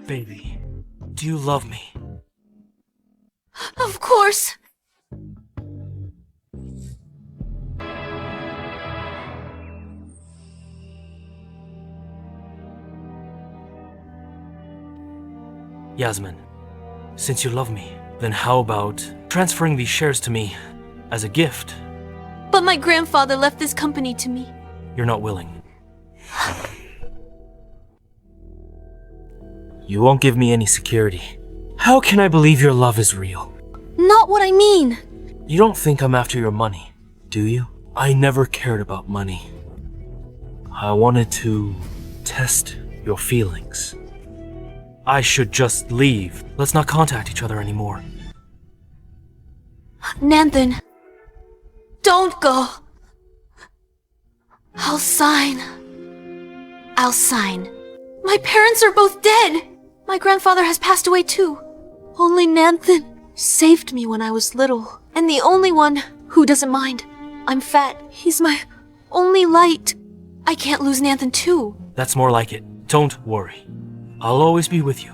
Baby, do you love me? Of course. Yasmine, since you love me, then how about transferring these shares to me as a gift? But my grandfather left this company to me. You're not willing. You won't give me any security. How can I believe your love is real? Not what I mean. You don't think I'm after your money, do you? I never cared about money. I wanted to test your feelings. I should just leave. Let's not contact each other anymore. Nanthan, don't go. I'll sign. My parents are both dead. My grandfather has passed away too. Only Nanthan saved me when I was little. And the only one who doesn't mind. I'm fat. He's my only light. I can't lose Nanthan too. That's more like it. Don't worry. I'll always be with you.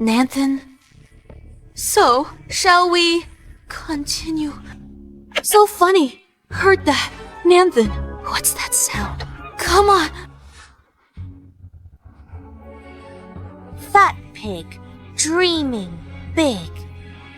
Nanthan? So, shall we continue? So funny. Heard that. Nanthan, what's that sound? Come on. Fat pig. Dreaming. Big.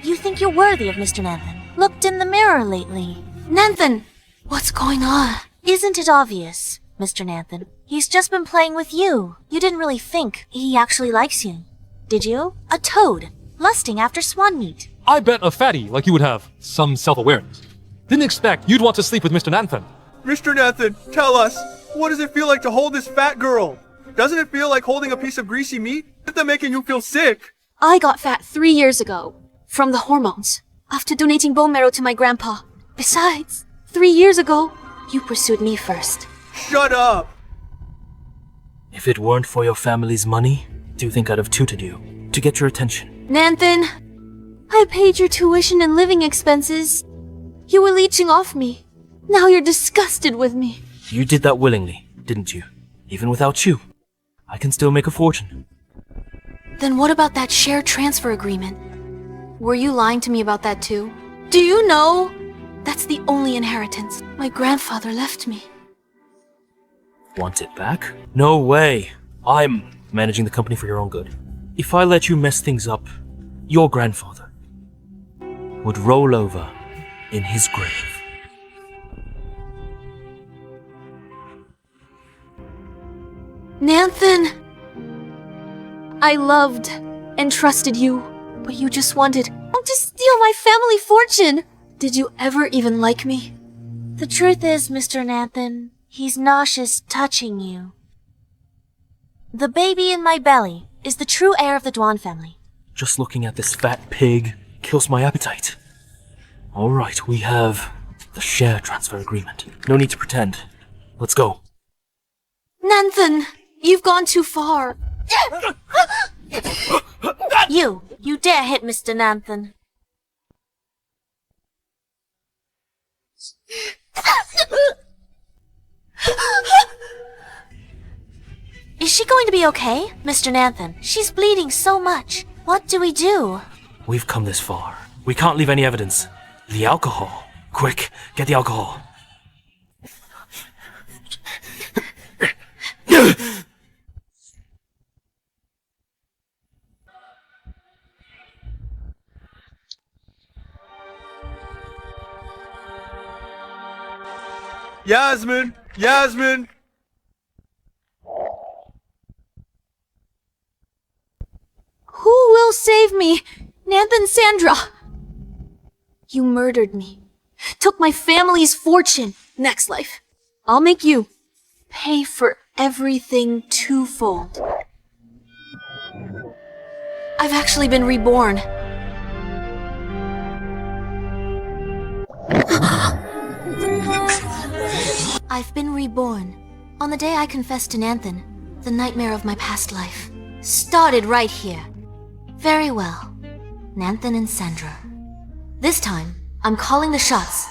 You think you're worthy of Mr. Nanthan? Looked in the mirror lately. Nanthan, what's going on? Isn't it obvious, Mr. Nanthan? He's just been playing with you. You didn't really think he actually likes you, did you? A toad, lusting after swan meat. I bet a fatty like you would have some self-awareness. Didn't expect you'd want to sleep with Mr. Nanthan. Mr. Nanthan, tell us, what does it feel like to hold this fat girl? Doesn't it feel like holding a piece of greasy meat? Is that making you feel sick? I got fat 3 years ago. From the hormones. After donating bone marrow to my grandpa. Besides, 3 years ago, you pursued me first. Shut up! If it weren't for your family's money, do you think I'd have tutored you to get your attention? Nanthan, I paid your tuition and living expenses. You were leeching off me. Now you're disgusted with me. You did that willingly, didn't you? Even without you, I can still make a fortune. Then what about that share transfer agreement? Were you lying to me about that too? Do you know? That's the only inheritance my grandfather left me. Want it back? No way. I'm managing the company for your own good. If I let you mess things up, your grandfather would roll over in his grave. Nanthan! I loved and trusted you, but you just wanted to steal my family fortune. Did you ever even like me? The truth is, Mr. Nanthan, he's nauseous touching you. The baby in my belly is the true heir of the Dwan family. Just looking at this fat pig kills my appetite. All right, we have the share transfer agreement. No need to pretend. Let's go. Nanthan, you've gone too far. You dare hit Mr. Nanthan. Is she going to be okay, Mr. Nanthan? She's bleeding so much. What do we do? We've come this far. We can't leave any evidence. The alcohol. Quick, get the alcohol. Yasmine! Yasmine! Who will save me? Nanthan, Sandra! You murdered me. Took my family's fortune. Next life, I'll make you pay for everything twofold. I've actually been reborn. I've been reborn. On the day I confessed to Nanthan, the nightmare of my past life started right here. Very well. Nanthan and Sandra. This time, I'm calling the shots.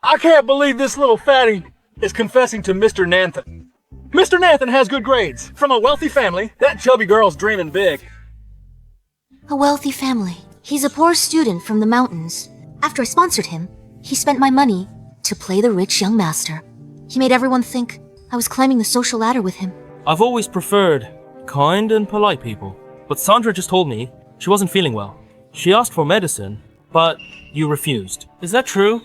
I can't believe this little fatty is confessing to Mr. Nanthan. Mr. Nanthan has good grades. From a wealthy family, that chubby girl's dreaming big. A wealthy family. He's a poor student from the mountains. After I sponsored him, he spent my money to play the rich young master. He made everyone think I was climbing the social ladder with him. I've always preferred kind and polite people. But Sandra just told me she wasn't feeling well. She asked for medicine, but you refused. Is that true?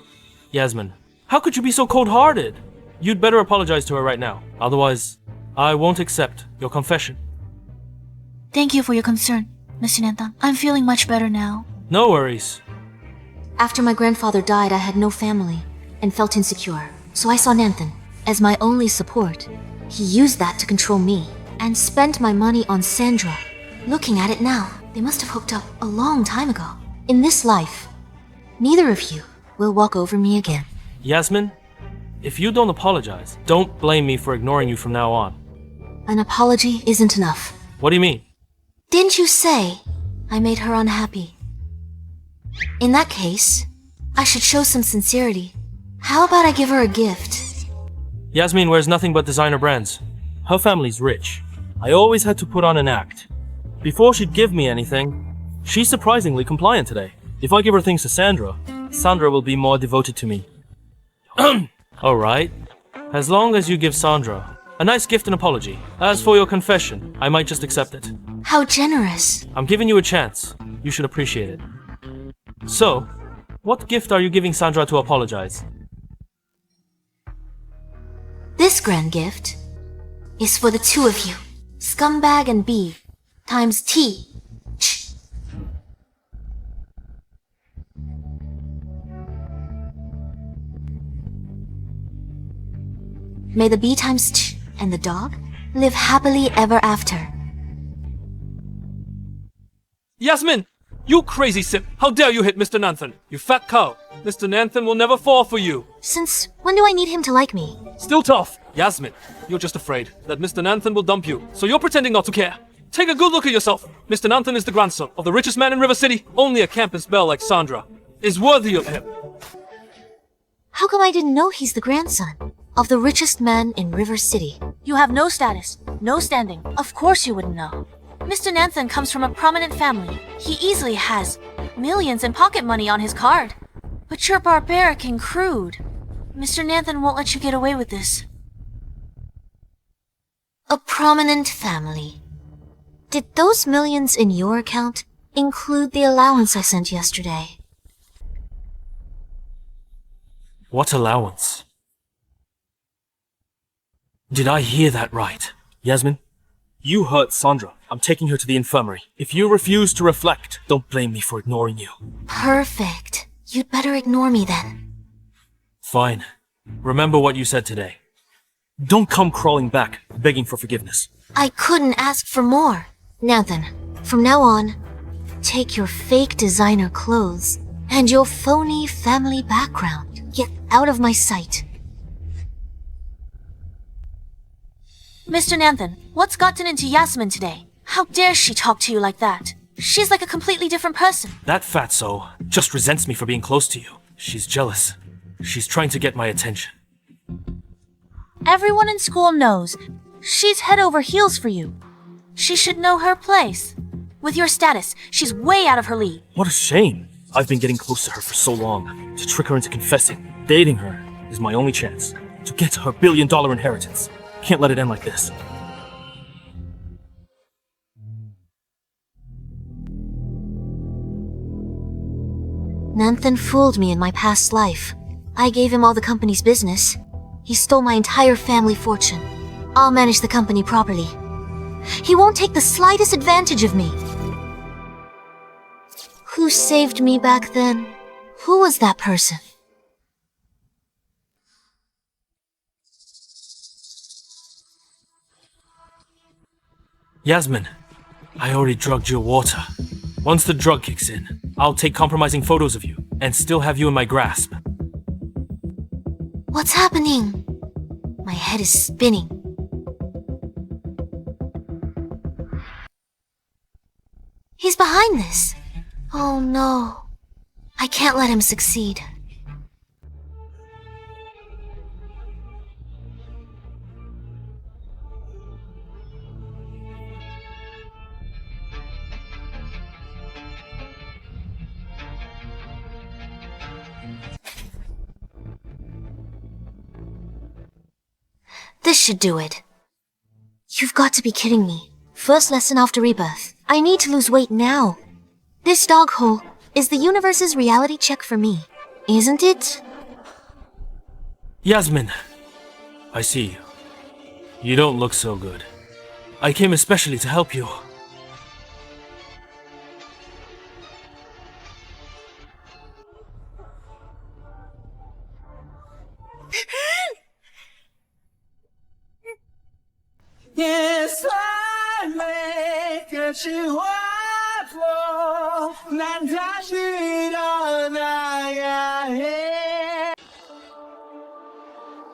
Yasmine, how could you be so cold-hearted? You'd better apologize to her right now. Otherwise, I won't accept your confession. Thank you for your concern, Mr. Nanthan. I'm feeling much better now. No worries. After my grandfather died, I had no family and felt insecure. So I saw Nanthan as my only support. He used that to control me and spent my money on Sandra. Looking at it now, they must have hooked up a long time ago. In this life, neither of you will walk over me again. Yasmine, if you don't apologize, don't blame me for ignoring you from now on. An apology isn't enough. What do you mean? Didn't you say I made her unhappy? In that case, I should show some sincerity. How about I give her a gift? Yasmine wears nothing but designer brands. Her family's rich. I always had to put on an act. Before she'd give me anything, she's surprisingly compliant today. If I give her things to Sandra, Sandra will be more devoted to me. Alright. As long as you give Sandra a nice gift and apology. As for your confession, I might just accept it. How generous. I'm giving you a chance. You should appreciate it. So, what gift are you giving Sandra to apologize? This grand gift is for the two of you. Scumbag and B times T. May the B times Ch and the dog live happily ever after. Yasmine! You crazy sip! How dare you hit Mr. Nanthan? You fat cow! Mr. Nanthan will never fall for you! Since when do I need him to like me? Still tough! Yasmine, you're just afraid that Mr. Nanthan will dump you, so you're pretending not to care. Take a good look at yourself. Mr. Nanthan is the grandson of the richest man in River City. Only a campus belle like Sandra is worthy of him. How come I didn't know he's the grandson of the richest man in River City? You have no status, no standing. Of course you wouldn't know. Mr. Nanthan comes from a prominent family. He easily has millions in pocket money on his card. But you're barbaric and crude. Mr. Nanthan won't let you get away with this. A prominent family. Did those millions in your account include the allowance I sent yesterday? What allowance? Did I hear that right? Yasmine, you hurt Sandra. I'm taking her to the infirmary. If you refuse to reflect, don't blame me for ignoring you. Perfect. You'd better ignore me then. Fine. Remember what you said today. Don't come crawling back, begging for forgiveness. I couldn't ask for more. Nanthan, from now on, take your fake designer clothes and your phony family background. Get out of my sight. Mr. Nanthan, what's gotten into Yasmine today? How dare she talk to you like that? She's like a completely different person. That fatso just resents me for being close to you. She's jealous. She's trying to get my attention. Everyone in school knows she's head over heels for you. She should know her place. With your status, she's way out of her league. What a shame. I've been getting close to her for so long. To trick her into confessing, dating her, is my only chance to get to her billion-dollar inheritance. Can't let it end like this. Nanthan fooled me in my past life. I gave him all the company's business. He stole my entire family fortune. I'll manage the company properly. He won't take the slightest advantage of me. Who saved me back then? Who was that person? Yasmine, I already drugged your water. Once the drug kicks in, I'll take compromising photos of you and still have you in my grasp. What's happening? My head is spinning. He's behind this. Oh no. I can't let him succeed. This should do it. You've got to be kidding me. First lesson after rebirth. I need to lose weight now. This dog hole is the universe's reality check for me, isn't it? Yasmine, I see you. You don't look so good. I came especially to help you.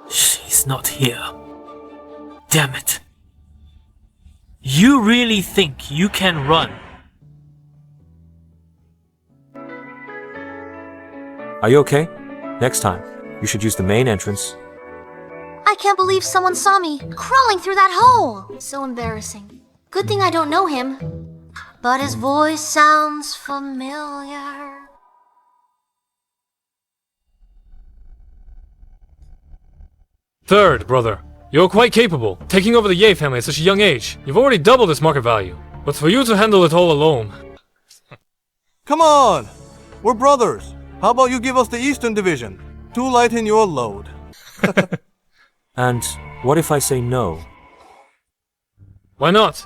She's not here. Damn it. You really think you can run? Are you okay? Next time, you should use the main entrance. I can't believe someone saw me crawling through that hole. So embarrassing. Good thing I don't know him. But his voice sounds familiar. Third, brother. You're quite capable, taking over the Ye family at such a young age. You've already doubled its market value. But for you to handle it all alone... Come on! We're brothers. How about you give us the Eastern Division to lighten your load? And what if I say no? Why not?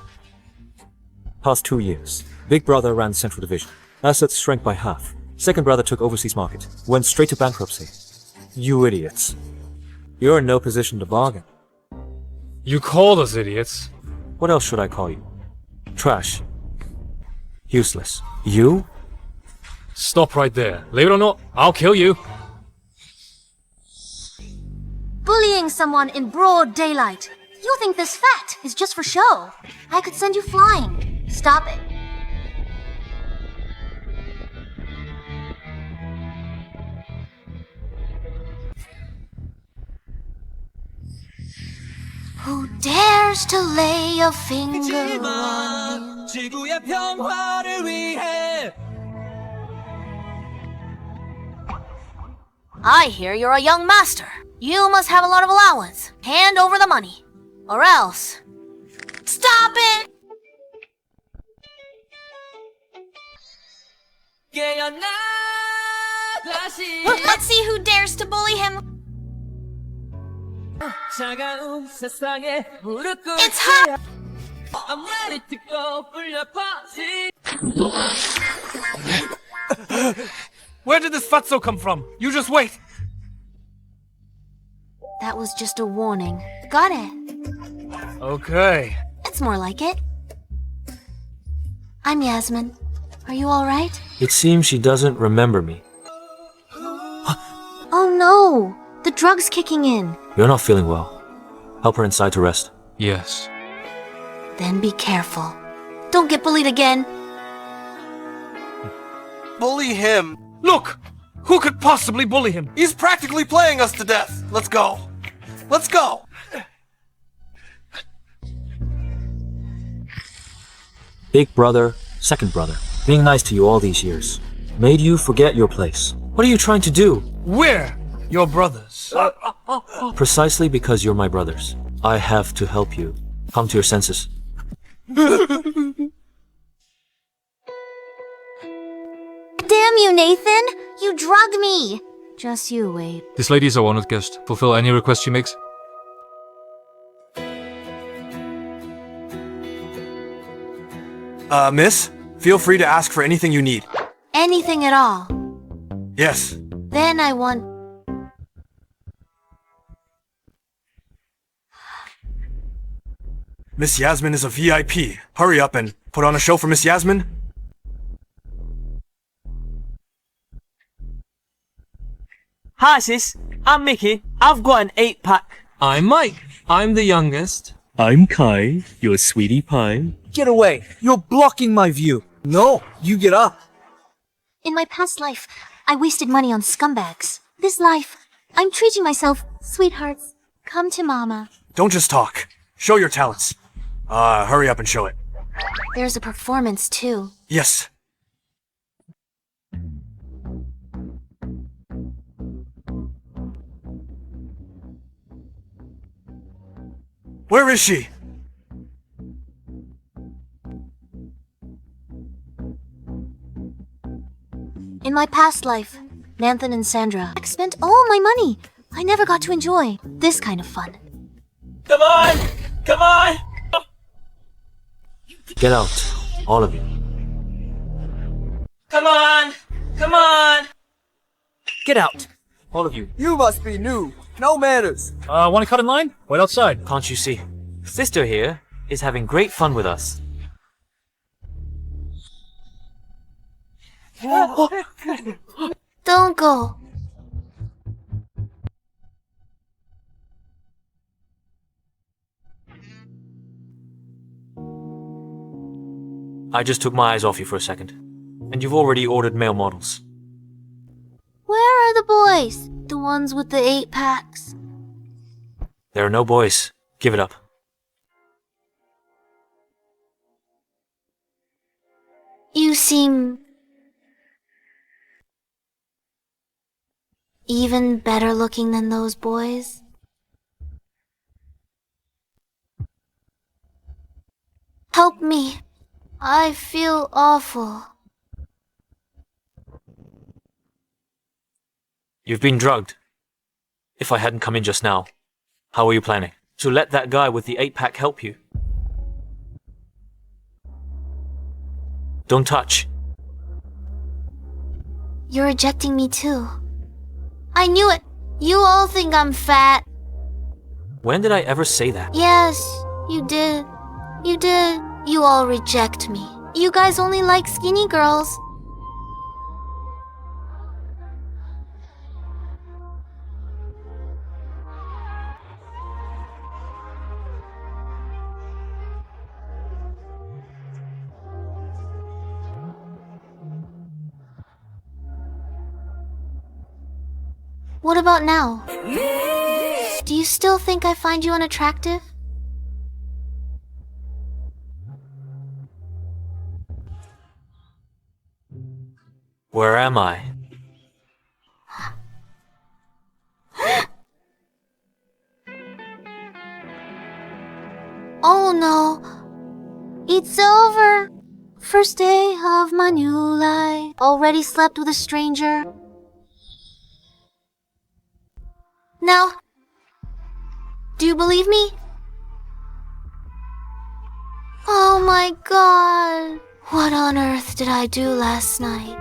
Past 2 years, Big Brother ran Central Division. Assets shrank by half. Second brother took overseas market. Went straight to bankruptcy. You idiots. You're in no position to bargain. You called us idiots. What else should I call you? Trash. Useless. You? Stop right there. Believe it or not, I'll kill you. Bullying someone in broad daylight. You think this fat is just for show? I could send you flying. Stop it. Who dares to lay a finger on you? I hear you're a young master. You must have a lot of allowance. Hand over the money. Or else... Stop it! Let's see who dares to bully him. It's hot! Where did this fatso come from? You just wait. That was just a warning. Got it. Okay. It's more like it. I'm Yasmine. Are you alright? It seems she doesn't remember me. Oh no! The drug's kicking in. You're not feeling well. Help her inside to rest. Yes. Then be careful. Don't get bullied again. Bully him. Look! Who could possibly bully him? He's practically playing us to death. Let's go. Let's go. Big brother, second brother. Being nice to you all these years. Made you forget your place. What are you trying to do? We're your brothers. Precisely because you're my brothers. I have to help you. Come to your senses. Damn you, Nathan! You drugged me! Just you wait. This lady is a honored guest. Fulfill any request she makes. Miss, feel free to ask for anything you need. Anything at all. Yes. Then I want... Miss Yasmine is a VIP. Hurry up and put on a show for Miss Yasmine. Hi sis, I'm Mickey. I've got an 8-pack. I'm Mike. I'm the youngest. I'm Kai, your sweetie pie. Get away. You're blocking my view. No, you get up. In my past life, I wasted money on scumbags. This life, I'm treating myself. Sweethearts, come to mama. Don't just talk. Show your talents. Hurry up and show it. There's a performance too. Yes. Where is she? In my past life, Nanthan and Sandra spent all my money. I never got to enjoy this kind of fun. Come on! Come on! Get out, all of you. Come on! Come on! Get out, all of you. You must be new. No manners. Want to cut in line? Wait outside. Can't you see? Sister here is having great fun with us. Don't go. I just took my eyes off you for a second. And you've already ordered male models. Where are the boys? The ones with the 8-packs? There are no boys. Give it up. You seem even better looking than those boys. Help me. I feel awful. You've been drugged. If I hadn't come in just now, how were you planning? To let that guy with the 8-pack help you? Don't touch. You're rejecting me too. I knew it. You all think I'm fat. When did I ever say that? Yes, you did. You did. You all reject me. You guys only like skinny girls. What about now? Do you still think I find you unattractive? Where am I? Oh no. It's over. First day of my new life. Already slept with a stranger. Now, do you believe me? Oh my god. What on earth did I do last night?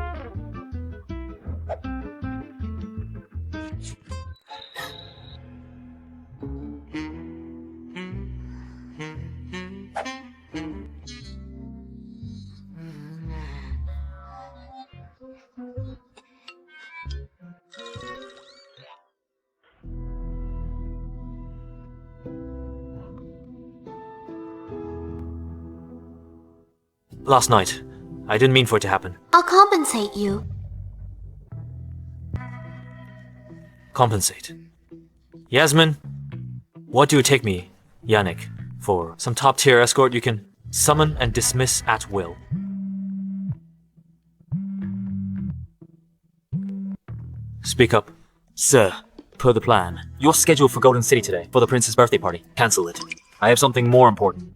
Last night. I didn't mean for it to happen. I'll compensate you. Compensate. Yasmine, what do you take me, Yannick, for? Some top-tier escort you can summon and dismiss at will. Speak up. Sir, per the plan, you're scheduled for Golden City today for the prince's birthday party. Cancel it. I have something more important.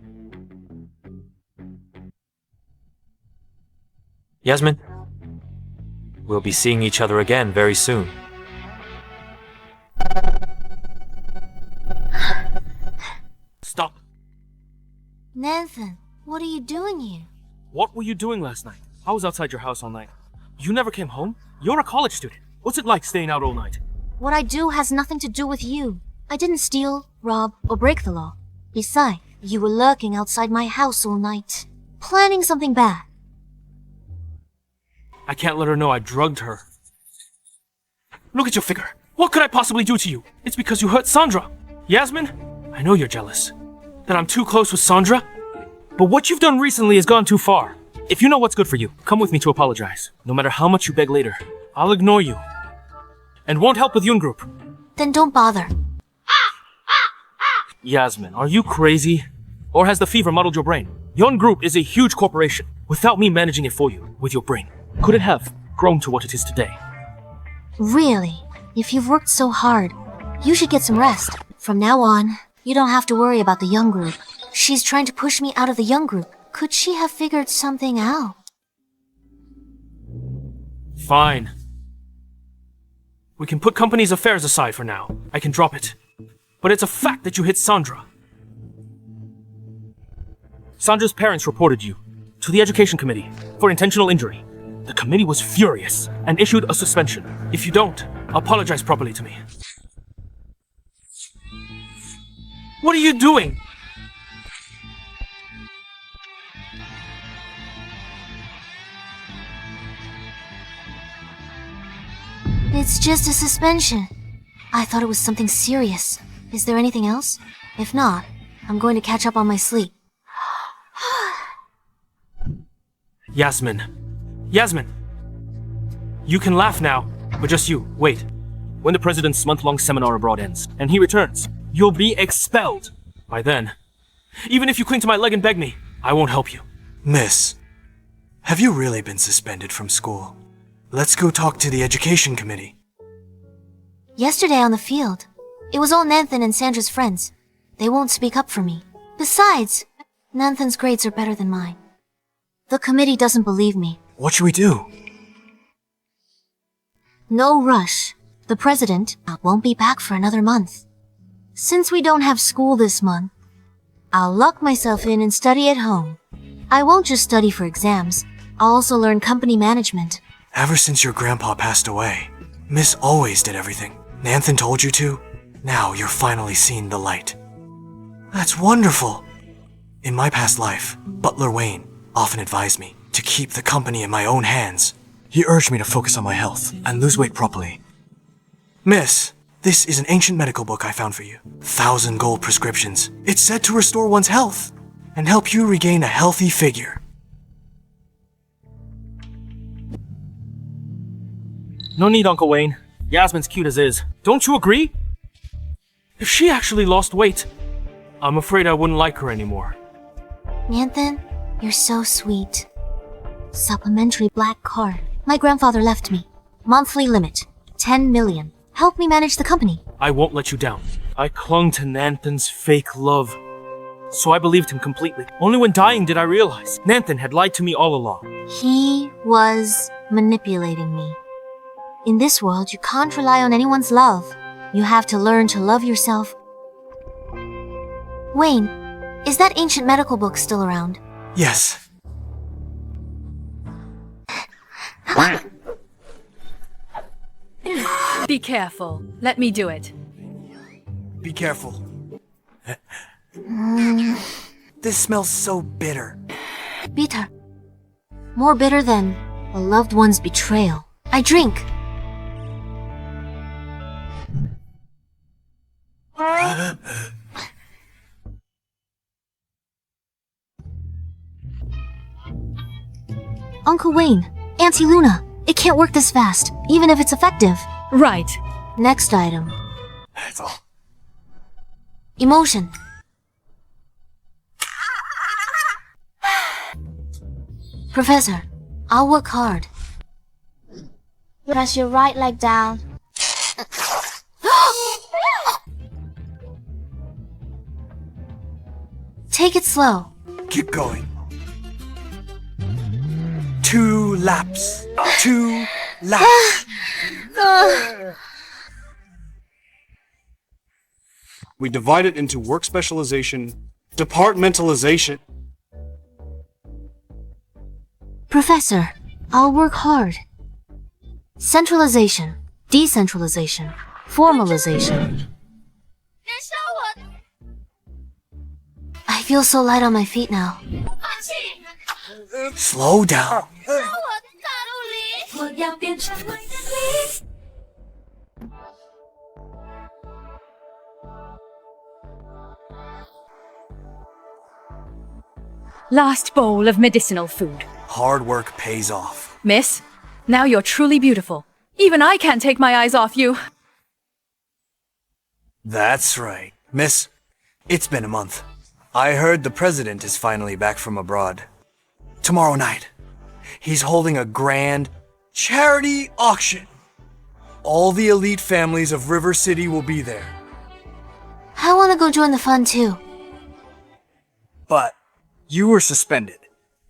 Yasmine, we'll be seeing each other again very soon. Stop. Nanthan, what are you doing here? What were you doing last night? I was outside your house all night. You never came home? You're a college student. What's it like staying out all night? What I do has nothing to do with you. I didn't steal, rob, or break the law. Besides, you were lurking outside my house all night, planning something bad. I can't let her know I drugged her. Look at your figure. What could I possibly do to you? It's because you hurt Sandra. Yasmine, I know you're jealous. That I'm too close with Sandra. But what you've done recently has gone too far. If you know what's good for you, come with me to apologize. No matter how much you beg later, I'll ignore you. And won't help with Yun Group. Then don't bother. Yasmine, are you crazy? Or has the fever muddled your brain? Yun Group is a huge corporation. Without me managing it for you, with your brain, could it have grown to what it is today? Really? If you've worked so hard, you should get some rest. From now on, You don't have to worry about the young group. She's trying to push me out of the young group. Could she have figured something out? Fine. We can put company's affairs aside for now. I can drop it. But it's a fact that you hit Sandra. Sandra's parents reported you to the education committee for intentional injury. The committee was furious and issued a suspension. If you don't, apologize properly to me. What are you doing? It's just a suspension. I thought it was something serious. Is there anything else? If not, I'm going to catch up on my sleep. Yasmine. Yasmine! You can laugh now, but just you. Wait. When the president's month-long seminar abroad ends, and he returns, you'll be expelled. By then, even if you cling to my leg and beg me, I won't help you. Miss, have you really been suspended from school? Let's go talk to the education committee. Yesterday on the field, it was all Nanthan and Sandra's friends. They won't speak up for me. Besides, Nanthan's grades are better than mine. The committee doesn't believe me. What should we do? No rush. The president won't be back for another month. Since we don't have school this month, I'll lock myself in and study at home. I won't just study for exams. I'll also learn company management. Ever since your grandpa passed away, Miss always did everything. Nanthan told you to. Now you're finally seeing the light. That's wonderful. In my past life, Butler Wayne often advised me to keep the company in my own hands. He urged me to focus on my health and lose weight properly. Miss, this is an ancient medical book I found for you. 1,000 gold prescriptions. It's said to restore one's health and help you regain a healthy figure. No need, Uncle Wayne. Yasmine's cute as is. Don't you agree? If she actually lost weight, I'm afraid I wouldn't like her anymore. Nanthan, you're so sweet. Supplementary black card. My grandfather left me. Monthly limit, 10 million. Help me manage the company. I won't let you down. I clung to Nanthan's fake love, so I believed him completely. Only when dying did I realize Nanthan had lied to me all along. He was manipulating me. In this world, you can't rely on anyone's love. You have to learn to love yourself. Wayne, is that ancient medical book still around? Yes. Be careful. Let me do it. Be careful. This smells so bitter. Bitter. More bitter than a loved one's betrayal. I drink. Uncle Wayne, Auntie Luna, it can't work this fast, even if it's effective. Right. Next item. That's all. Emotion. Professor, I'll work hard. Press your right leg down. Take it slow. Keep going. 2 laps. 2 laps. We divide it into work specialization, departmentalization. Professor, I'll work hard. Centralization, decentralization, formalization. I feel so light on my feet now. Slow down. Last bowl of medicinal food. Hard work pays off. Miss, now you're truly beautiful. Even I can't take my eyes off you. That's right. Miss, it's been a month. I heard the president is finally back from abroad. Tomorrow night, he's holding a grand charity auction. All the elite families of River City will be there. I wanna go join the fun too. But you were suspended.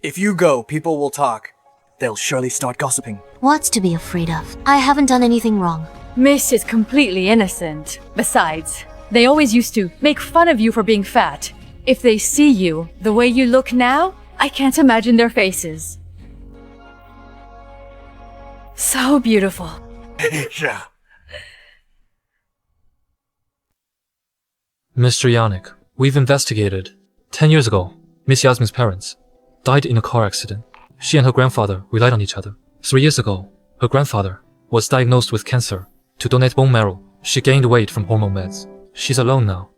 If you go, people will talk. They'll surely start gossiping. What's to be afraid of? I haven't done anything wrong. Miss is completely innocent. Besides, they always used to make fun of you for being fat. If they see you the way you look now, I can't imagine their faces. So beautiful. Yeah. Mr. Yannick, we've investigated. 10 years ago, Miss Yasmine's parents died in a car accident. She and her grandfather relied on each other. 3 years ago, her grandfather was diagnosed with cancer. To donate bone marrow, she gained weight from hormone meds. She's alone now.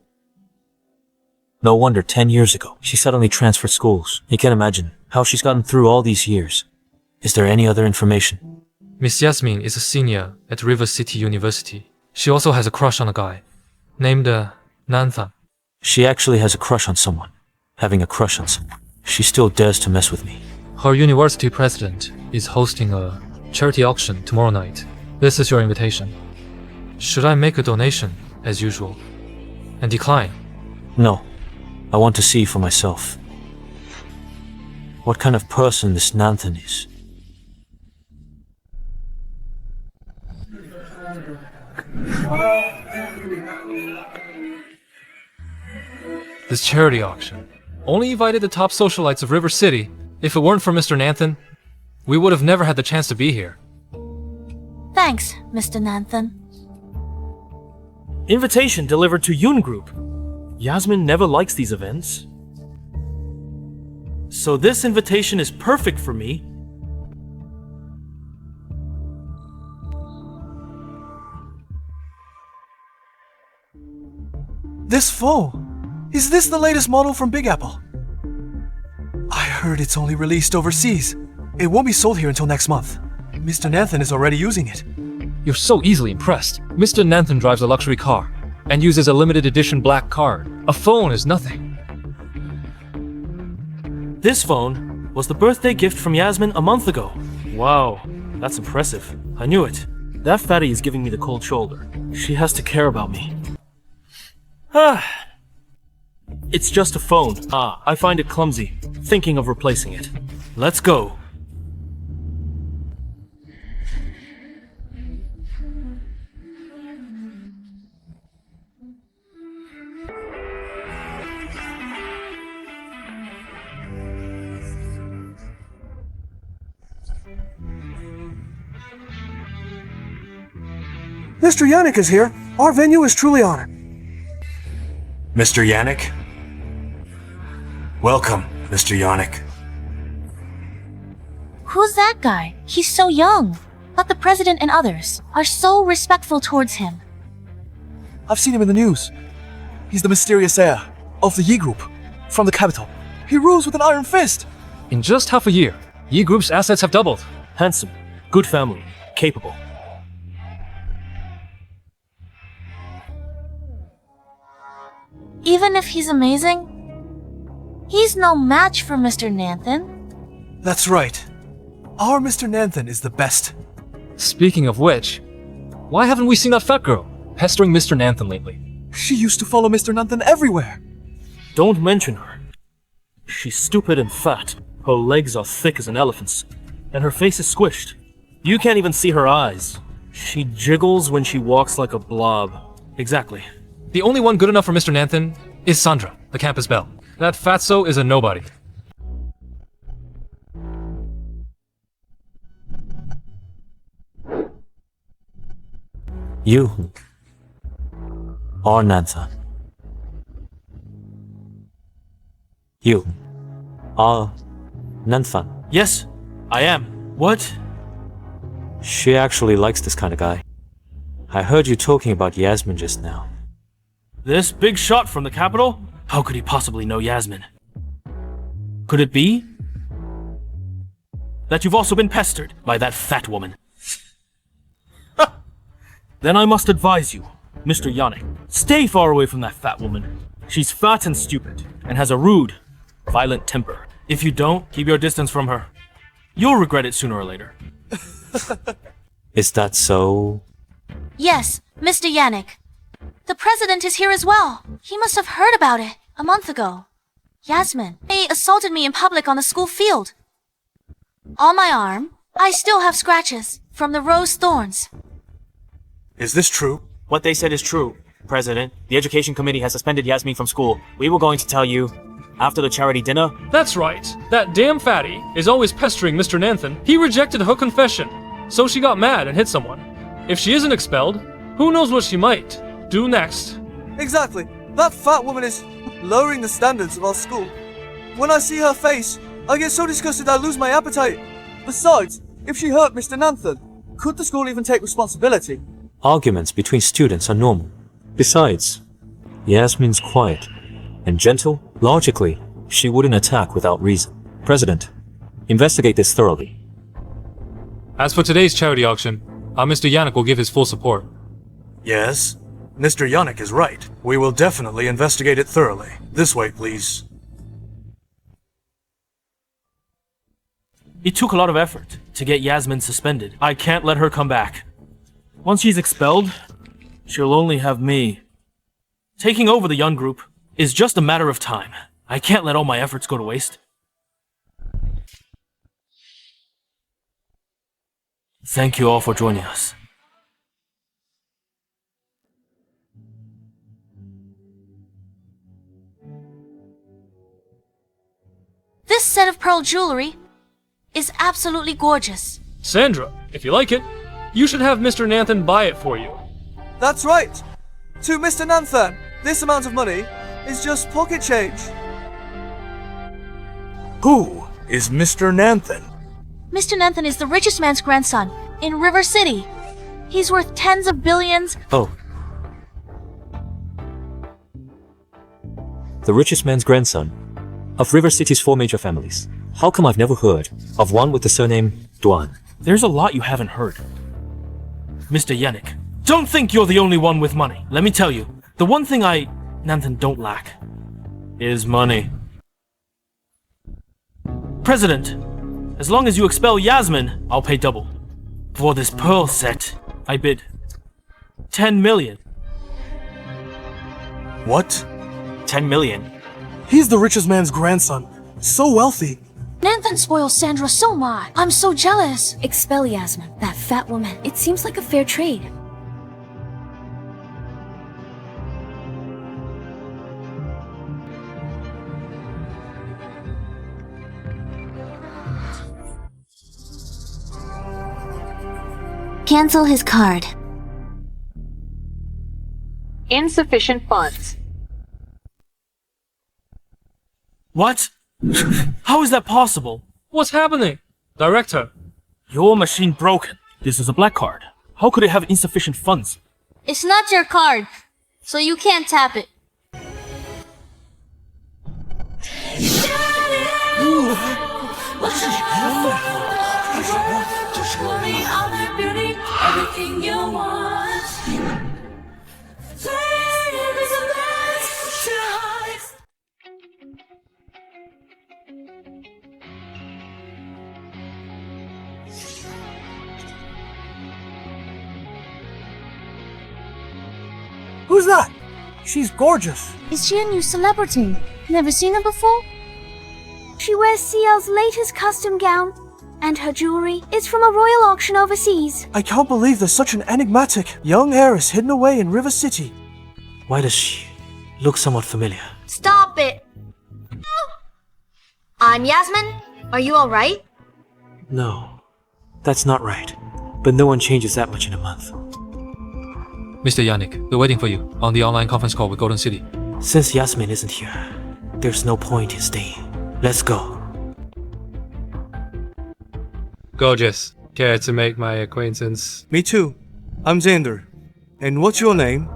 No wonder 10 years ago, she suddenly transferred schools. You can imagine how she's gotten through all these years. Is there any other information? Miss Yasmine is a senior at River City University. She also has a crush on a guy named Nanthan. She actually has a crush on someone. Having a crush on someone. She still dares to mess with me. Her university president is hosting a charity auction tomorrow night. This is your invitation. Should I make a donation, as usual, and decline? No. I want to see for myself. What kind of person this Nanthan is. This charity auction only invited the top socialites of River City. If it weren't for Mr. Nanthan, we would have never had the chance to be here. Thanks, Mr. Nanthan. Invitation delivered to Yoon Group. Yasmine never likes these events. So this invitation is perfect for me. This phone. Is this the latest model from Big Apple? I heard it's only released overseas. It won't be sold here until next month. Mr. Nanthan is already using it. You're so easily impressed. Mr. Nanthan drives a luxury car and uses a limited edition black card. A phone is nothing. This phone was the birthday gift from Yasmine a month ago. Wow, that's impressive. I knew it. That fatty is giving me the cold shoulder. She has to care about me. It's just a phone. I find it clumsy. Thinking of replacing it. Let's go. Mr. Yannick is here. Our venue is truly honored. Mr. Yannick? Welcome, Mr. Yannick. Who's that guy? He's so young. But the president and others are so respectful towards him. I've seen him in the news. He's the mysterious heir of the Yi Group from the capital. He rules with an iron fist. In just half a year, Yi Group's assets have doubled. Handsome, good family, capable. Even if he's amazing, he's no match for Mr. Nanthan. That's right. Our Mr. Nanthan is the best. Speaking of which, why haven't we seen that fat girl pestering Mr. Nanthan lately? She used to follow Mr. Nanthan everywhere. Don't mention her. She's stupid and fat. Her legs are thick as an elephant's, and her face is squished. You can't even see her eyes. She jiggles when she walks like a blob. Exactly. The only one good enough for Mr. Nanthan is Sandra, the campus belle. That fatso is a nobody. You are Nanthan. You are Nanthan. Yes, I am. What? She actually likes this kind of guy. I heard you talking about Yasmine just now. This big shot from the capital? How could he possibly know Yasmine? Could it be that you've also been pestered by that fat woman? Then I must advise you, Mr. Yannick, stay far away from that fat woman. She's fat and stupid, and has a rude, violent temper. If you don't, keep your distance from her. You'll regret it sooner or later. Is that so? Yes, Mr. Yannick. The president is here as well. He must have heard about it a month ago. Yasmine, they assaulted me in public on the school field. On my arm, I still have scratches from the rose thorns. Is this true? What they said is true, President. The Education Committee has suspended Yasmine from school. We were going to tell you after the charity dinner. That's right. That damn fatty is always pestering Mr. Nanthan. He rejected her confession, so she got mad and hit someone. If she isn't expelled, who knows what she might do next. Exactly. That fat woman is lowering the standards of our school. When I see her face, I get so disgusted I lose my appetite. Besides, if she hurt Mr. Nanthan, could the school even take responsibility? Arguments between students are normal. Besides, Yasmine's quiet and gentle. Logically, she wouldn't attack without reason. President, investigate this thoroughly. As for today's charity auction, Mr. Yannick will give his full support. Yes, Mr. Yannick is right. We will definitely investigate it thoroughly. This way, please. It took a lot of effort to get Yasmine suspended. I can't let her come back. Once she's expelled, she'll only have me. Taking over the young group is just a matter of time. I can't let all my efforts go to waste. Thank you all for joining us. This set of pearl jewelry is absolutely gorgeous. Sandra, if you like it, you should have Mr. Nanthan buy it for you. That's right. To Mr. Nanthan, this amount of money is just pocket change. Who is Mr. Nanthan? Mr. Nanthan is the richest man's grandson in River City. He's worth tens of billions. Oh. The richest man's grandson of River City's 4 major families. How come I've never heard of one with the surname Duan? There's a lot you haven't heard. Mr. Yannick, don't think you're the only one with money. Let me tell you, the one thing Nanthan don't lack is money. President, as long as you expel Yasmine, I'll pay double. For this pearl set, I bid 10 million. What? 10 million? He's the richest man's grandson. So wealthy. Nanthan spoils Sandra so much. I'm so jealous. Expel Yasmine, that fat woman. It seems like a fair trade. Cancel his card. Insufficient funds. What? How is that possible? What's happening? Director. Your machine broken. This is a black card. How could it have insufficient funds? It's not your card, so you can't tap it. Who's that? She's gorgeous. Is she a new celebrity? Never seen her before? She wears CL's latest custom gown, and her jewelry is from a royal auction overseas. I can't believe there's such an enigmatic young heiress hidden away in River City. Why does she look somewhat familiar? Stop it! I'm Yasmine. Are you alright? No, that's not right. But no one changes that much in a month. Mr. Yannick, we're waiting for you on the online conference call with Golden City. Since Yasmine isn't here, there's no point in staying. Let's go. Gorgeous. Care to make my acquaintance? Me too. I'm Xander. And what's your name?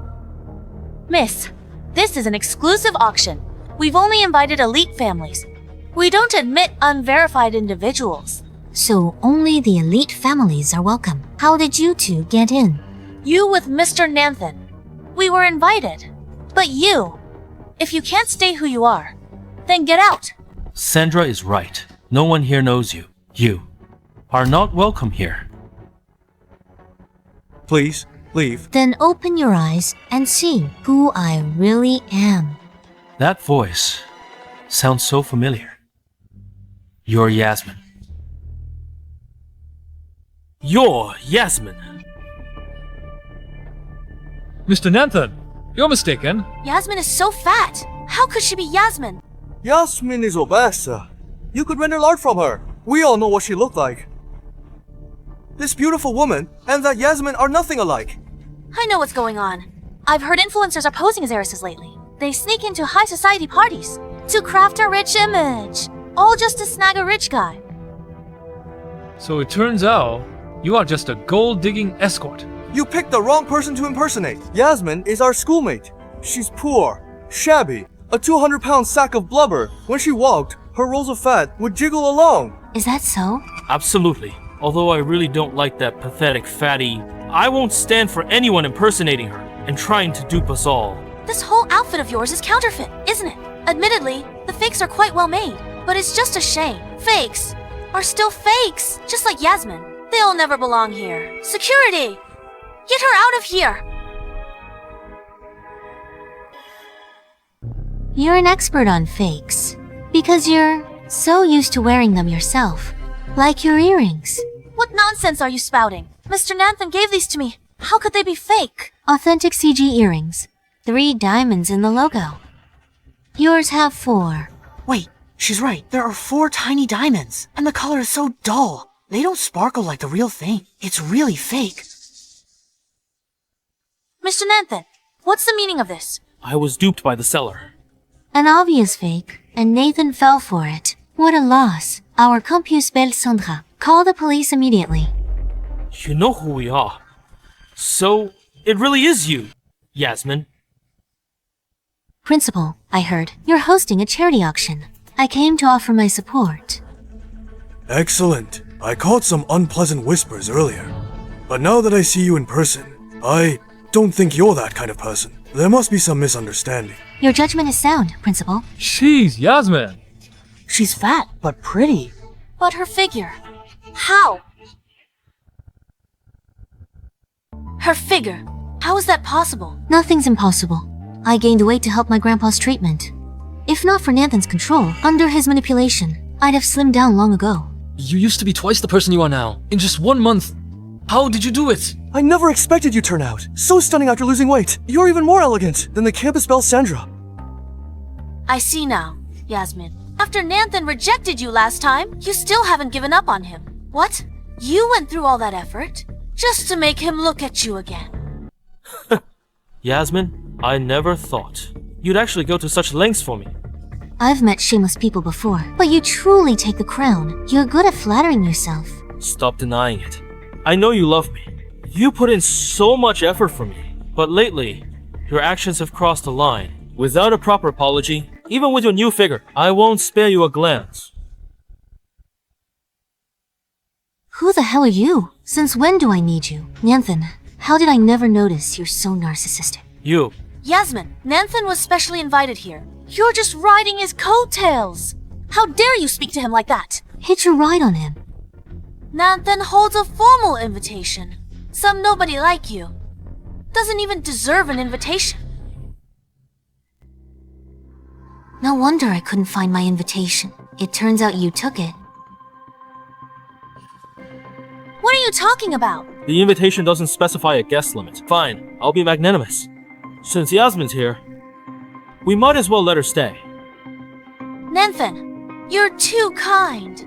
Miss, this is an exclusive auction. We've only invited elite families. We don't admit unverified individuals. So only the elite families are welcome. How did you two get in? You with Mr. Nanthan. We were invited. But you, if you can't stay who you are, then get out. Sandra is right. No one here knows you. You are not welcome here. Please, Leave. Then open your eyes and see who I really am. That voice sounds so familiar. You're Yasmine. You're Yasmine. Mr. Nanthan, you're mistaken. Yasmine is so fat. How could she be Yasmine? Yasmine is obese. You could rent a lot from her. We all know what she looked like. This beautiful woman and that Yasmine are nothing alike. I know what's going on. I've heard influencers are posing as heiresses lately. They sneak into high society parties to craft a rich image, all just to snag a rich guy. So it turns out you are just a gold-digging escort. You picked the wrong person to impersonate. Yasmine is our schoolmate. She's poor, shabby, a 200-pound sack of blubber. When she walked, her rolls of fat would jiggle along. Is that so? Absolutely. Although I really don't like that pathetic fatty, I won't stand for anyone impersonating her and trying to dupe us all. This whole outfit of yours is counterfeit, isn't it? Admittedly, the fakes are quite well made, but it's just a shame. Fakes are still fakes, just like Yasmine. They'll never belong here. Security! Get her out of here! You're an expert on fakes. Because you're so used to wearing them yourself. Like your earrings. What nonsense are you spouting? Mr. Nanthan gave these to me. How could they be fake? Authentic CG earrings. 3 diamonds in the logo. Yours have 4. Wait, she's right. There are 4 tiny diamonds, and the color is so dull. They don't sparkle like the real thing. It's really fake. Mr. Nanthan, what's the meaning of this? I was duped by the seller. An obvious fake, and Nathan fell for it. What a loss. Our compus belle Sandra. Call the police immediately. You know who we are. So, it really is you, Yasmine. Principal, I heard, you're hosting a charity auction. I came to offer my support. Excellent. I caught some unpleasant whispers earlier. But now that I see you in person, I don't think you're that kind of person. There must be some misunderstanding. Your judgment is sound, Principal. Jeez, Yasmine. She's fat, but pretty. But her figure. How? Her figure. How is that possible? Nothing's impossible. I gained weight to help my grandpa's treatment. If not for Nanthan's control, under his manipulation, I'd have slimmed down long ago. You used to be twice the person you are now, in just 1 month. How did you do it? I never expected you'd turn out. So stunning after losing weight. You're even more elegant than the campus belle Sandra. I see now, Yasmine. After Nanthan rejected you last time, you still haven't given up on him. What? You went through all that effort just to make him look at you again. Yasmine, I never thought you'd actually go to such lengths for me. I've met shameless people before, but you truly take the crown. You're good at flattering yourself. Stop denying it. I know you love me. You put in so much effort for me. But lately, your actions have crossed the line. Without a proper apology, even with your new figure, I won't spare you a glance. Who the hell are you? Since when do I need you? Nanthan, how did I never notice you're so narcissistic? You. Yasmine, Nanthan was specially invited here. You're just riding his coattails. How dare you speak to him like that? Hitch a ride on him. Nanthan holds a formal invitation. Some nobody like you doesn't even deserve an invitation. No wonder I couldn't find my invitation. It turns out you took it. What are you talking about? The invitation doesn't specify a guest limit. Fine, I'll be magnanimous. Since Yasmine's here, we might as well let her stay. Nanthan, you're too kind.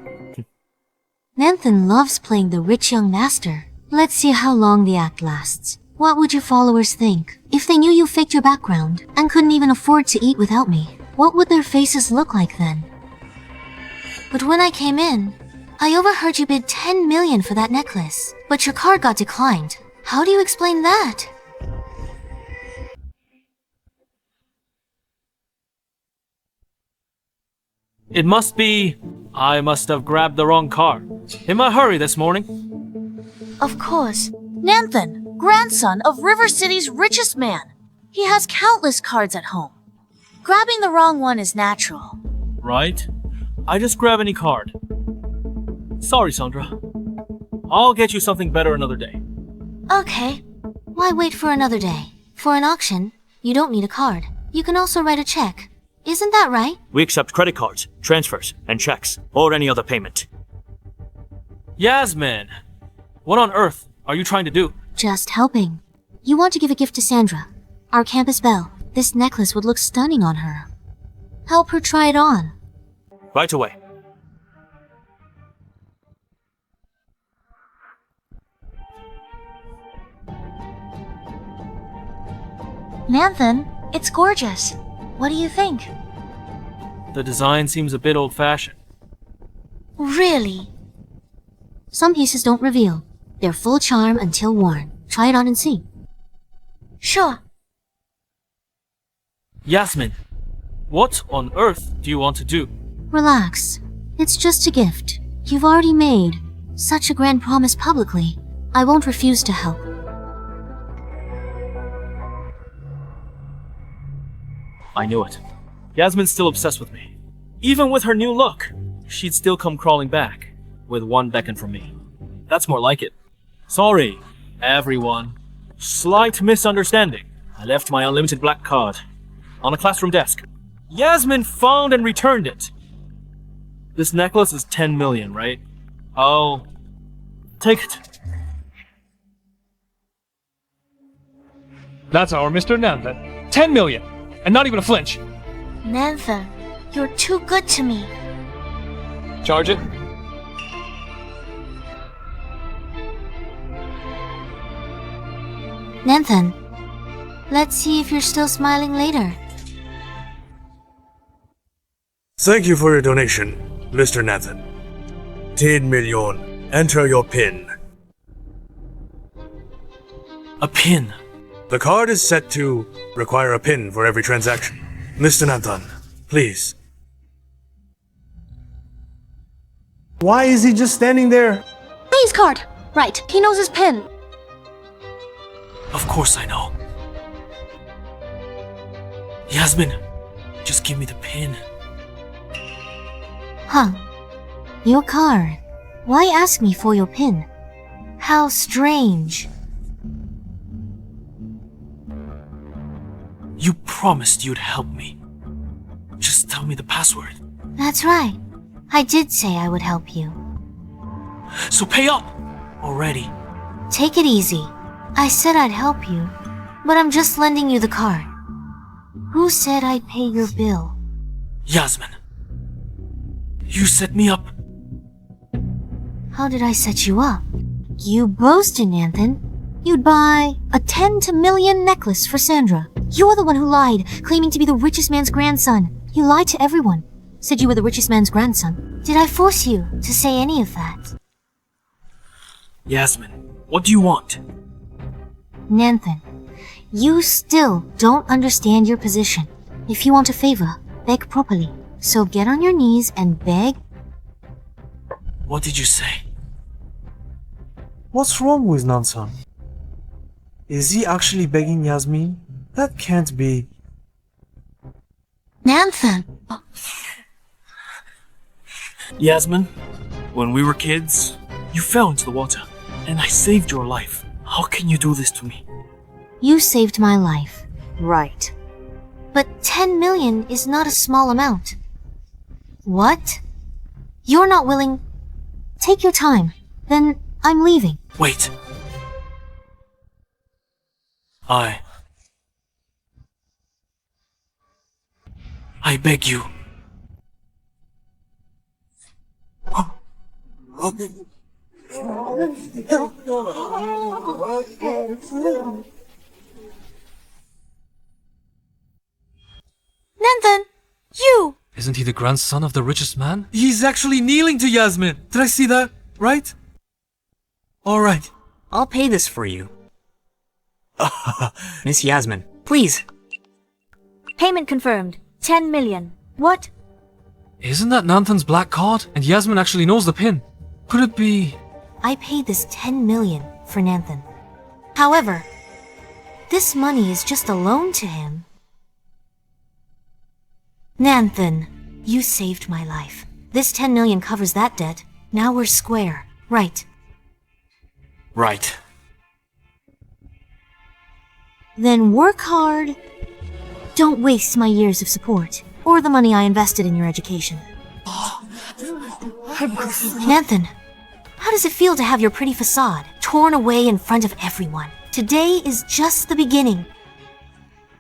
Nanthan loves playing the rich young master. Let's see how long the act lasts. What would your followers think? If they knew you faked your background and couldn't even afford to eat without me, what would their faces look like then? But when I came in, I overheard you bid 10 million for that necklace, but your card got declined. How do you explain that? It must be... I must have grabbed the wrong card. In my hurry this morning. Of course. Nanthan, grandson of River City's richest man. He has countless cards at home. Grabbing the wrong one is natural. Right? I just grab any card. Sorry, Sandra. I'll get you something better another day. Okay. Why wait for another day? For an auction, you don't need a card. You can also write a check. Isn't that right? We accept credit cards, transfers, and checks, or any other payment. Yasmine, what on earth are you trying to do? Just helping. You want to give a gift to Sandra, our campus belle. This necklace would look stunning on her. Help her try it on. Right away. Nanthan, it's gorgeous. What do you think? The design seems a bit old-fashioned. Really? Some pieces don't reveal. They're full charm until worn. Try it on and see. Sure. Yasmine, what on earth do you want to do? Relax. It's just a gift. You've already made such a grand promise publicly. I won't refuse to help. I knew it. Yasmine's still obsessed with me. Even with her new look, she'd still come crawling back, with one beckon from me. That's more like it. Sorry, everyone. Slight misunderstanding. I left my unlimited black card on a classroom desk. Yasmine found and returned it. This necklace is 10 million, right? Oh, take it. That's our Mr. Nanthan. 10 million! And not even a flinch! Nanthan, you're too good to me. Charge it. Nanthan, let's see if you're still smiling later. Thank you for your donation, Mr. Nanthan. 10 million. Enter your PIN. A pin. The card is set to require a PIN for every transaction. Mr. Nanthan, please. Why is he just standing there? Please card. Right, he knows his PIN. Of course I know. Yasmine, just give me the pin. Huh. Your card. Why ask me for your PIN? How strange. You promised you'd help me. Just tell me the password. That's right. I did say I would help you. So pay up! Already. Take it easy. I said I'd help you, but I'm just lending you the card. Who said I'd pay your bill? Yasmine. You set me up. How did I set you up? You boasted, Nanthan. You'd buy a 10 to million necklace for Sandra. You're the one who lied, claiming to be the richest man's grandson. You lied to everyone. Said you were the richest man's grandson. Did I force you to say any of that? Yasmine, what do you want? Nanthan, you still don't understand your position. If you want a favor, beg properly. So get on your knees and beg. What did you say? What's wrong with Nanthan? Is he actually begging Yasmine? That can't be. Nanthan! Yasmine, when we were kids, you fell into the water, and I saved your life. How can you do this to me? You saved my life. Right. But 10 million is not a small amount. What? You're not willing... Take your time. Then I'm leaving. Wait. I beg you. Nanthan! You! Isn't he the grandson of the richest man? He's actually kneeling to Yasmine. Did I see that? Right? Alright. I'll pay this for you. Miss Yasmine, please. Payment confirmed. 10 million. What? Isn't that Nanthan's black card? And Yasmine actually knows the pin. Could it be... I paid this 10 million for Nanthan. However, this money is just a loan to him. Nanthan, you saved my life. This 10 million covers that debt. Now we're square. Right. Right. Then work hard. Don't waste my years of support, or the money I invested in your education. Nanthan, how does it feel to have your pretty facade torn away in front of everyone? Today is just the beginning.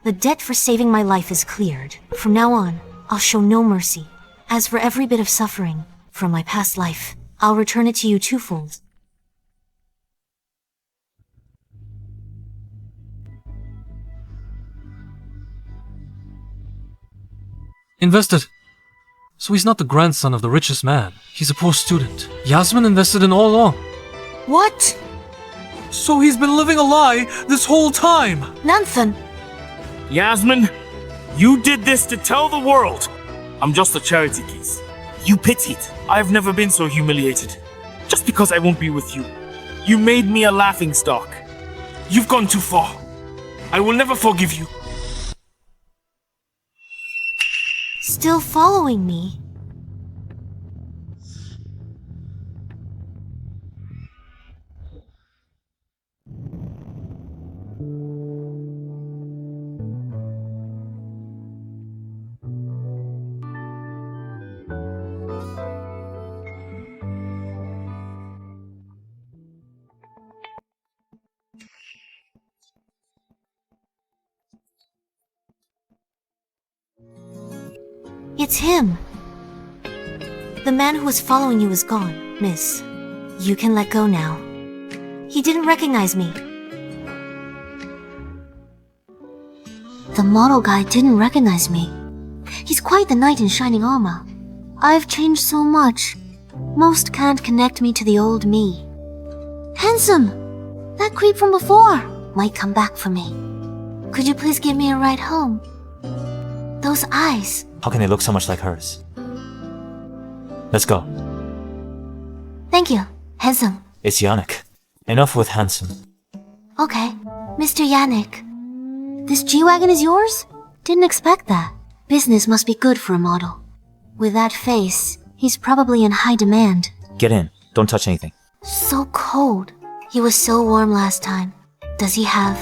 The debt for saving my life is cleared. From now on, I'll show no mercy. As for every bit of suffering from my past life, I'll return it to you twofold. Invested. So he's not the grandson of the richest man. He's a poor student. Yasmine invested in all along. What? So he's been living a lie this whole time! Nanthan! Yasmine, you did this to tell the world. I'm just a charity case. You pitied. I've never been so humiliated. Just because I won't be with you. You made me a laughingstock. You've gone too far. I will never forgive you. Still following me? It's him. The man who was following you is gone, miss. You can let go now. He didn't recognize me. The model guy didn't recognize me. He's quite the knight in shining armor. I've changed so much. Most can't connect me to the old me. Handsome! That creep from before might come back for me. Could you please give me a ride home? Those eyes. How can they look so much like hers? Let's go. Thank you, handsome. It's Yannick. Enough with handsome. Okay, Mr. Yannick. This G-Wagon is yours? Didn't expect that. Business must be good for a model. With that face, he's probably in high demand. Get in. Don't touch anything. So cold. He was so warm last time. Does he have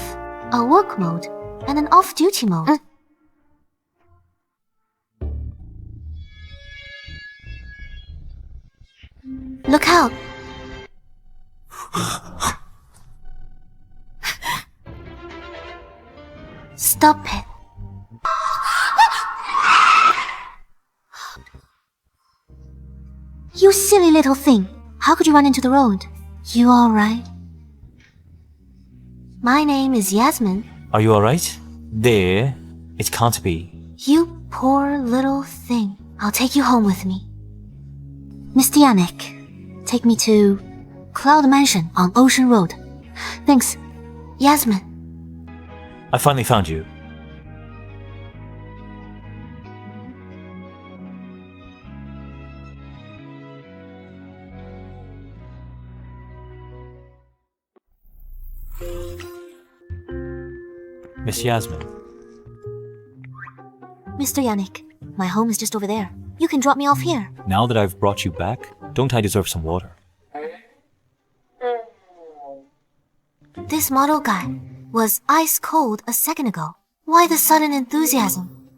a work mode and an off-duty mode? Look out! Stop it. You silly little thing. How could you run into the road? You alright? My name is Yasmine. Are you alright? There. It can't be. You poor little thing. I'll take you home with me. Mr. Yannick, take me to Cloud Mansion on Ocean Road. Thanks. Yasmine. I finally found you. Miss Yasmine. Mr. Yannick, my home is just over there. You can drop me off here. Now that I've brought you back, don't I deserve some water? This model guy was ice cold a second ago. Why the sudden enthusiasm?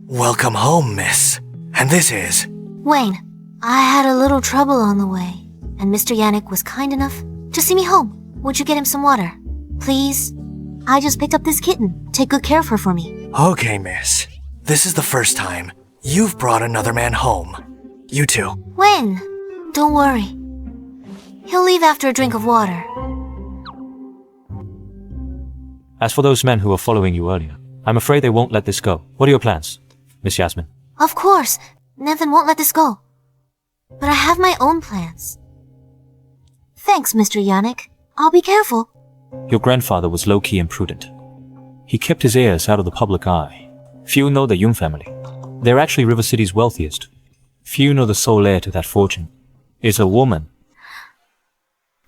Welcome home, miss. And this is... Wayne, I had a little trouble on the way, and Mr. Yannick was kind enough to see me home. Would you get him some water? Please? I just picked up this kitten. Take good care of her for me. Okay, miss. This is the first time you've brought another man home. You too. When? Don't worry. He'll leave after a drink of water. As for those men who were following you earlier, I'm afraid they won't let this go. What are your plans, Miss Yasmine? Of course. Nanthan won't let this go. But I have my own plans. Thanks, Mr. Yannick. I'll be careful. Your grandfather was low-key imprudent. He kept his heirs out of the public eye. Few know the Yung family. They're actually River City's wealthiest. Few know the sole heir to that fortune is a woman.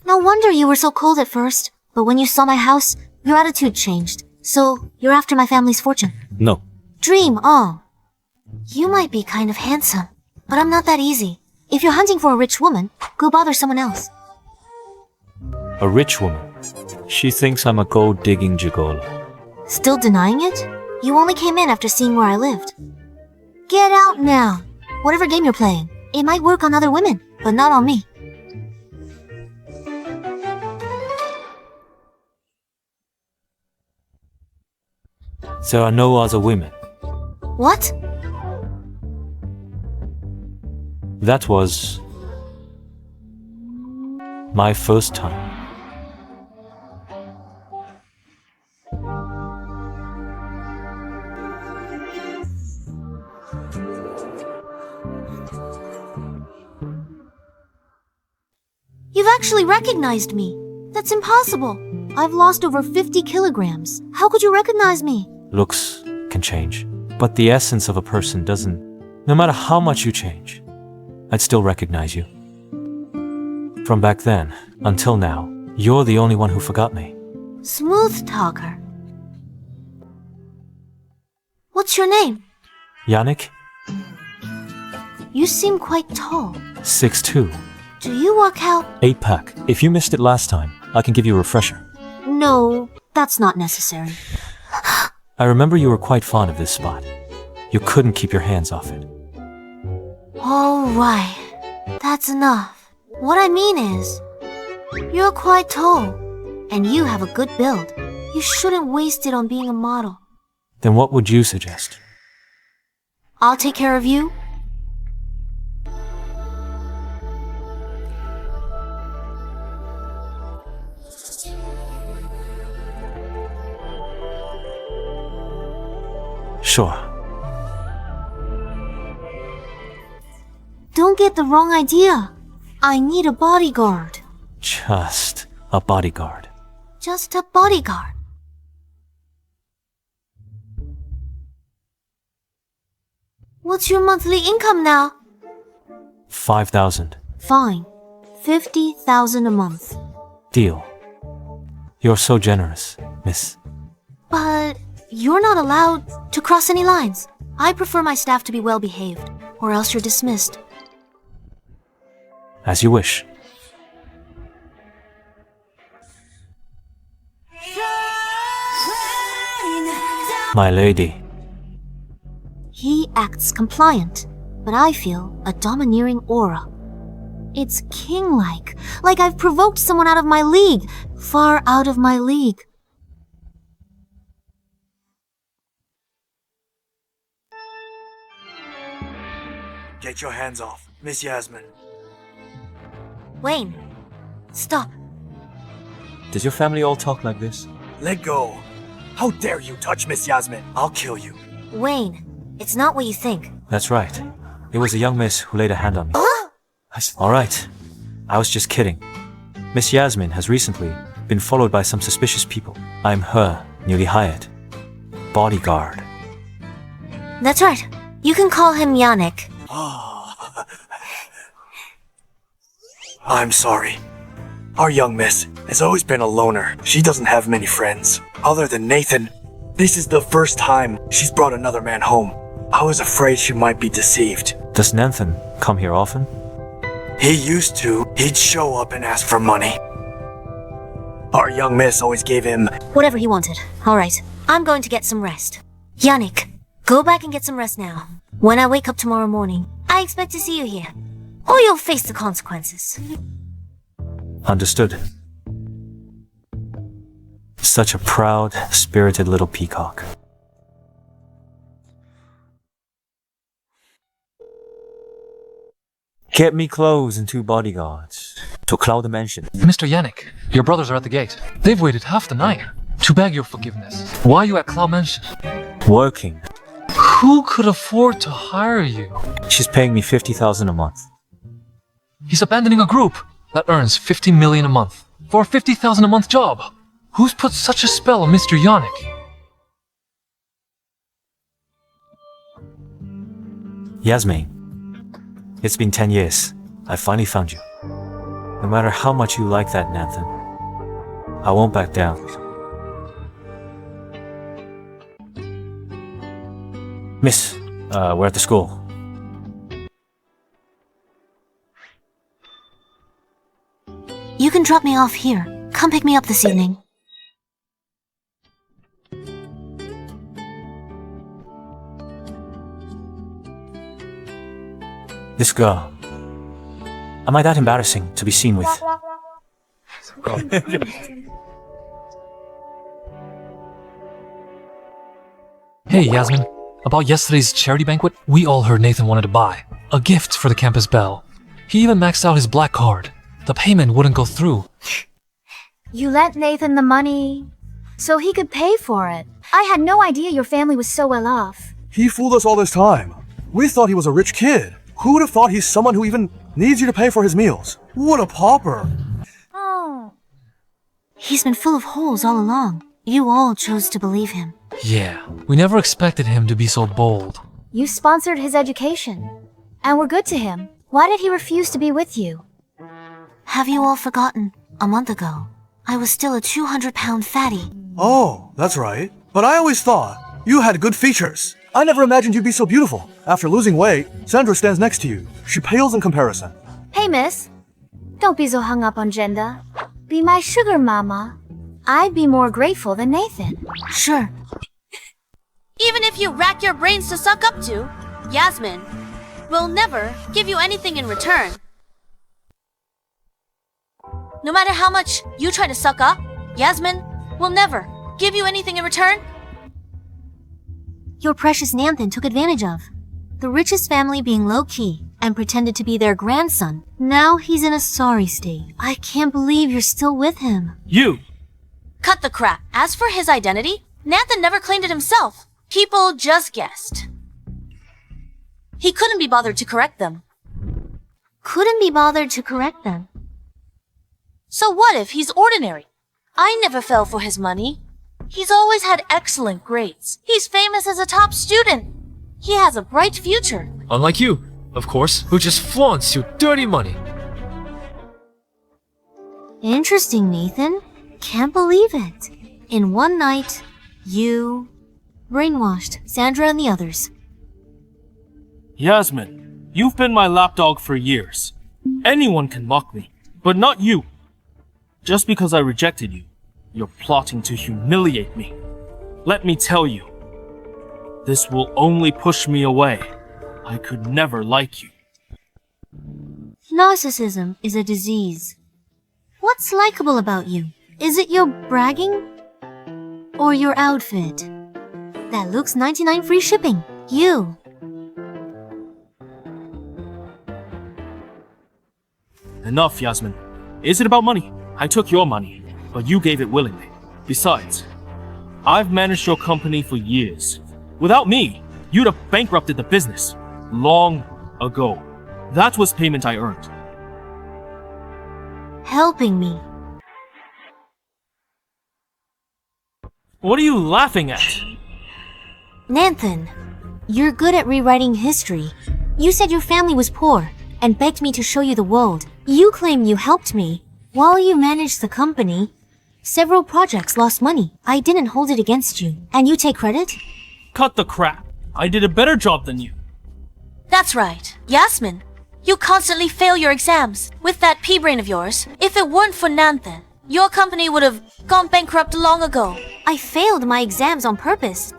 No wonder you were so cold at first. But when you saw my house, your attitude changed. So, you're after my family's fortune? No. Dream on. You might be kind of handsome, but I'm not that easy. If you're hunting for a rich woman, go bother someone else. A rich woman. She thinks I'm a gold-digging gigolo. Still denying it? You only came in after seeing where I lived. Get out now. Whatever game you're playing, it might work on other women, but not on me. There are no other women. What? That was my first time. You've actually recognized me. That's impossible. I've lost over 50 kilograms. How could you recognize me? Looks can change, but the essence of a person doesn't. No matter how much you change, I'd still recognize you. From back then until now, you're the only one who forgot me. Smooth talker. What's your name? Yannick, You seem quite tall. 6'2", Do you walk out? 8-pack. If you missed it last time, I can give you a refresher. No, that's not necessary. I remember you were quite fond of this spot. You couldn't keep your hands off it. All right, that's enough. What I mean is, you're quite tall, and you have a good build. You shouldn't waste it on being a model. Then what would you suggest? I'll take care of you. Sure. Don't get the wrong idea. I need a bodyguard. Just a bodyguard. Just a bodyguard. What's your monthly income now? 5,000. Fine. 50,000 a month. Deal. You're so generous, miss. But you're not allowed to cross any lines. I prefer my staff to be well behaved, or else you're dismissed. As you wish. My lady. He acts compliant, but I feel a domineering aura. It's king-like, like I've provoked someone out of my league, far out of my league. Get your hands off, Miss Yasmine. Wayne, stop. Does your family all talk like this? Let go. How dare you touch Miss Yasmine? I'll kill you. Wayne, it's not what you think. That's right. It was a young miss who laid a hand on me. Alright. I was just kidding. Miss Yasmine has recently been followed by some suspicious people. I'm her newly hired bodyguard. That's right. You can call him Yannick. I'm sorry. Our young miss has always been a loner. She doesn't have many friends. Other than Nathan, this is the first time she's brought another man home. I was afraid she might be deceived. Does Nanthan come here often? He used to. He'd show up and ask for money. Our young miss always gave him Whatever he wanted. Alright, I'm going to get some rest. Yannick, go back and get some rest now. When I wake up tomorrow morning, I expect to see you here. Or you'll face the consequences. Understood. Such a proud, spirited little peacock. Get me clothes and 2 bodyguards to cloud the mansion. Mr. Yannick, your brothers are at the gate. They've waited half the night to beg your forgiveness. Why are you at Cloud Mansion? Working. Who could afford to hire you? She's paying me 50,000 a month. He's abandoning a group that earns 50 million a month for a 50,000 a month job. Who's put such a spell on Mr. Yannick? Yasmine. It's been 10 years. I finally found you. No matter how much you like that, Nanthan, I won't back down. Miss, we're at the school. can drop me off here. Come pick me up this evening. This girl. Am I that embarrassing to be seen with? Hey, Yasmine. About yesterday's charity banquet, we all heard Nathan wanted to buy a gift for the campus belle. He even maxed out his black card. The payment wouldn't go through. You lent Nathan the money so he could pay for it. I had no idea your family was so well off. He fooled us all this time. We thought he was a rich kid. Who would have thought he's someone who even needs you to pay for his meals? What a pauper. Oh. He's been full of holes all along. You all chose to believe him. Yeah, we never expected him to be so bold. You sponsored his education and were good to him. Why did he refuse to be with you? Have you all forgotten? A month ago, I was still a 200-pound fatty. Oh, that's right. But I always thought you had good features. I never imagined you'd be so beautiful. After losing weight, Sandra stands next to you. She pales in comparison. Hey, miss. Don't be so hung up on gender. Be my sugar mama. I'd be more grateful than Nathan. Sure. Even if you rack your brains to suck up to, Yasmine will never give you anything in return. No matter how much you try to suck up, Yasmine will never give you anything in return. Your precious Nanthan took advantage of. The richest family being low-key and pretended to be their grandson. Now he's in a sorry state. I can't believe you're still with him. You! Cut the crap. As for his identity, Nanthan never claimed it himself. People just guessed. He couldn't be bothered to correct them. Couldn't be bothered to correct them. So what if he's ordinary? I never fell for his money. He's always had excellent grades. He's famous as a top student. He has a bright future. Unlike you, of course, who just flaunts your dirty money. Interesting, Nathan. Can't believe it. In one night, you brainwashed Sandra and the others. Yasmine, you've been my lapdog for years. Anyone can mock me, but not you. Just because I rejected you, you're plotting to humiliate me. Let me tell you, this will only push me away. I could never like you. Narcissism is a disease. What's likable about you? Is it your bragging? Or your outfit? That looks 99 free shipping. You. Enough, Yasmine. Is it about money? I took your money, but you gave it willingly. Besides, I've managed your company for years. Without me, you'd have bankrupted the business long ago. That was payment I earned. Helping me. What are you laughing at? Nanthan, you're good at rewriting history. You said your family was poor and begged me to show you the world. You claim you helped me. While you managed the company, several projects lost money. I didn't hold it against you. And you take credit? Cut the crap. I did a better job than you. That's right. Yasmine, you constantly fail your exams. With that pea brain of yours, if it weren't for Nanthan, your company would have gone bankrupt long ago. I failed my exams on purpose.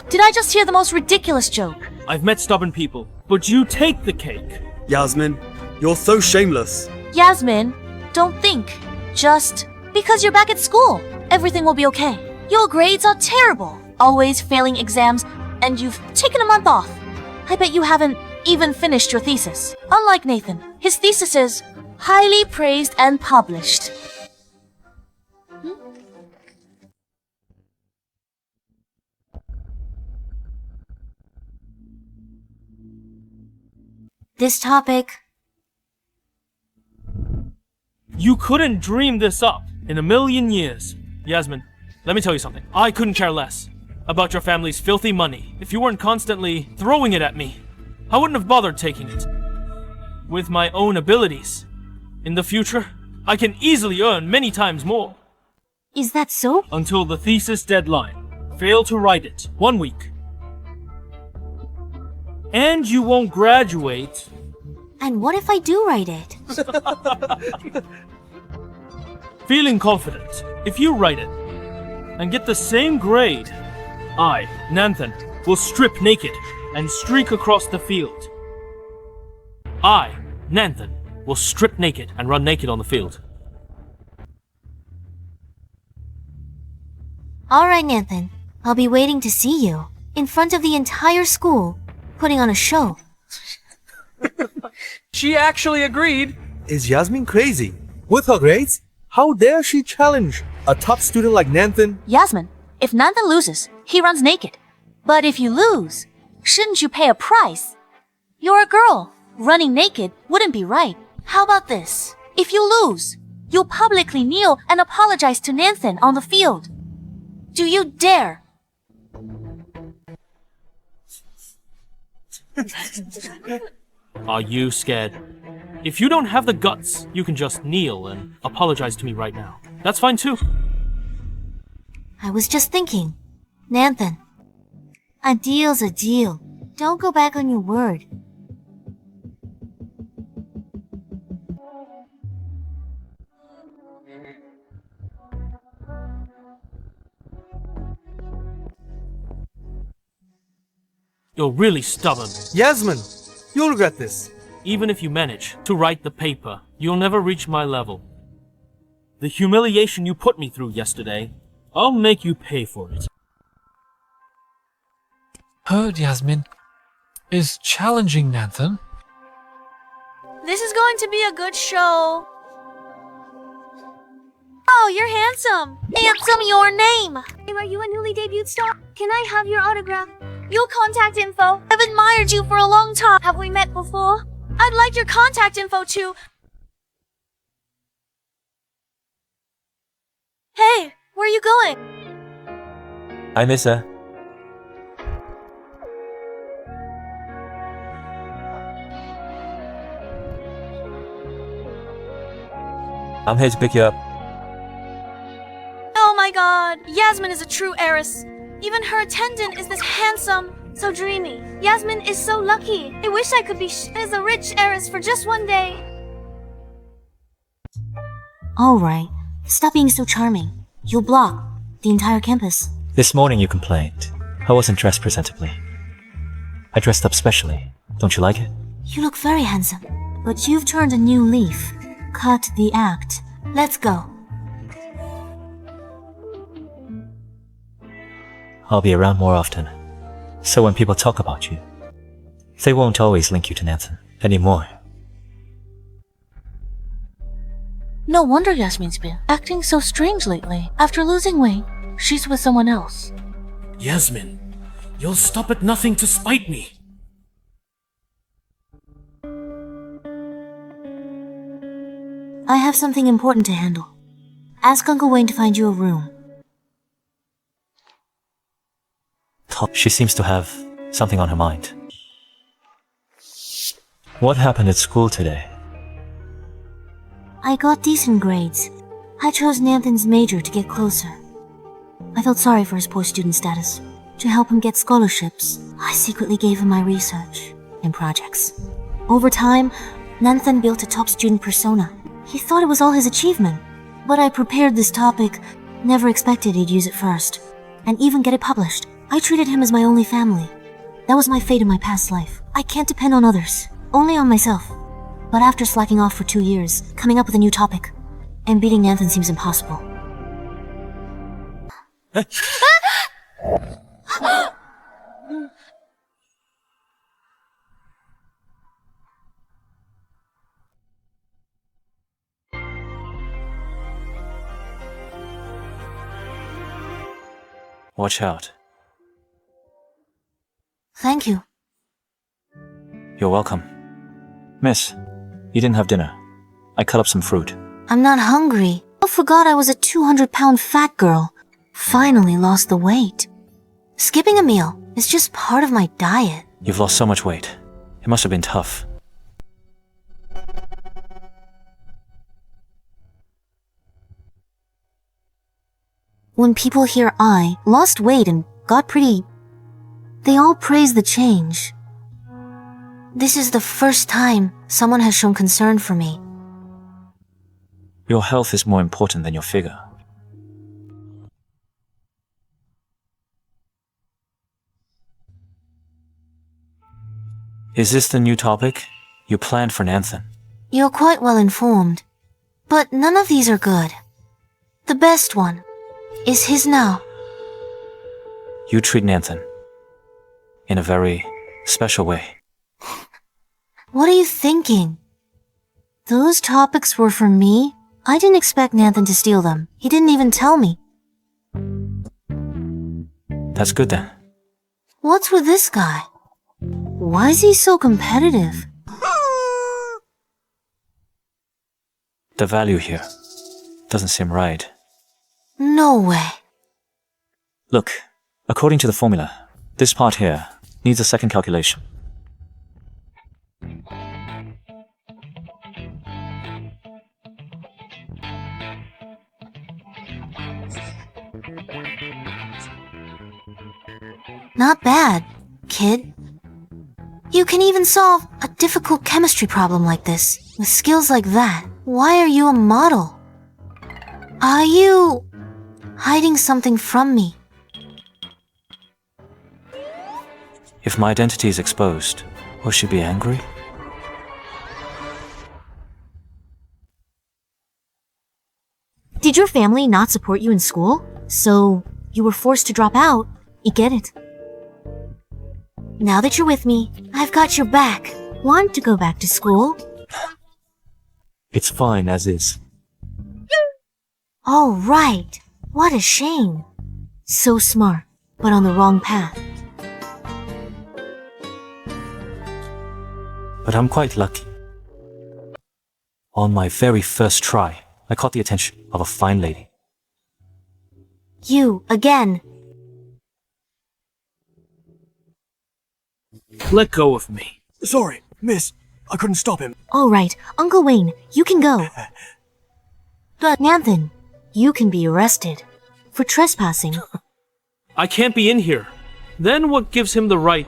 Did I just hear the most ridiculous joke? I've met stubborn people, but you take the cake. Yasmine, you're so shameless. Yasmine, don't think. Just because you're back at school, everything will be okay. Your grades are terrible. Always failing exams, and you've taken a month off. I bet you haven't even finished your thesis. Unlike Nathan, his thesis is highly praised and published. This topic. You couldn't dream this up in a million years. Yasmine, let me tell you something. I couldn't care less about your family's filthy money if you weren't constantly throwing it at me. I wouldn't have bothered taking it. With my own abilities, in the future, I can easily earn many times more. Is that so? Until the thesis deadline. Fail to write it. 1 week. And you won't graduate And what if I do write it? Feeling confident, if you write it and get the same grade, I, Nanthan, will strip naked and streak across the field. I, Nanthan, will strip naked and run naked on the field. Alright, Nanthan. I'll be waiting to see you. In front of the entire school, putting on a show. She actually agreed. Is Yasmine crazy? With her grades? How dare she challenge a top student like Nanthan? Yasmine, if Nanthan loses, he runs naked. But if you lose, shouldn't you pay a price? You're a girl. Running naked wouldn't be right. How about this? If you lose, you'll publicly kneel and apologize to Nanthan on the field. Do you dare? Are you scared? If you don't have the guts, you can just kneel and apologize to me right now. That's fine too. I was just thinking. Nanthan, a deal's a deal. Don't go back on your word. You're really stubborn. Yasmine, you'll regret this. Even if you manage to write the paper, you'll never reach my level. The humiliation you put me through yesterday, I'll make you pay for it. Heard, Yasmine, is challenging Nanthan. This is going to be a good show. Oh, you're handsome. Handsome, your name. Are you a newly debuted star? Can I have your autograph? Your contact info. I've admired you for a long time. Have we met before? I'd like your contact info too. Hey, where are you going? I miss her. I'm here to pick you up. Oh my god, Yasmine is a true heiress. Even her attendant is this handsome, so dreamy. Yasmine is so lucky. I wish I could be as a rich heiress for just one day. Alright, stop being so charming. You'll block the entire campus. This morning you complained. I wasn't dressed presentably. I dressed up specially. Don't you like it? You look very handsome, but you've turned a new leaf. Cut the act. Let's go. I'll be around more often. So when people talk about you, they won't always link you to Nanthan anymore. No wonder Yasmine's been acting so strange lately. After losing weight, she's with someone else. Yasmine, you'll stop at nothing to spite me. I have something important to handle. Ask Uncle Wayne to find you a room. She seems to have something on her mind. What happened at school today? I got decent grades. I chose Nanthan's major to get closer. I felt sorry for his poor student status. To help him get scholarships, I secretly gave him my research and projects. Over time, Nanthan built a top student persona. He thought it was all his achievement. But I prepared this topic, never expected he'd use it first, and even get it published. I treated him as my only family. That was my fate in my past life. I can't depend on others, only on myself. But after slacking off for 2 years, coming up with a new topic, and beating Nanthan seems impossible. Watch out. Thank you. You're welcome. Miss, you didn't have dinner. I cut up some fruit. I'm not hungry. I forgot I was a 200-pound fat girl. Finally lost the weight. Skipping a meal is just part of my diet. You've lost so much weight. It must have been tough. When people hear I lost weight and got pretty, they all praise the change. This is the first time someone has shown concern for me. Your health is more important than your figure. Is this the new topic you planned for Nanthan? You're quite well informed. But none of these are good. The best one is his now. You treat Nanthan in a very special way. What are you thinking? Those topics were for me? I didn't expect Nanthan to steal them. He didn't even tell me. That's good then. What's with this guy? Why is he so competitive? The value here doesn't seem right. No way. Look, according to the formula, this part here needs a second calculation. Not bad, kid. You can even solve a difficult chemistry problem like this. With skills like that, why are you a model? Are you hiding something from me? If my identity is exposed, will she be angry? Did your family not support you in school? So you were forced to drop out? You get it. Now that you're with me, I've got your back. Want to go back to school? It's fine as is. Oh, right. What a shame. So smart, but on the wrong path. But I'm quite lucky. On my very first try, I caught the attention of a fine lady. You, again. Let go of me. Sorry, miss. I couldn't stop him. All right, Uncle Wayne, you can go. But Nanthan, you can be arrested for trespassing. I can't be in here. Then what gives him the right?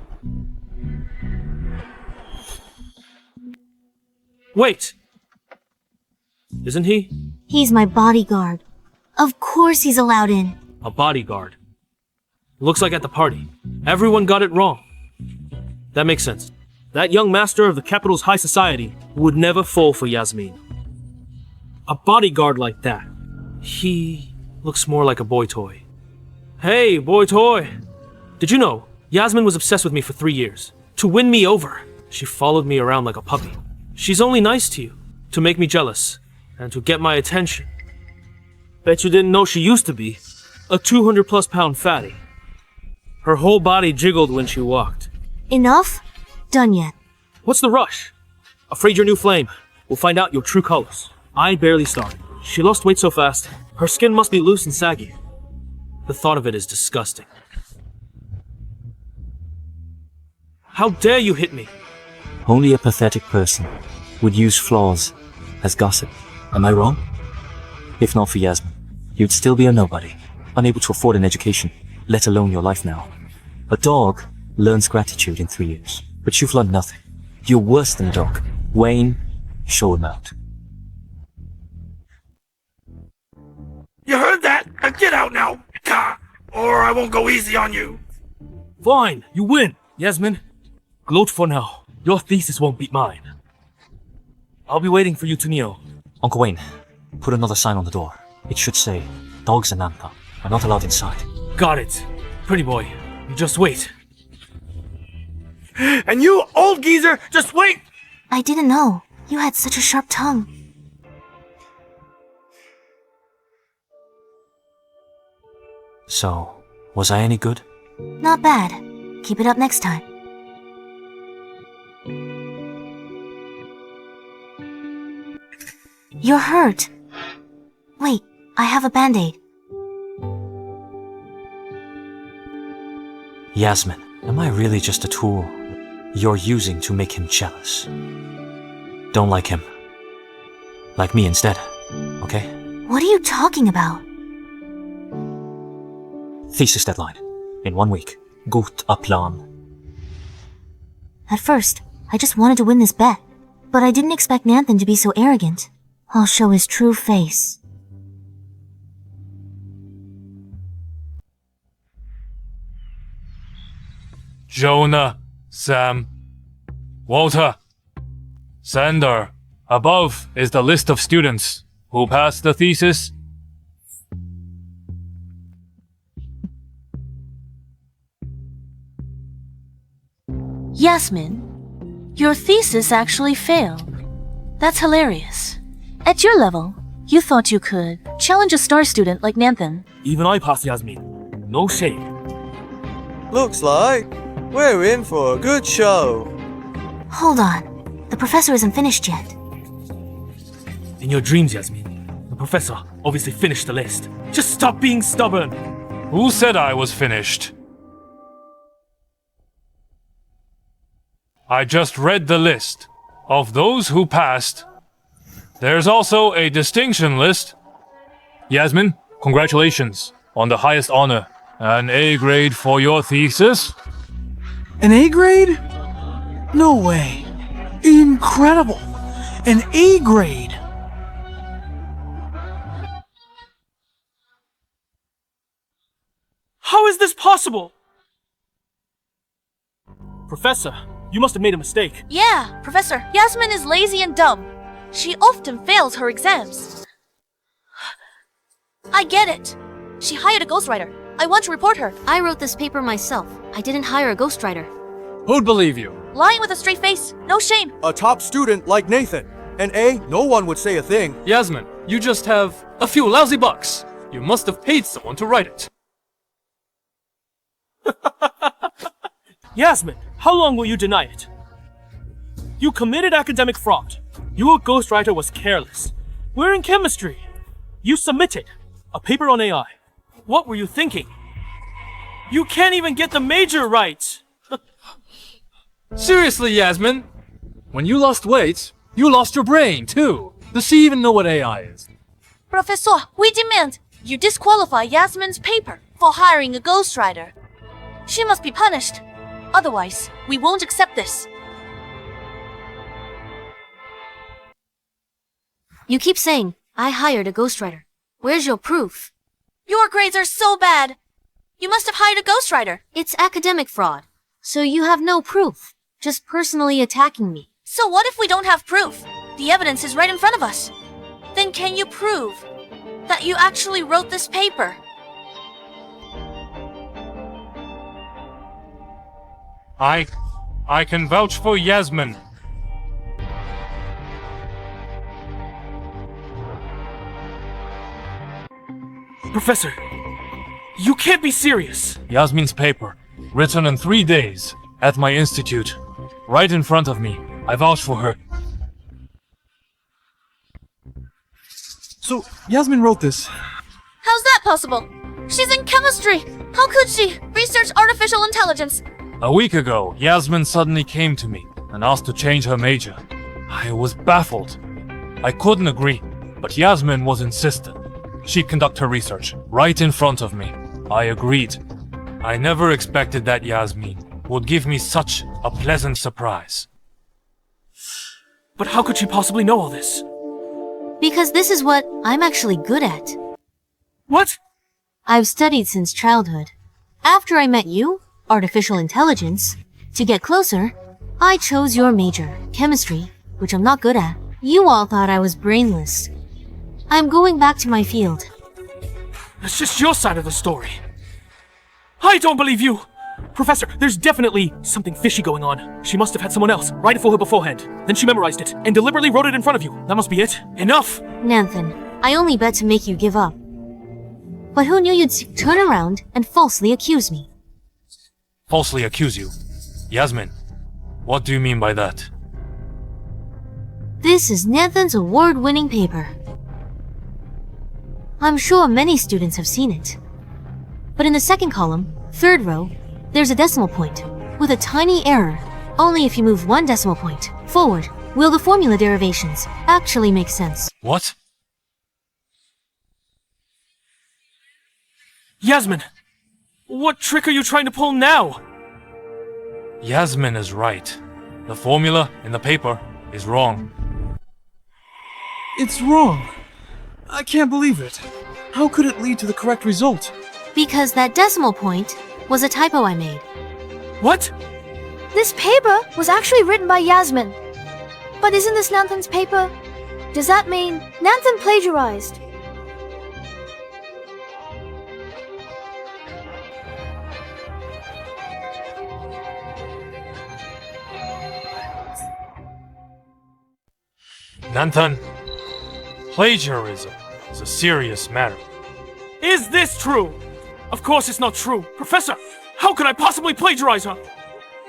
Wait! Isn't he? He's my bodyguard. Of course he's allowed in. A bodyguard. Looks like at the party, everyone got it wrong. That makes sense. That young master of the capital's high society would never fall for Yasmine. A bodyguard like that. He looks more like a boy toy. Hey, boy toy! Did you know, Yasmine was obsessed with me for 3 years. To win me over, she followed me around like a puppy. She's only nice to you, to make me jealous, and to get my attention. Bet you didn't know she used to be a 200+ pound fatty. Her whole body jiggled when she walked. Enough? Done yet. What's the rush? Afraid your new flame will find out your true colors. I barely started. She lost weight so fast, her skin must be loose and saggy. The thought of it is disgusting. How dare you hit me? Only a pathetic person would use flaws as gossip. Am I wrong? If not for Yasmine, you'd still be a nobody, unable to afford an education, let alone your life now. A dog learns gratitude in 3 years, but you've learned nothing. You're worse than a dog. Wayne, show him out. You heard that? Now get out now! Or I won't go easy on you! Fine, you win, Yasmine. Gloat for now. Your thesis won't beat mine. I'll be waiting for you to kneel. Uncle Wayne, put another sign on the door. It should say, dogs and Nanthan are not allowed inside. Got it. Pretty boy, you just wait. And you, old geezer, just wait! I didn't know. You had such a sharp tongue. So, was I any good? Not bad. Keep it up next time. You're hurt. Wait, I have a band-aid. Yasmine, am I really just a tool you're using to make him jealous? Don't like him. Like me instead, okay? What are you talking about? Thesis deadline. In 1 week. Gut plan. At first, I just wanted to win this bet. But I didn't expect Nanthan to be so arrogant. I'll show his true face. Jonah, Sam, Walter, Sandra. Above is the list of students who passed the thesis. Yasmine, your thesis actually failed. That's hilarious. At your level, you thought you could challenge a star student like Nanthan. Even I passed Yasmine. No shame. Looks like we're in for a good show. Hold on. The professor isn't finished yet. In your dreams, Yasmine, the professor obviously finished the list. Just stop being stubborn. Who said I was finished? I just read the list of those who passed. There's also a distinction list. Yasmine, congratulations on the highest honor. An A grade for your thesis. An A grade? No way. Incredible. An A grade. How is this possible? Professor, you must have made a mistake. Yeah, Professor, Yasmine is lazy and dumb. She often fails her exams. I get it. She hired a ghostwriter. I want to report her. I wrote this paper myself. I didn't hire a ghostwriter. Who'd believe you? Lying with a straight face. No shame. A top student like Nathan. An A, no one would say a thing. Yasmine, you just have a few lousy bucks. You must have paid someone to write it. Yasmine, how long will you deny it? You committed academic fraud. Your ghostwriter was careless. We're in chemistry. You submitted a paper on AI. What were you thinking? You can't even get the major right. Seriously, Yasmine? When you lost weight, you lost your brain, too. Does she even know what AI is? Professor, we demand you disqualify Yasmine's paper for hiring a ghostwriter. She must be punished. Otherwise, we won't accept this. You keep saying, I hired a ghostwriter. Where's your proof? Your grades are so bad. You must have hired a ghostwriter. It's academic fraud. So you have no proof. Just personally attacking me. So what if we don't have proof? The evidence is right in front of us. Then can you prove that you actually wrote this paper? I can vouch for Yasmine. Professor, you can't be serious. Yasmine's paper, written in 3 days, at my institute, right in front of me. I vouch for her. So, Yasmine wrote this. How's that possible? She's in chemistry. How could she research artificial intelligence? A week ago, Yasmine suddenly came to me and asked to change her major. I was baffled. I couldn't agree, but Yasmine was insistent. She'd conduct her research right in front of me. I agreed. I never expected that Yasmine would give me such a pleasant surprise. But how could she possibly know all this? Because this is what I'm actually good at. What? I've studied since childhood. After I met you, artificial intelligence, to get closer, I chose your major, chemistry, which I'm not good at. You all thought I was brainless. I'm going back to my field. That's just your side of the story. I don't believe you! Professor, there's definitely something fishy going on. She must have had someone else write it for her beforehand. Then she memorized it and deliberately wrote it in front of you. That must be it. Enough! Nanthan, I only bet to make you give up. But who knew you'd turn around and falsely accuse me? Falsely accuse you? Yasmine, what do you mean by that? This is Nanthan's award-winning paper. I'm sure many students have seen it. But in the second column, third row, there's a decimal point, with a tiny error. Only if you move one decimal point forward will the formula derivations actually make sense. What? Yasmine! What trick are you trying to pull now? Yasmine is right. The formula in the paper is wrong. It's wrong. I can't believe it. How could it lead to the correct result? Because that decimal point was a typo I made. What? This paper was actually written by Yasmine. But isn't this Nanthan's paper? Does that mean Nanthan plagiarized? Nanthan, plagiarism is a serious matter. Is this true? Of course it's not true. Professor, how could I possibly plagiarize her?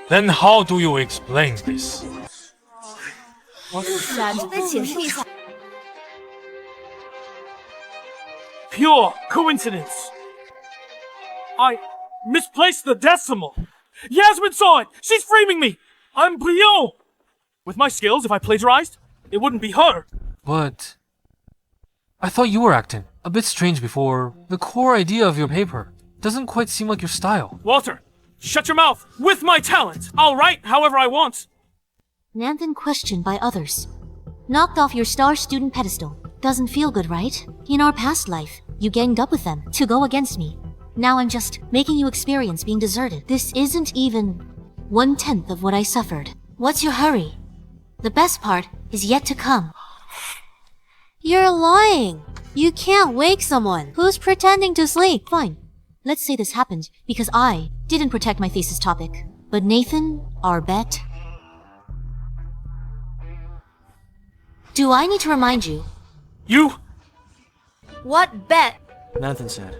Then how do you explain this? Pure coincidence. I misplaced the decimal. Yasmine saw it. She's framing me. I'm brilliant. With my skills, if I plagiarized, it wouldn't be her. But I thought you were acting a bit strange before. The core idea of your paper doesn't quite seem like your style. Walter, shut your mouth. With my talent, I'll write however I want. Nanthan questioned by others. Knocked off your star student pedestal. Doesn't feel good, right? In our past life, you ganged up with them to go against me. Now I'm just making you experience being deserted. This isn't even 1/10 of what I suffered. What's your hurry? The best part is yet to come. You're lying. You can't wake someone who's pretending to sleep. Fine. Let's say this happened because I didn't protect my thesis topic. But Nathan, our bet. Do I need to remind you? You? What bet? Nanthan said,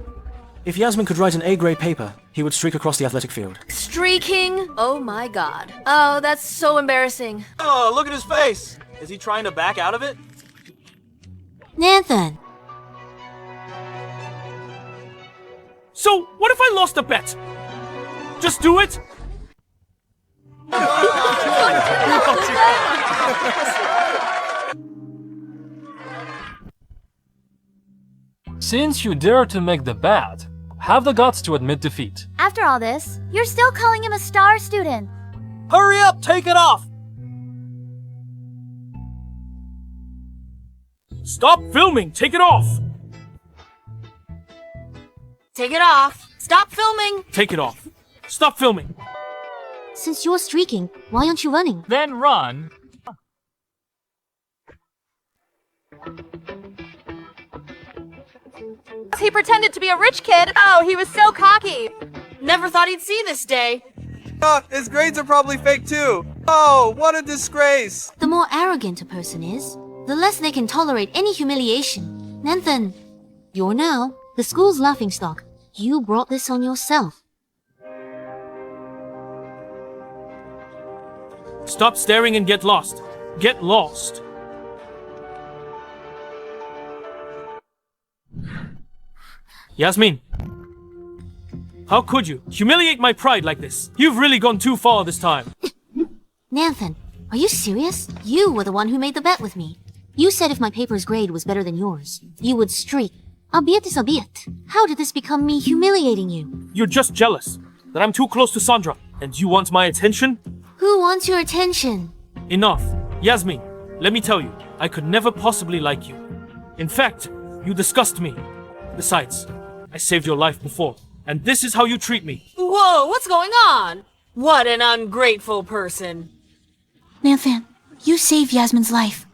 if Yasmine could write an A-grade paper, he would streak across the athletic field. Streaking? Oh my god. Oh, that's so embarrassing. Oh, look at his face! Is he trying to back out of it? Nanthan! So, what if I lost a bet? Just do it? Since you dare to make the bet, have the guts to admit defeat. After all this, you're still calling him a star student. Hurry up, take it off! Stop filming, take it off! Take it off. Stop filming. Take it off. Stop filming. Since you're streaking, why aren't you running? Then run. He pretended to be a rich kid. Oh, he was so cocky. Never thought he'd see this day. His grades are probably fake too. Oh, what a disgrace. The more arrogant a person is, the less they can tolerate any humiliation. Nanthan, you're now the school's laughingstock. You brought this on yourself. Stop staring and get lost. Get lost. Yasmine, how could you humiliate my pride like this? You've really gone too far this time. Nanthan, are you serious? You were the one who made the bet with me. You said if my paper's grade was better than yours, you would streak. Albeit is albeit. How did this become me humiliating you? You're just jealous that I'm too close to Sandra, and you want my attention? Who wants your attention? Enough. Yasmine, let me tell you, I could never possibly like you. In fact, you disgust me. Besides, I saved your life before, and this is how you treat me. Whoa, what's going on? What an ungrateful person. Nanthan, you saved Yasmine's life.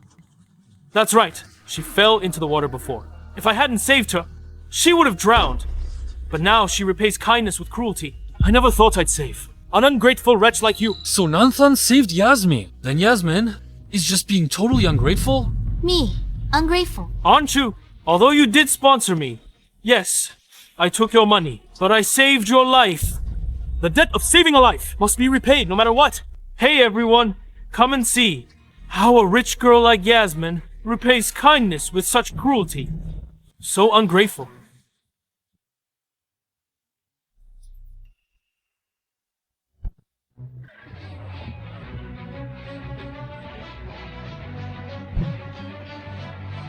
That's right. She fell into the water before. If I hadn't saved her, she would have drowned. But now she repays kindness with cruelty. I never thought I'd save an ungrateful wretch like you. So Nanthan saved Yasmine. Then Yasmine is just being totally ungrateful? Me, ungrateful. Aren't you? Although you did sponsor me, yes, I took your money, but I saved your life. The debt of saving a life must be repaid no matter what. Hey everyone, come and see how a rich girl like Yasmine repays kindness with such cruelty. So ungrateful.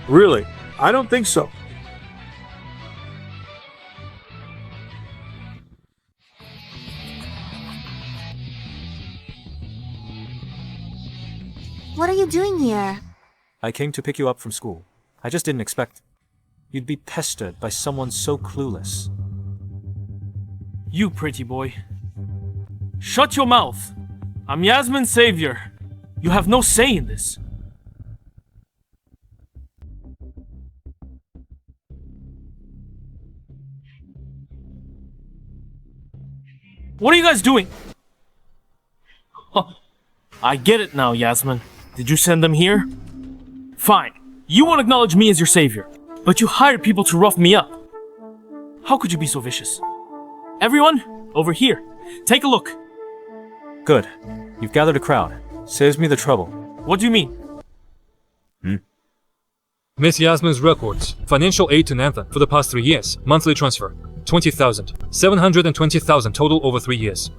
Really? I don't think so. What are you doing here? I came to pick you up from school. I just didn't expect you'd be pestered by someone so clueless. You pretty boy. Shut your mouth. I'm Yasmine's savior. You have no say in this. What are you guys doing? I get it now, Yasmine. Did you send them here? Fine. You won't acknowledge me as your savior, but you hired people to rough me up. How could you be so vicious? Everyone, over here. Take a look. Good. You've gathered a crowd. Saves me the trouble. What do you mean? Miss Yasmine's records. Financial aid to Nanthan for the past 3 years. Monthly transfer. 20,000. 720,000 total over 3 years.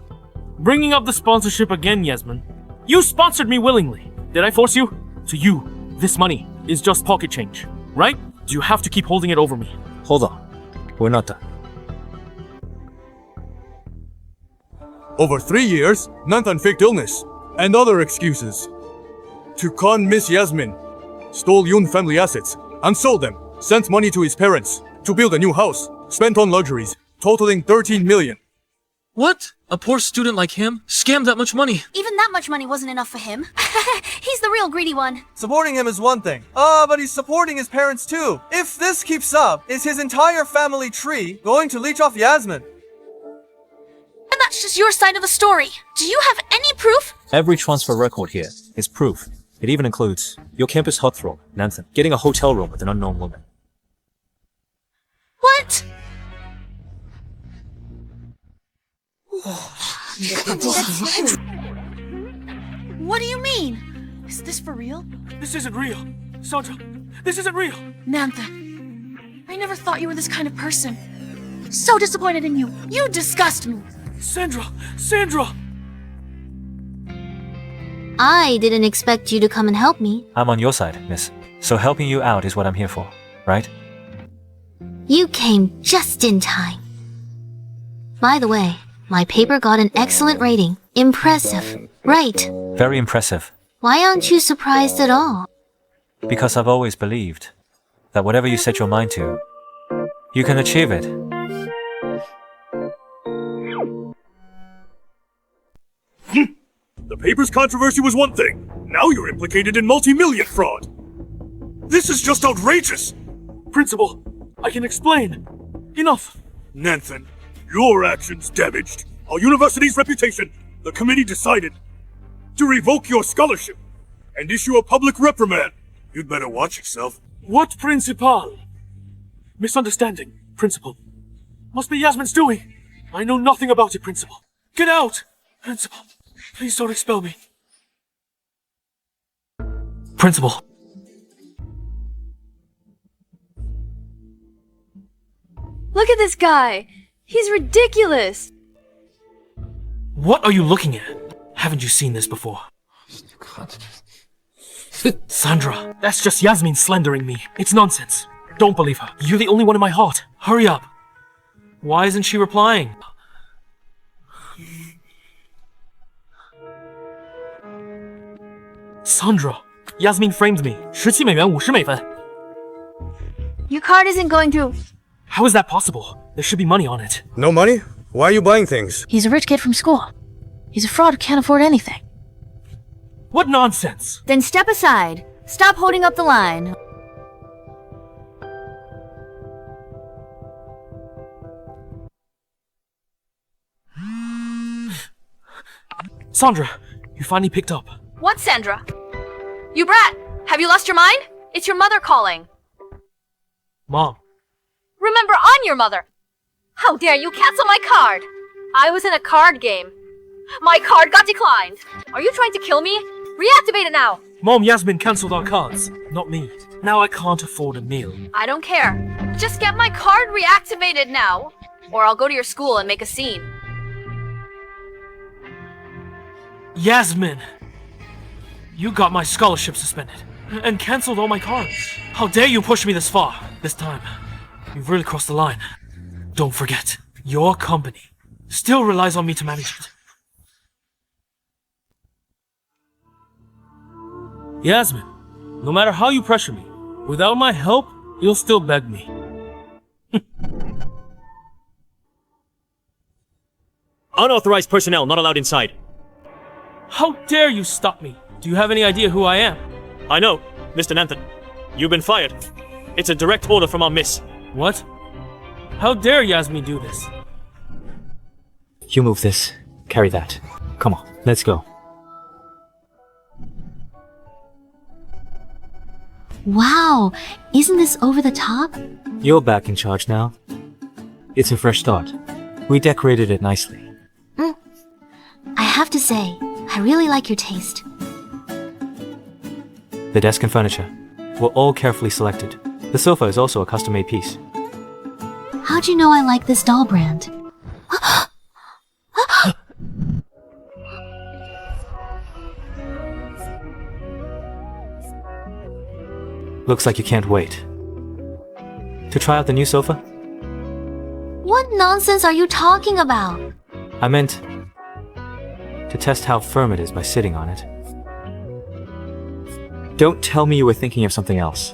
Bringing up the sponsorship again, Yasmine. You sponsored me willingly. Did I force you? To you, this money is just pocket change, right? Do you have to keep holding it over me? Hold on. We're not done. Over 3 years, Nanthan faked illness and other excuses to con Miss Yasmine, stole Yun family assets and sold them, sent money to his parents to build a new house, spent on luxuries, totaling 13 million. What? A poor student like him? Scammed that much money? Even that much money wasn't enough for him. He's the real greedy one. Supporting him is one thing. But he's supporting his parents too. If this keeps up, is his entire family tree going to leech off Yasmine? And that's just your side of the story. Do you have any proof? Every transfer record here is proof. It even includes your campus heartthrob, Nanthan, getting a hotel room with an unknown woman. What? What do you mean? Is this for real? This isn't real. Sandra, this isn't real. Nanthan, I never thought you were this kind of person. So disappointed in you. You disgust me. Sandra! Sandra! I didn't expect you to come and help me. I'm on your side, miss. So helping you out is what I'm here for, right? You came just in time. By the way, my paper got an excellent rating. Impressive, right? Very impressive. Why aren't you surprised at all? Because I've always believed that whatever you set your mind to, you can achieve it. The paper's controversy was one thing. Now you're implicated in multi-million fraud. This is just outrageous. Principal, I can explain. Enough. Nanthan, your actions damaged our university's reputation. The committee decided to revoke your scholarship and issue a public reprimand. You'd better watch yourself. What principal? Misunderstanding, Principal. Must be Yasmine's doing. I know nothing about it, Principal. Get out! Principal, please don't expel me. Principal. Look at this guy. He's ridiculous. What are you looking at? Haven't you seen this before? Sandra, that's just Yasmine slandering me. It's nonsense. Don't believe her. You're the only one in my heart. Hurry up. Why isn't she replying? Sandra, Yasmine framed me. 17美元50美分. Your card isn't going through. How is that possible? There should be money on it. No money? Why are you buying things? He's a rich kid from school. He's a fraud who can't afford anything. What nonsense! Then step aside. Stop holding up the line. Sandra, you finally picked up. What, Sandra? You brat! Have you lost your mind? It's your mother calling. Mom. Remember, I'm your mother. How dare you cancel my card? I was in a card game. My card got declined. Are you trying to kill me? Reactivate it now. Mom, Yasmine cancelled our cards. Not me. Now I can't afford a meal. I don't care. Just get my card reactivated now, or I'll go to your school and make a scene. Yasmine! You got my scholarship suspended and cancelled all my cards. How dare you push me this far? This time, you've really crossed the line. Don't forget, your company still relies on me to manage it. Yasmine, no matter how you pressure me, without my help, you'll still beg me. Unauthorized personnel not allowed inside. How dare you stop me? Do you have any idea who I am? I know, Mr. Nanthan. You've been fired. It's a direct order from our miss. What? How dare Yasmine do this? You move this. Carry that. Come on, let's go. Wow, isn't this over the top? You're back in charge now. It's a fresh start. We decorated it nicely. I have to say, I really like your taste. The desk and furniture were all carefully selected. The sofa is also a custom-made piece. How'd you know I like this doll brand? Looks like you can't wait. To try out the new sofa? What nonsense are you talking about? I meant to test how firm it is by sitting on it. Don't tell me you were thinking of something else.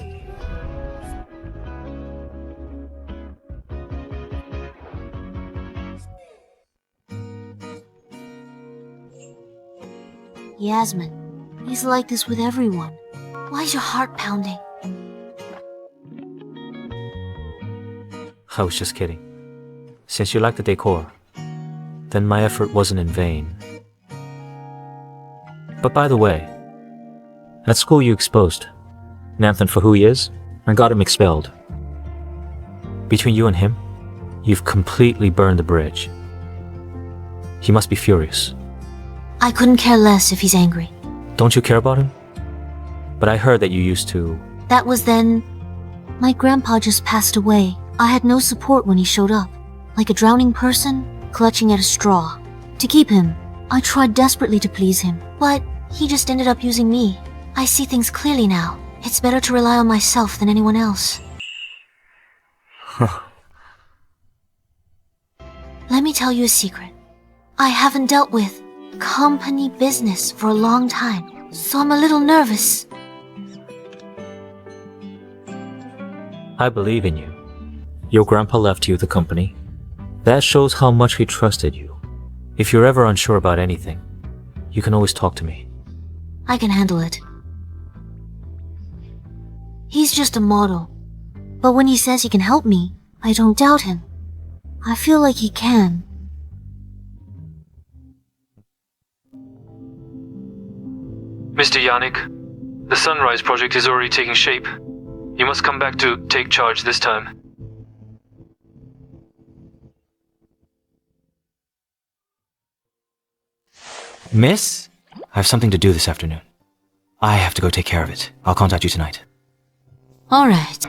Yasmine, he's like this with everyone. Why is your heart pounding? I was just kidding. Since you like the decor, then my effort wasn't in vain. But by the way, at school you exposed Nanthan for who he is and got him expelled. Between you and him, you've completely burned the bridge. He must be furious. I couldn't care less if he's angry. Don't you care about him? But I heard that you used to... That was then. My grandpa just passed away. I had no support when he showed up. Like a drowning person, clutching at a straw. To keep him, I tried desperately to please him. But he just ended up using me. I see things clearly now. It's better to rely on myself than anyone else. Let me tell you a secret. I haven't dealt with company business for a long time, so I'm a little nervous. I believe in you. Your grandpa left you the company. That shows how much he trusted you. If you're ever unsure about anything, you can always talk to me. I can handle it. He's just a model. But when he says he can help me, I don't doubt him. I feel like he can. Mr. Yannick, the Sunrise project is already taking shape. You must come back to take charge this time. Miss? I have something to do this afternoon. I have to go take care of it. I'll contact you tonight. All right.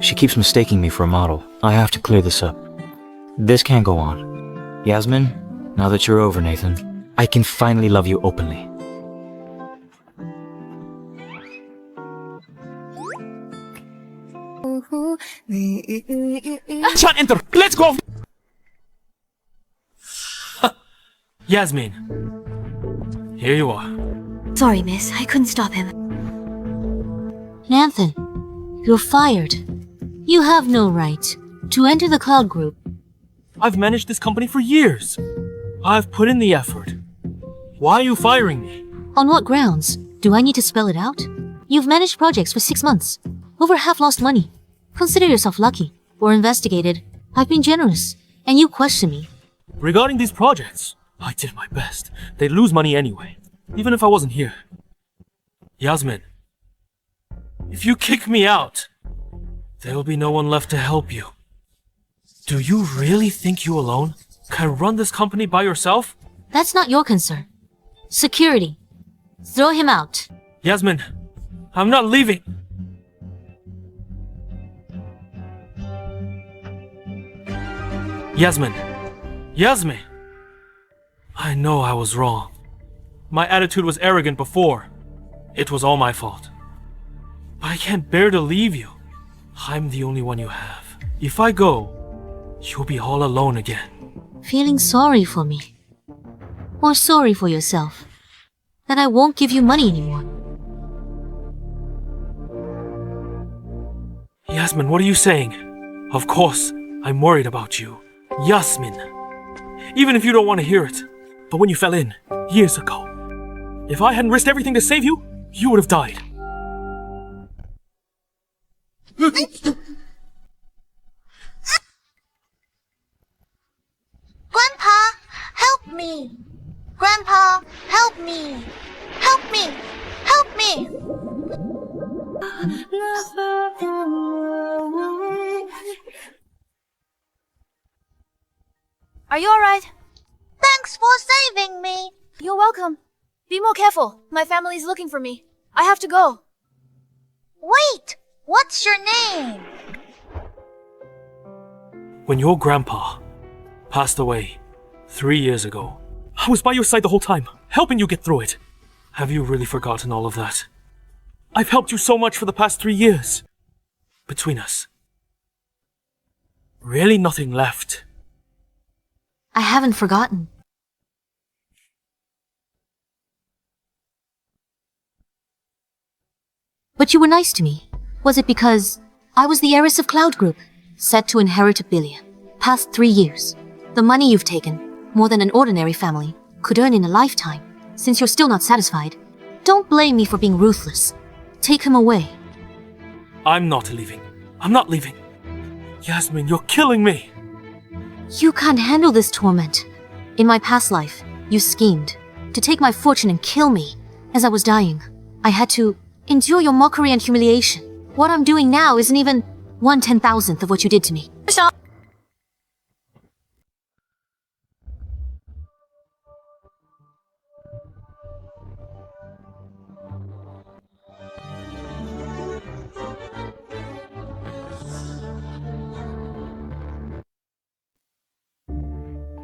She keeps mistaking me for a model. I have to clear this up. This can't go on. Yasmine, now that you're over, Nanthan, I can finally love you openly. Chan, enter! Let's go! Yasmine, here you are. Sorry, miss. I couldn't stop him. Nanthan, you're fired. You have no right to enter the Cloud Group. I've managed this company for years. I've put in the effort. Why are you firing me? On what grounds? Do I need to spell it out? You've managed projects for 6 months. Over half lost money. Consider yourself lucky. Or investigated. I've been generous. And you question me. Regarding these projects, I did my best. They'd lose money anyway, even if I wasn't here. Yasmine, if you kick me out, there will be no one left to help you. Do you really think you alone can run this company by yourself? That's not your concern. Security. Throw him out. Yasmine, I'm not leaving. Yasmine. Yasmine. I know I was wrong. My attitude was arrogant before. It was all my fault. But I can't bear to leave you. I'm the only one you have. If I go, you'll be all alone again. Feeling sorry for me. Or sorry for yourself. That I won't give you money anymore. Yasmine, what are you saying? Of course, I'm worried about you. Yasmine. Even if you don't want to hear it. But when you fell in, years ago, if I hadn't risked everything to save you, you would have died. Grandpa, help me! Grandpa, help me! Help me! Help me! Are you alright? Thanks for saving me! You're welcome. Be more careful. My family's looking for me. I have to go. Wait! What's your name? When your grandpa passed away 3 years ago, I was by your side the whole time, helping you get through it. Have you really forgotten all of that? I've helped you so much for the past 3 years. Between us. Really nothing left. I haven't forgotten. But you were nice to me. Was it because I was the heiress of Cloud Group, set to inherit $1 billion? Past 3 years. The money you've taken, more than an ordinary family, could earn in a lifetime. Since you're still not satisfied, don't blame me for being ruthless. Take him away. I'm not leaving. I'm not leaving. Yasmine, you're killing me. You can't handle this torment. In my past life, you schemed to take my fortune and kill me. As I was dying, I had to endure your mockery and humiliation. What I'm doing now isn't even 1/10,000th of what you did to me.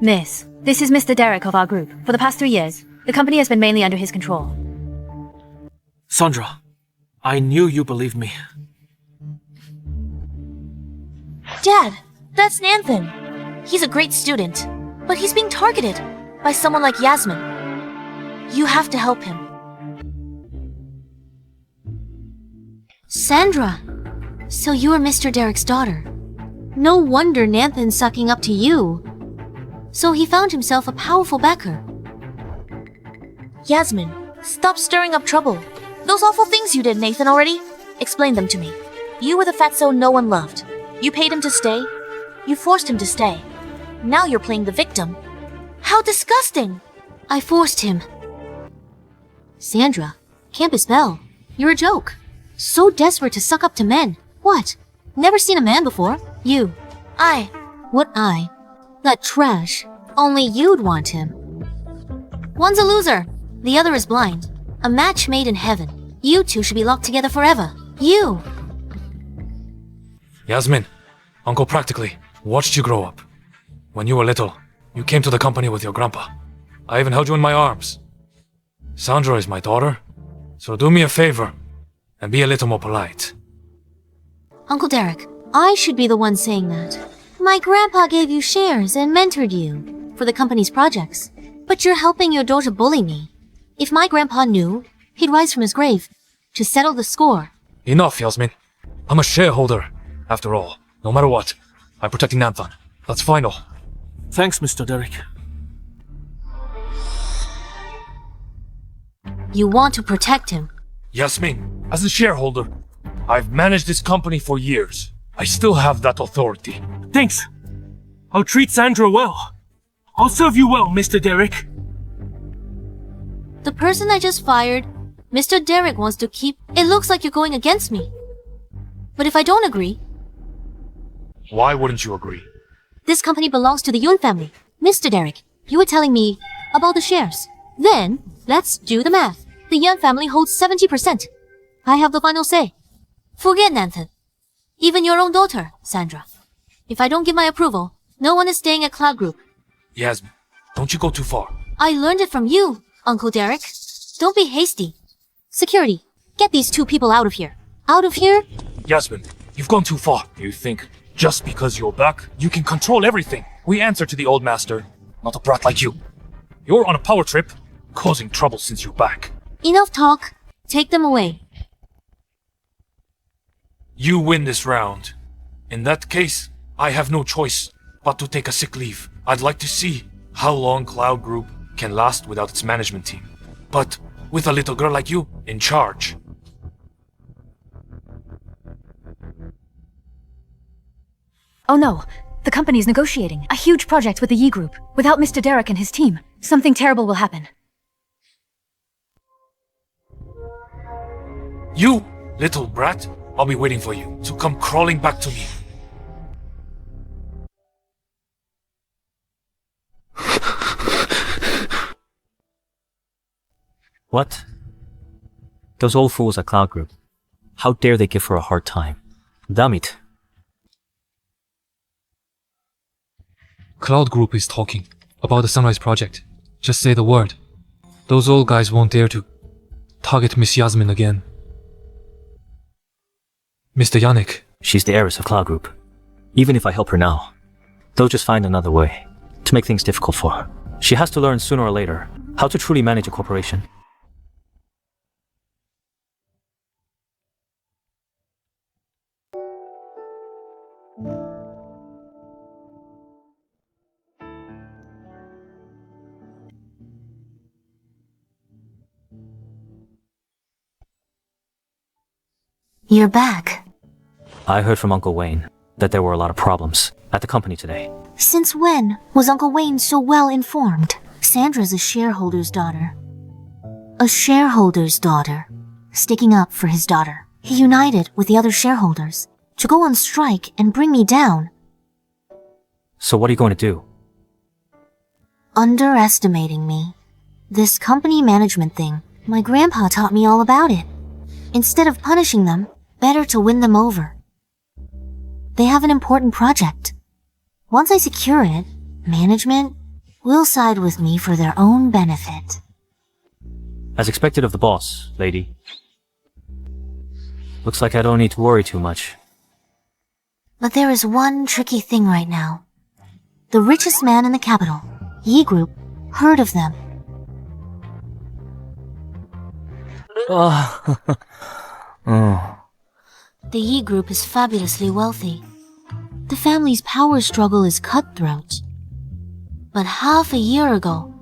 Miss, this is Mr. Derek of our group. For the past 3 years, the company has been mainly under his control. Sandra, I knew you believed me. Dad, that's Nanthan. He's a great student, but he's being targeted by someone like Yasmine. You have to help him. Sandra, so you're Mr. Derek's daughter. No wonder Nanthan's sucking up to you. So he found himself a powerful backer. Yasmine, stop stirring up trouble. Those awful things you did, Nathan, already? Explain them to me. You were the fatso no one loved. You paid him to stay. You forced him to stay. Now you're playing the victim. How disgusting! I forced him. Sandra, Campus Belle, you're a joke. So desperate to suck up to men. What? Never seen a man before? You. I. What I? That trash. Only you'd want him. One's a loser. The other is blind. A match made in heaven. You two should be locked together forever. You. Yasmine, Uncle practically watched you grow up. When you were little, you came to the company with your grandpa. I even held you in my arms. Sandra is my daughter, so do me a favor and be a little more polite. Uncle Derek, I should be the one saying that. My grandpa gave you shares and mentored you for the company's projects. But you're helping your daughter bully me. If my grandpa knew, he'd rise from his grave to settle the score. Enough, Yasmine. I'm a shareholder, after all. No matter what, I'm protecting Nanthan. That's final. Thanks, Mr. Derek. You want to protect him? Yasmine, as a shareholder, I've managed this company for years. I still have that authority. Thanks. I'll treat Sandra well. I'll serve you well, Mr. Derek. The person I just fired, Mr. Derek wants to keep. It looks like you're going against me. But if I don't agree... Why wouldn't you agree? This company belongs to the Yun family. Mr. Derek, you were telling me about the shares. Then, let's do the math. The Yun family holds 70%. I have the final say. Forget Nanthan. Even your own daughter, Sandra. If I don't give my approval, no one is staying at Cloud Group. Yasmine, don't you go too far. I learned it from you, Uncle Derek. Don't be hasty. Security, get these two people out of here. Out of here? Yasmine, you've gone too far. You think Just because you're back, you can control everything. We answer to the old master, not a brat like you. You're on a power trip, causing trouble since you're back. Enough talk. Take them away. You win this round. In that case, I have no choice but to take a sick leave. I'd like to see how long Cloud Group can last without its management team. But with a little girl like you in charge. Oh no, the company's negotiating a huge project with the Yi Group. Without Mr. Derek and his team, something terrible will happen. You, little brat, I'll be waiting for you to come crawling back to me. What? Those old fools at Cloud Group. How dare they give her a hard time? Damn it. Cloud Group is talking about the Sunrise Project. Just say the word. Those old guys won't dare to target Miss Yasmine again. Mr. Yannick. She's the heiress of Cloud Group. Even if I help her now, they'll just find another way to make things difficult for her. She has to learn sooner or later how to truly manage a corporation. You're back. I heard from Uncle Wayne that there were a lot of problems at the company today. Since when was Uncle Wayne so well informed? Sandra's a shareholder's daughter. A shareholder's daughter. Sticking up for his daughter. He united with the other shareholders to go on strike and bring me down. So what are you going to do? Underestimating me. This company management thing, my grandpa taught me all about it. Instead of punishing them, better to win them over. They have an important project. Once I secure it, management will side with me for their own benefit. As expected of the boss, lady. Looks like I don't need to worry too much. But there is one tricky thing right now. The richest man in the capital, Yi Group, heard of them. Oh. The Yi Group is fabulously wealthy. The family's power struggle is cutthroat. But half a year ago,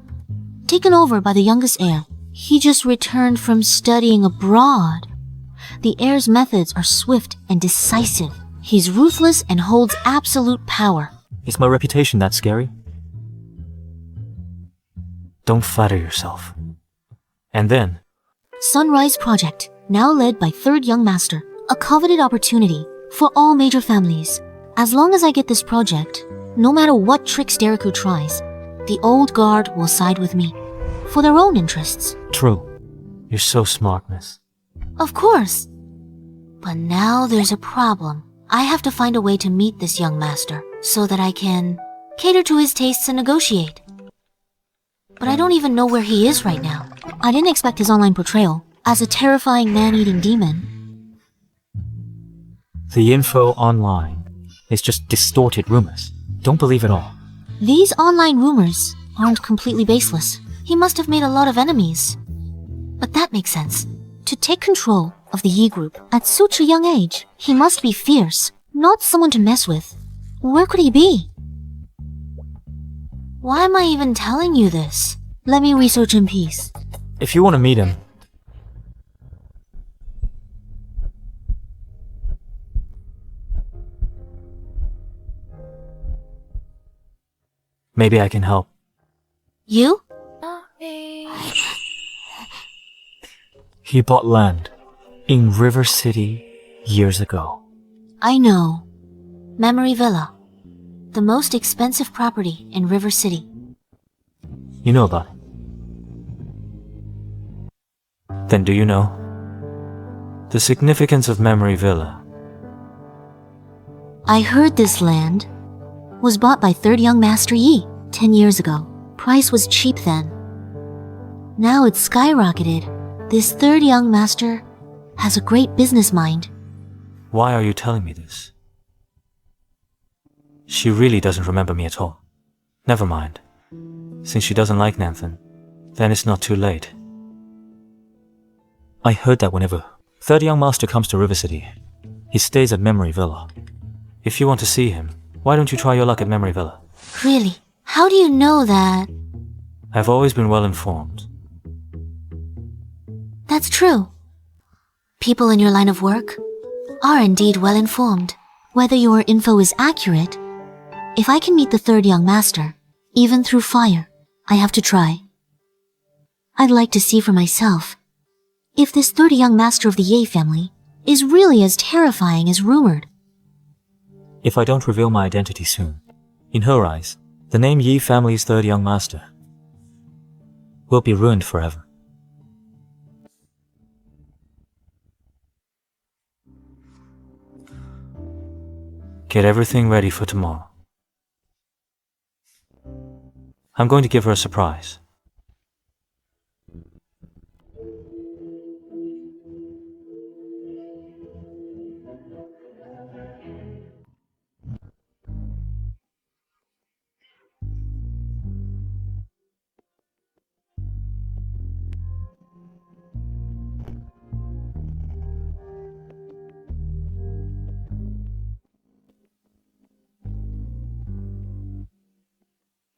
taken over by the youngest heir, he just returned from studying abroad. The heir's methods are swift and decisive. He's ruthless and holds absolute power. Is my reputation that scary? Don't flatter yourself. And then, Sunrise Project, now led by third young master. A coveted opportunity for all major families. As long as I get this project, no matter what tricks Dereku tries, the old guard will side with me. For their own interests. True. You're so smart, miss. Of course. But now there's a problem. I have to find a way to meet this young master, so that I can cater to his tastes and negotiate. But I don't even know where he is right now. I didn't expect his online portrayal as a terrifying man-eating demon. The info online is just distorted rumors. Don't believe it all. These online rumors aren't completely baseless. He must have made a lot of enemies. But that makes sense. To take control of the Yi Group at such a young age, he must be fierce, not someone to mess with. Where could he be? Why am I even telling you this? Let me research in peace. If you want to meet him, maybe I can help. You? He bought land in River City years ago. I know. Memory Villa. The most expensive property in River City. You know about it? Then do you know the significance of Memory Villa? I heard this land was bought by third young master Yi 10 years ago. Price was cheap then. Now it's skyrocketed. This third young master has a great business mind. Why are you telling me this? She really doesn't remember me at all. Never mind. Since she doesn't like Nanthan, then it's not too late. I heard that whenever Third Young Master comes to River City, he stays at Memory Villa. If you want to see him, why don't you try your luck at Memory Villa? Really? How do you know that? I've always been well informed. That's true. People in your line of work are indeed well informed. Whether your info is accurate, if I can meet the Third Young Master, even through fire, I have to try. I'd like to see for myself if this Third Young Master of the Ye family is really as terrifying as rumored. If I don't reveal my identity soon, in her eyes, the name Yi family's Third Young Master will be ruined forever. Get everything ready for tomorrow. I'm going to give her a surprise.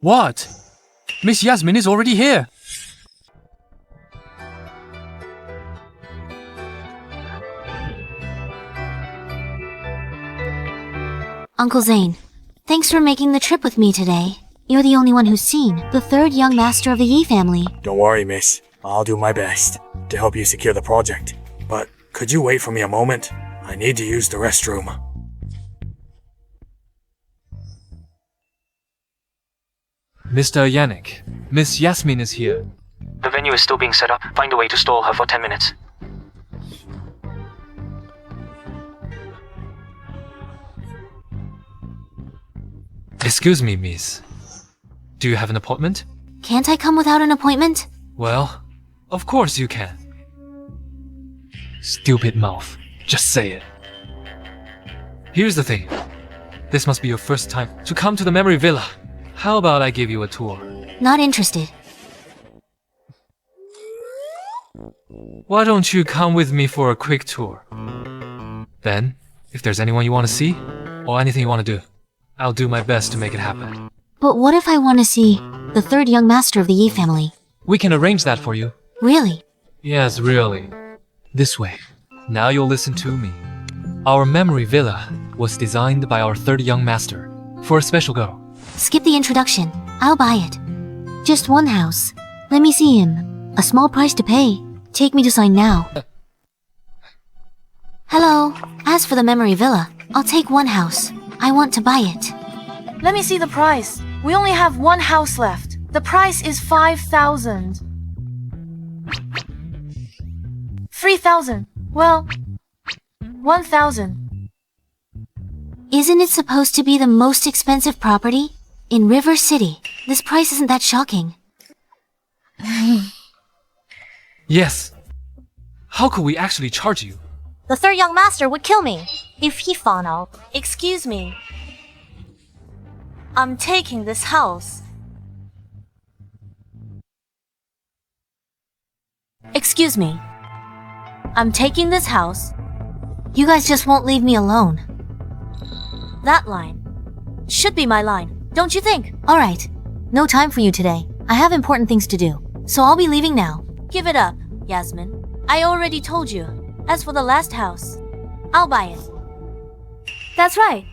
What? Miss Yasmine is already here. Uncle Zane, thanks for making the trip with me today. You're the only one who's seen the Third Young Master of the Yi family. Don't worry, miss. I'll do my best to help you secure the project. But could you wait for me a moment? I need to use the restroom. Mr. Yannick, Miss Yasmine is here. The venue is still being set up. Find a way to stall her for 10 minutes. Excuse me, miss. Do you have an appointment? Can't I come without an appointment? Well, of course you can. Stupid mouth. Just say it. Here's the thing. This must be your first time to come to the Memory Villa. How about I give you a tour? Not interested. Why don't you come with me for a quick tour? Then, if there's anyone you want to see, or anything you want to do, I'll do my best to make it happen. But what if I want to see the Third Young Master of the Yi family? We can arrange that for you. Really? Yes, really. This way. Now you'll listen to me. Our Memory Villa was designed by our Third Young Master for a special girl. Skip the introduction. I'll buy it. Just one house. Let me see him. A small price to pay. Take me to sign now. Hello. As for the Memory Villa, I'll take one house. I want to buy it. Let me see the price. We only have one house left. The price is 5,000. 3,000. Well, 1,000. Isn't it supposed to be the most expensive property? In River City, this price isn't that shocking. Yes. How could we actually charge you? The Third Young Master would kill me if he found out. Excuse me. I'm taking this house. Excuse me. I'm taking this house. You guys just won't leave me alone. That line should be my line, don't you think? Alright. No time for you today. I have important things to do. So I'll be leaving now. Give it up, Yasmine. I already told you. As for the last house, I'll buy it. That's right.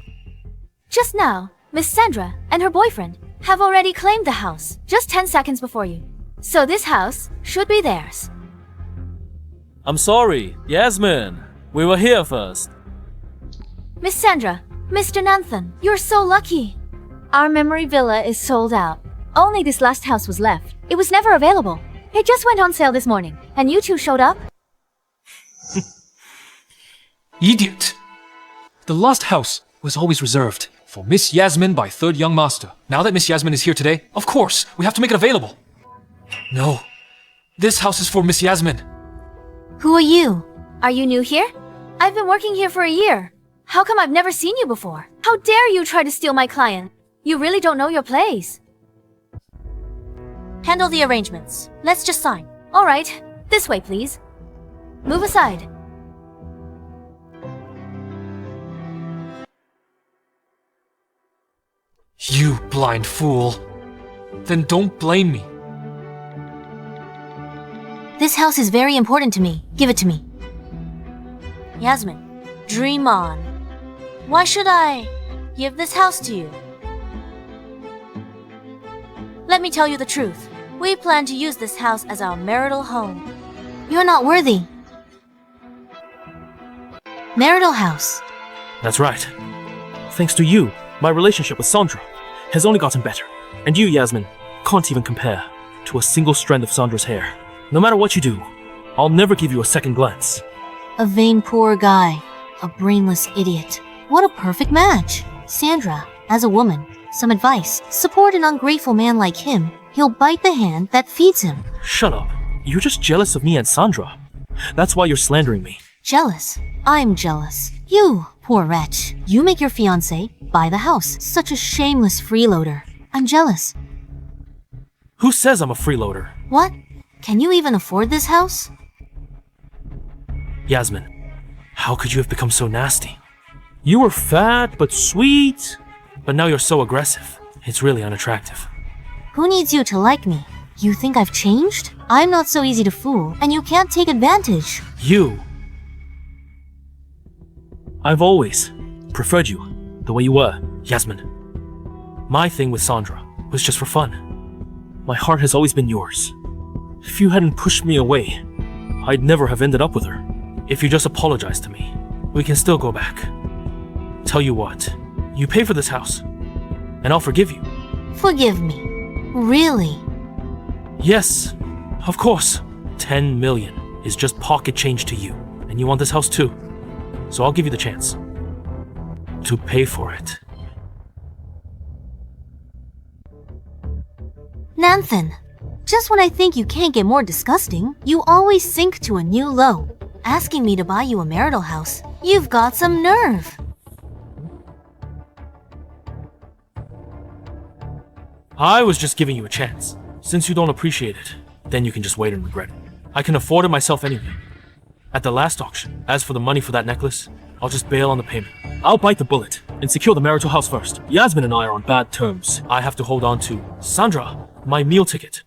Just now, Miss Sandra and her boyfriend have already claimed the house just 10 seconds before you. So this house should be theirs. I'm sorry, Yasmine. We were here first. Miss Sandra, Mr. Nanthan, you're so lucky. Our Memory Villa is sold out. Only this last house was left. It was never available. It just went on sale this morning, and you two showed up? Idiot! The last house was always reserved for Miss Yasmine by Third Young Master. Now that Miss Yasmine is here today, of course, we have to make it available. No, this house is for Miss Yasmine. Who are you? Are you new here? I've been working here for a year. How come I've never seen you before? How dare you try to steal my client? You really don't know your place. Handle the arrangements. Let's just sign. All right, this way, please. Move aside. You blind fool. Then don't blame me. This house is very important to me. Give it to me. Yasmine, dream on. Why should I give this house to you? Let me tell you the truth. We plan to use this house as our marital home. You're not worthy. Marital house. That's right. Thanks to you, my relationship with Sandra has only gotten better. And you, Yasmine, can't even compare to a single strand of Sandra's hair. No matter what you do, I'll never give you a second glance. A vain poor guy. A brainless idiot. What a perfect match. Sandra, as a woman, some advice. Support an ungrateful man like him. He'll bite the hand that feeds him. Shut up. You're just jealous of me and Sandra. That's why you're slandering me. Jealous? I'm jealous. You, poor wretch. You make your fiancé buy the house. Such a shameless freeloader. I'm jealous. Who says I'm a freeloader? What? Can you even afford this house? Yasmine, how could you have become so nasty? You were fat but sweet, but now you're so aggressive. It's really unattractive. Who needs you to like me? You think I've changed? I'm not so easy to fool, and you can't take advantage. You. I've always preferred you the way you were, Yasmine. My thing with Sandra was just for fun. My heart has always been yours. If you hadn't pushed me away, I'd never have ended up with her. If you just apologize to me, we can still go back. Tell you what, you pay for this house, and I'll forgive you. Forgive me? Really? Yes, of course. 10 million is just pocket change to you, and you want this house too. So I'll give you the chance to pay for it. Nanthan, just when I think you can't get more disgusting, you always sink to a new low. Asking me to buy you a marital house. You've got some nerve. I was just giving you a chance. Since you don't appreciate it, then you can just wait and regret it. I can afford it myself anyway. At the last auction, as for the money for that necklace, I'll just bail on the payment. I'll bite the bullet and secure the marital house first. Yasmine and I are on bad terms. I have to hold on to Sandra, my meal ticket.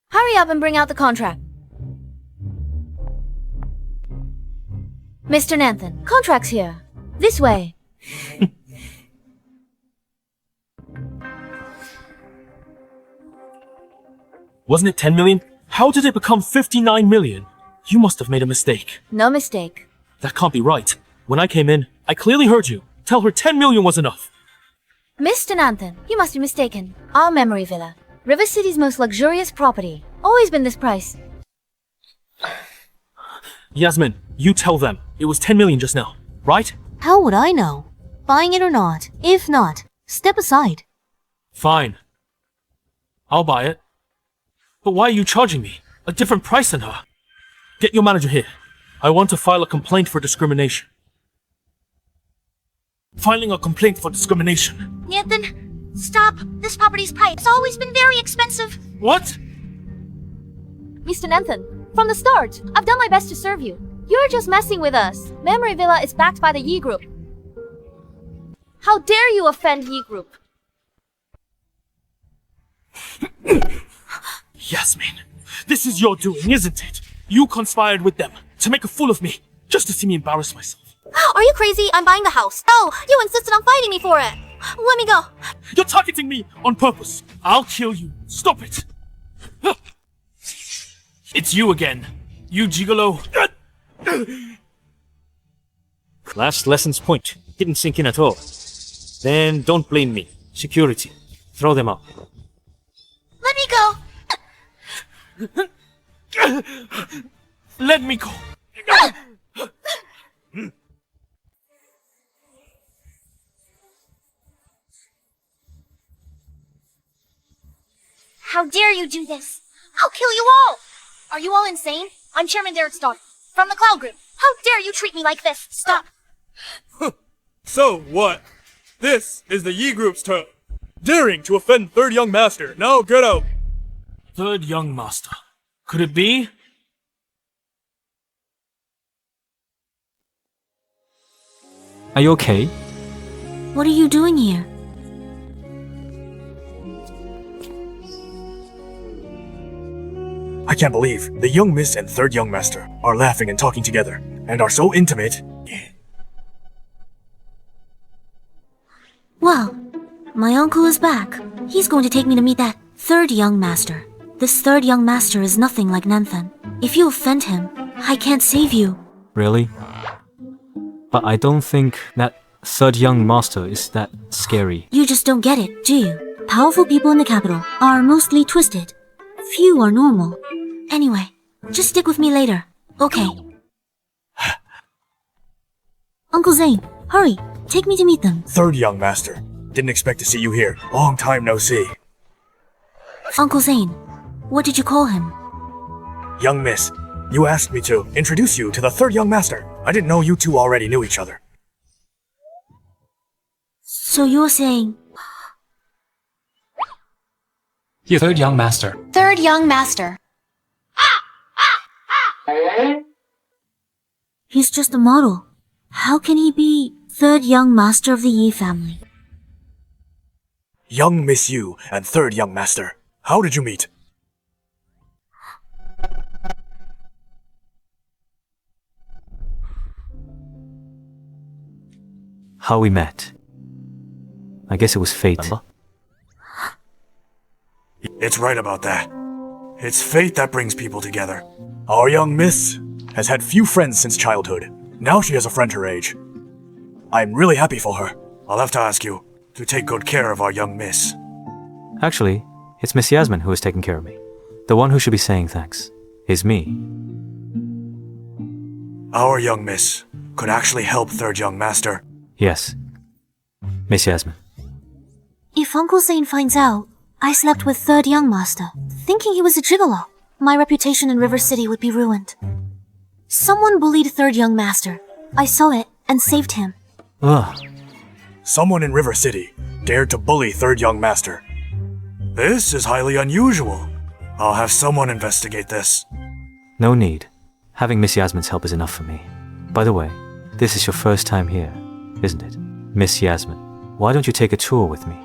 Hurry up and bring out the contract. Mr. Nanthan, contract's here. This way. Wasn't it 10 million? How did it become 59 million? You must have made a mistake. No mistake. That can't be right. When I came in, I clearly heard you. Tell her 10 million was enough. Mr. Nanthan, you must be mistaken. Our memory villa. River City's most luxurious property. Always been this price. Yasmine, you tell them. It was 10 million just now, right? How would I know? Buying it or not? If not, step aside. Fine. I'll buy it. But why are you charging me a different price than her? Get your manager here. I want to file a complaint for discrimination. Filing a complaint for discrimination. Nanthan, stop. This property's priced. It's always been very expensive. What? Mr. Nanthan, from the start, I've done my best to serve you. You're just messing with us. Memory Villa is backed by the Yi Group. How dare you offend Yi Group? Yasmine, this is your doing, isn't it? You conspired with them to make a fool of me, just to see me embarrass myself. Are you crazy? I'm buying the house. Oh, you insisted on fighting me for it. Let me go. You're targeting me on purpose. I'll kill you. Stop it. It's you again. You gigolo. Last lesson's point didn't sink in at all. Then don't blame me. Security. Throw them out. Let me go. Let me go. How dare you do this? I'll kill you all. Are you all insane? I'm Chairman Derek's daughter, from the Cloud Group. How dare you treat me like this? Stop. So what? This is the Yi group's turn. Daring to offend third young master. Now get out. Third young master. Could it be? Are you okay? What are you doing here? I can't believe the young miss and third young master are laughing and talking together, and are so intimate. Well, my uncle is back. He's going to take me to meet that third young master. This third young master is nothing like Nanthan. If you offend him, I can't save you. Really? But I don't think that third young master is that scary. You just don't get it, do you? Powerful people in the capital are mostly twisted. Few are normal. Anyway, just stick with me later. Okay. Uncle Zane, hurry. Take me to meet them. Third young master. Didn't expect to see you here. Long time no see. Uncle Zane, what did you call him? Young miss, you asked me to introduce you to the third young master. I didn't know you two already knew each other. So you're saying... You third young master. Third young master. He's just a model. How can he be third young master of the Yi family? Young Miss Yu and third young master. How did you meet? How we met. I guess it was fate. It's right about that. It's fate that brings people together. Our young miss has had few friends since childhood. Now she has a friend her age. I'm really happy for her. I'll have to ask you to take good care of our young miss. Actually, it's Miss Yasmine who is taking care of me. The one who should be saying thanks is me. Our young miss could actually help third young master. Yes, Miss Yasmine. If Uncle Zane finds out I slept with third young master, thinking he was a gigolo, my reputation in River City would be ruined. Someone bullied third young master. I saw it and saved him. Ugh. Someone in River City dared to bully third young master. This is highly unusual. I'll have someone investigate this. No need. Having Miss Yasmine's help is enough for me. By the way, this is your first time here, isn't it? Miss Yasmine, why don't you take a tour with me?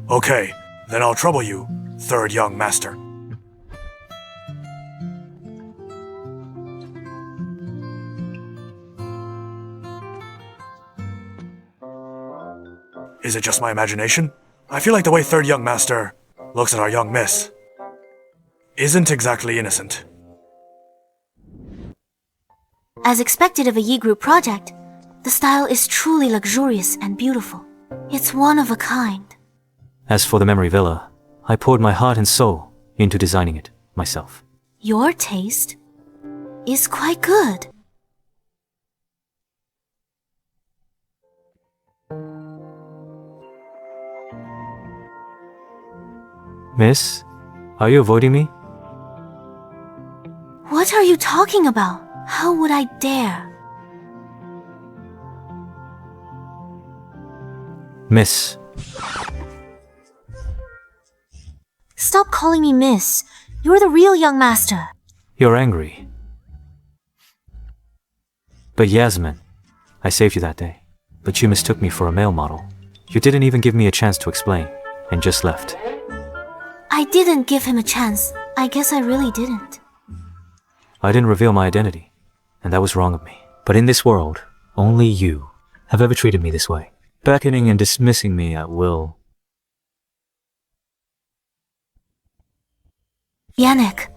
Okay, then I'll trouble you, third young master. Is it just my imagination? I feel like the way third young master looks at our young miss isn't exactly innocent. As expected of a Yi group project, the style is truly luxurious and beautiful. It's one of a kind. As for the memory villa, I poured my heart and soul into designing it myself. Your taste is quite good. Miss, are you avoiding me? What are you talking about? How would I dare? Miss. Stop calling me miss. You're the real young master. You're angry. But Yasmine, I saved you that day. But you mistook me for a male model. You didn't even give me a chance to explain, and just left. I didn't give him a chance. I guess I really didn't. I didn't reveal my identity, and that was wrong of me. But in this world, only you have ever treated me this way, beckoning and dismissing me at will. Yannick.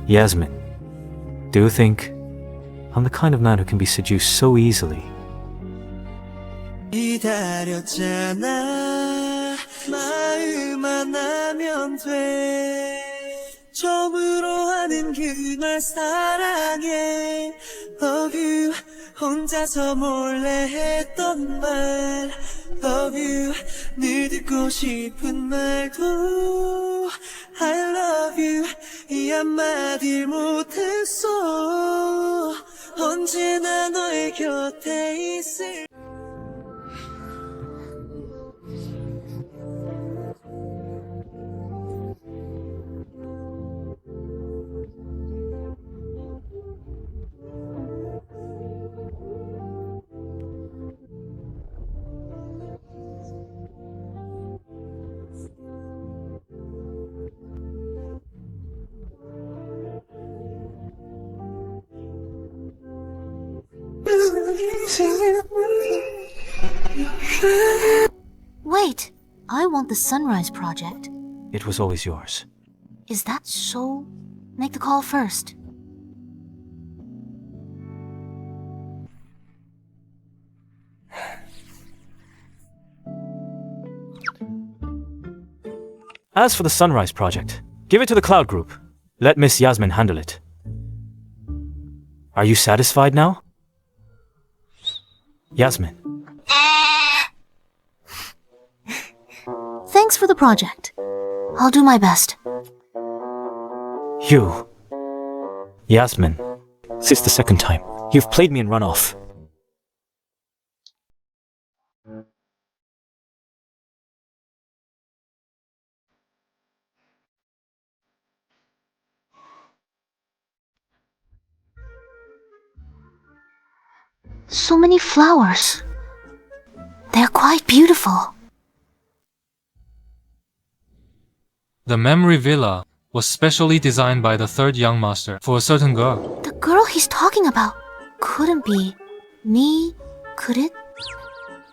Yasmine, do you think I'm the kind of man who can be seduced so easily? 기다렸잖아 마음 안 하면 돼 처음으로 난 그걸 사랑해 Love you 혼자서 몰래 했던 말 Love you 늘 듣고 싶은 말도 I love you 이 한마디를 못했어 언제나 너의 곁에 있을 Wait, I want the Sunrise Project. It was always yours. Is that so? Make the call first. As for the Sunrise Project, give it to the Cloud Group. Let Miss Yasmine handle it. Are you satisfied now? Yasmine. Thanks for the project. I'll do my best. You. Yasmine. This is the second time. You've played me and run off. So many flowers. They're quite beautiful. The memory villa was specially designed by the third young master for a certain girl. The girl he's talking about couldn't be me, could it?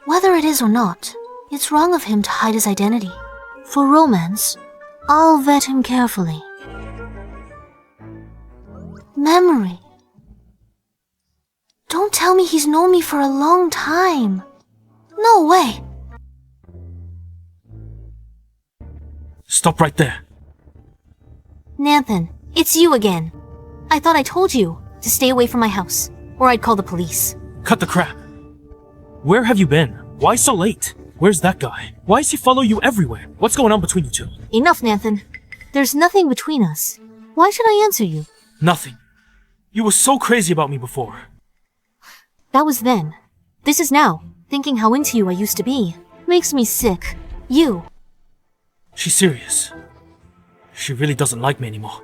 Whether it is or not, it's wrong of him to hide his identity. For romance, I'll vet him carefully. Memory. Don't tell me he's known me for a long time. No way. Stop right there. Nanthan, it's you again. I thought I told you to stay away from my house, or I'd call the police. Cut the crap. Where have you been? Why so late? Where's that guy? Why does he follow you everywhere? What's going on between you two? Enough, Nanthan. There's nothing between us. Why should I answer you? Nothing. You were so crazy about me before. That was then. This is now. Thinking how into you I used to be. Makes me sick. You. She's serious. She really doesn't like me anymore.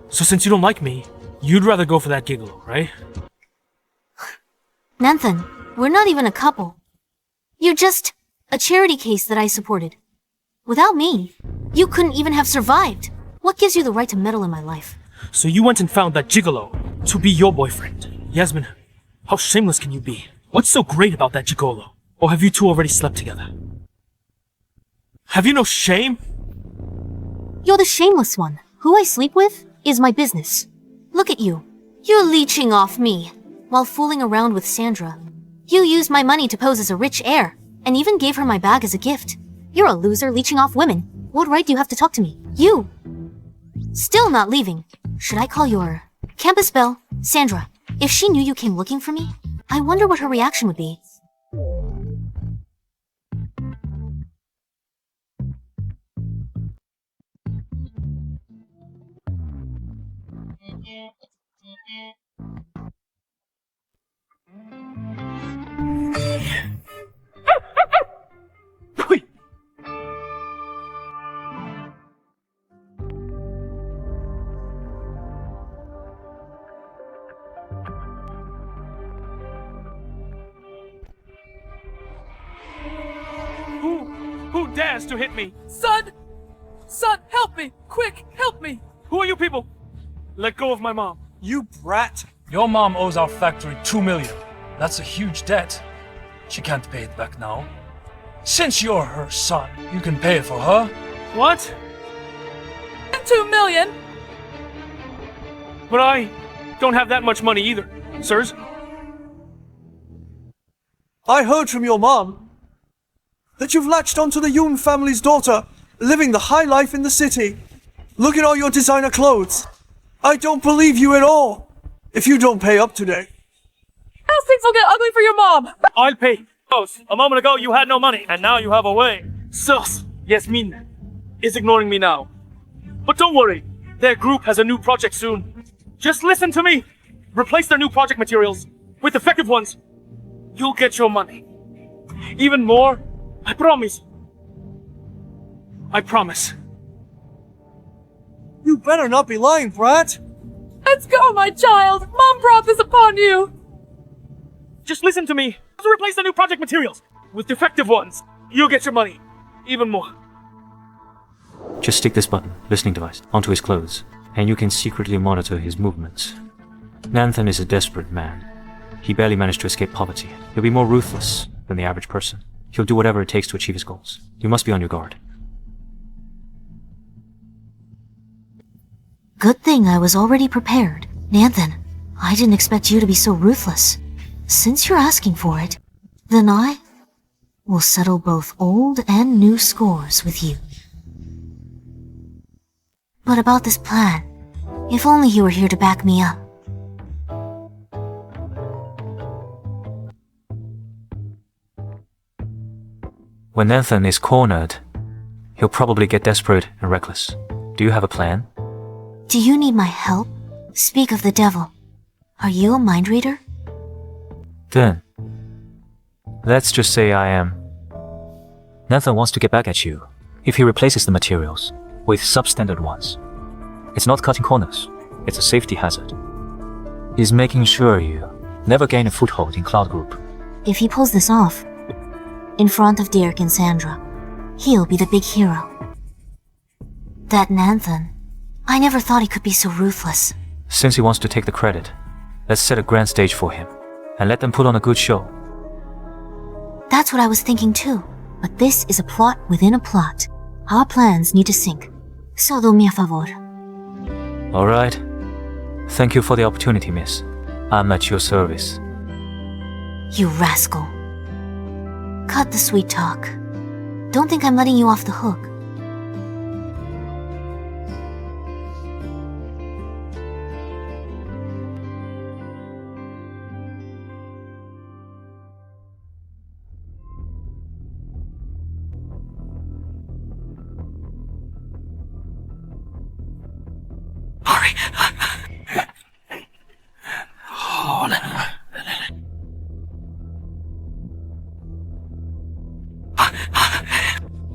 So since you don't like me, you'd rather go for that gigolo, right? Nanthan, we're not even a couple. You're just a charity case that I supported. Without me, you couldn't even have survived. What gives you the right to meddle in my life? So you went and found that gigolo to be your boyfriend. Yasmine, how shameless can you be? What's so great about that gigolo? Or have you two already slept together? Have you no shame? You're the shameless one. Who I sleep with is my business. Look at you. You're leeching off me while fooling around with Sandra. You used my money to pose as a rich heir and even gave her my bag as a gift. You're a loser leeching off women. What right do you have to talk to me? You! Still not leaving. Should I call your campus belle, Sandra? If she knew you came looking for me, I wonder what her reaction would be. Who dares to hit me? Son! Son, help me! Quick, help me! Who are you people? Let go of my mom. You brat! Your mom owes our factory 2 million. That's a huge debt. She can't pay it back now. Since you're her son, you can pay it for her. What? 2 million? But I don't have that much money either, sirs. I heard from your mom that you've latched onto the Yoon family's daughter, living the high life in the city. Look at all your designer clothes. I don't believe you at all. If you don't pay up today. How's things will get ugly for your mom? I'll pay. Boss, a moment ago you had no money, and now you have a way. Sus, Yasmine is ignoring me now. But don't worry, their group has a new project soon. Just listen to me. Replace their new project materials with effective ones. You'll get your money. Even more, I promise. I promise. You better not be lying, Brat. Let's go, my child. Mom brought this upon you. Just listen to me. To replace the new project materials with defective ones. You'll get your money. Even more. Just stick this button, listening device, onto his clothes, and you can secretly monitor his movements. Nanthan is a desperate man. He barely managed to escape poverty. He'll be more ruthless than the average person. He'll do whatever it takes to achieve his goals. You must be on your guard. Good thing I was already prepared. Nanthan, I didn't expect you to be so ruthless. Since you're asking for it, then I will settle both old and new scores with you. But about this plan, if only you were here to back me up. When Nanthan is cornered, he'll probably get desperate and reckless. Do you have a plan? Do you need my help? Speak of the devil. Are you a mind reader? Then, let's just say I am. Nanthan wants to get back at you if he replaces the materials with substandard ones. It's not cutting corners, it's a safety hazard. He's making sure you never gain a foothold in Cloud Group. If he pulls this off, in front of Derek and Sandra, he'll be the big hero. That Nanthan, I never thought he could be so ruthless. Since he wants to take the credit, let's set a grand stage for him and let them put on a good show. That's what I was thinking too, but this is a plot within a plot. Our plans need to sync. Solo mi a favor. Alright. Thank you for the opportunity, miss. I'm at your service. You rascal. Cut the sweet talk. Don't think I'm letting you off the hook.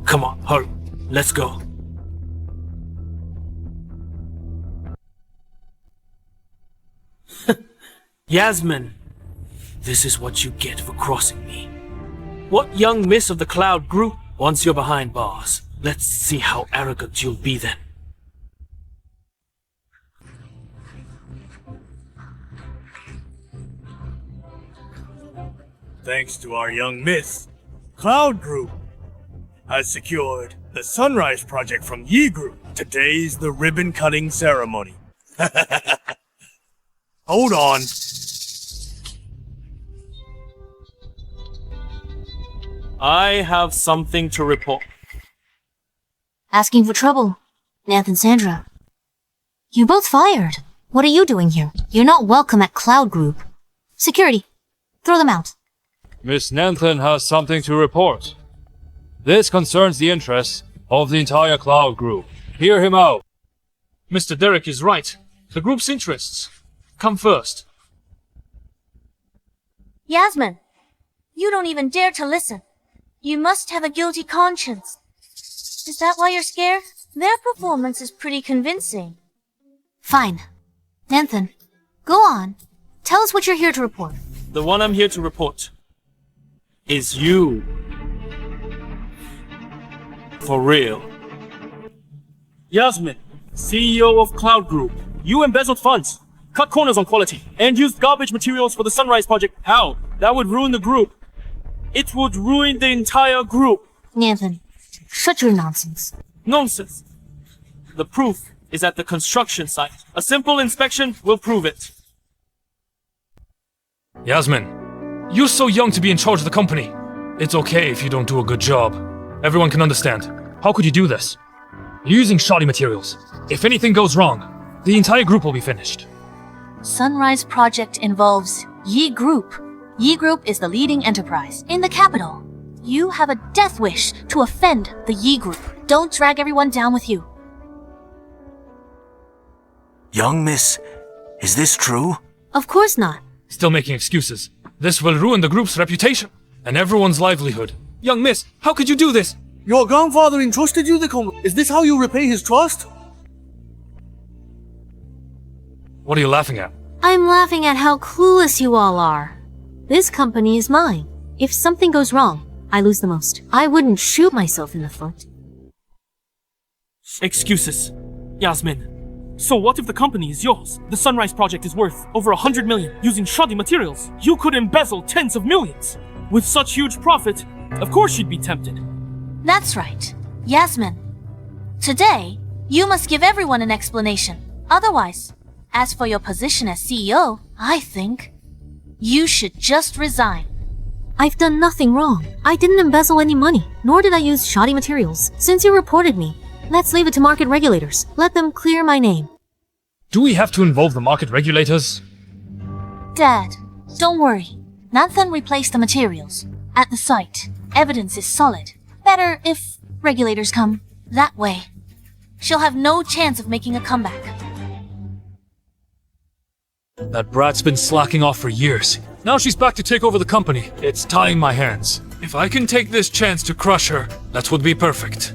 Come on, hurry. Let's go. Yasmine, this is what you get for crossing me. What young miss of the Cloud Group? Once you're behind bars, let's see how arrogant you'll be then. Thanks to our young miss, Cloud Group has secured the Sunrise project from Yi Group. Today's the ribbon cutting ceremony. Hold on. I have something to report. Asking for trouble. Nanthan, Sandra. You both fired. What are you doing here? You're not welcome at Cloud Group. Security. Throw them out. Miss Nanthan has something to report. This concerns the interests of the entire Cloud Group. Hear him out. Mr. Derek is right. The group's interests come first. Yasmine, you don't even dare to listen. You must have a guilty conscience. Is that why you're scared? Their performance is pretty convincing. Fine. Nanthan, go on. Tell us what you're here to report. The one I'm here to report is you. For real. Yasmine, CEO of Cloud Group. You embezzled funds, cut corners on quality, and used garbage materials for the Sunrise project. How? That would ruin the group. It would ruin the entire group. Nanthan, shut your nonsense. Nonsense. The proof is at the construction site. A simple inspection will prove it. Yasmine, you're so young to be in charge of the company. It's okay if you don't do a good job. Everyone can understand. How could you do this? You're using shoddy materials. If anything goes wrong, the entire group will be finished. Sunrise Project involves Yi Group. Yi Group is the leading enterprise in the capital. You have a death wish to offend the Yi Group. Don't drag everyone down with you. Young miss, is this true? Of course not. Still making excuses. This will ruin the group's reputation and everyone's livelihood. Young miss, how could you do this? Your grandfather entrusted you the company. Is this how you repay his trust? What are you laughing at? I'm laughing at how clueless you all are. This company is mine. If something goes wrong, I lose the most. I wouldn't shoot myself in the foot. Excuses. Yasmine. So what if the company is yours? The Sunrise Project is worth over 100 million using shoddy materials. You could embezzle tens of millions. With such huge profit, of course you'd be tempted. That's right. Yasmine. Today, you must give everyone an explanation. Otherwise, as for your position as CEO, I think you should just resign. I've done nothing wrong. I didn't embezzle any money, nor did I use shoddy materials. Since you reported me, let's leave it to market regulators. Let them clear my name. Do we have to involve the market regulators? Dad, don't worry. Nanthan replaced the materials. At the site, evidence is solid. Better if regulators come. That way, she'll have no chance of making a comeback. That brat's been slacking off for years. Now she's back to take over the company. It's tying my hands. If I can take this chance to crush her, that would be perfect.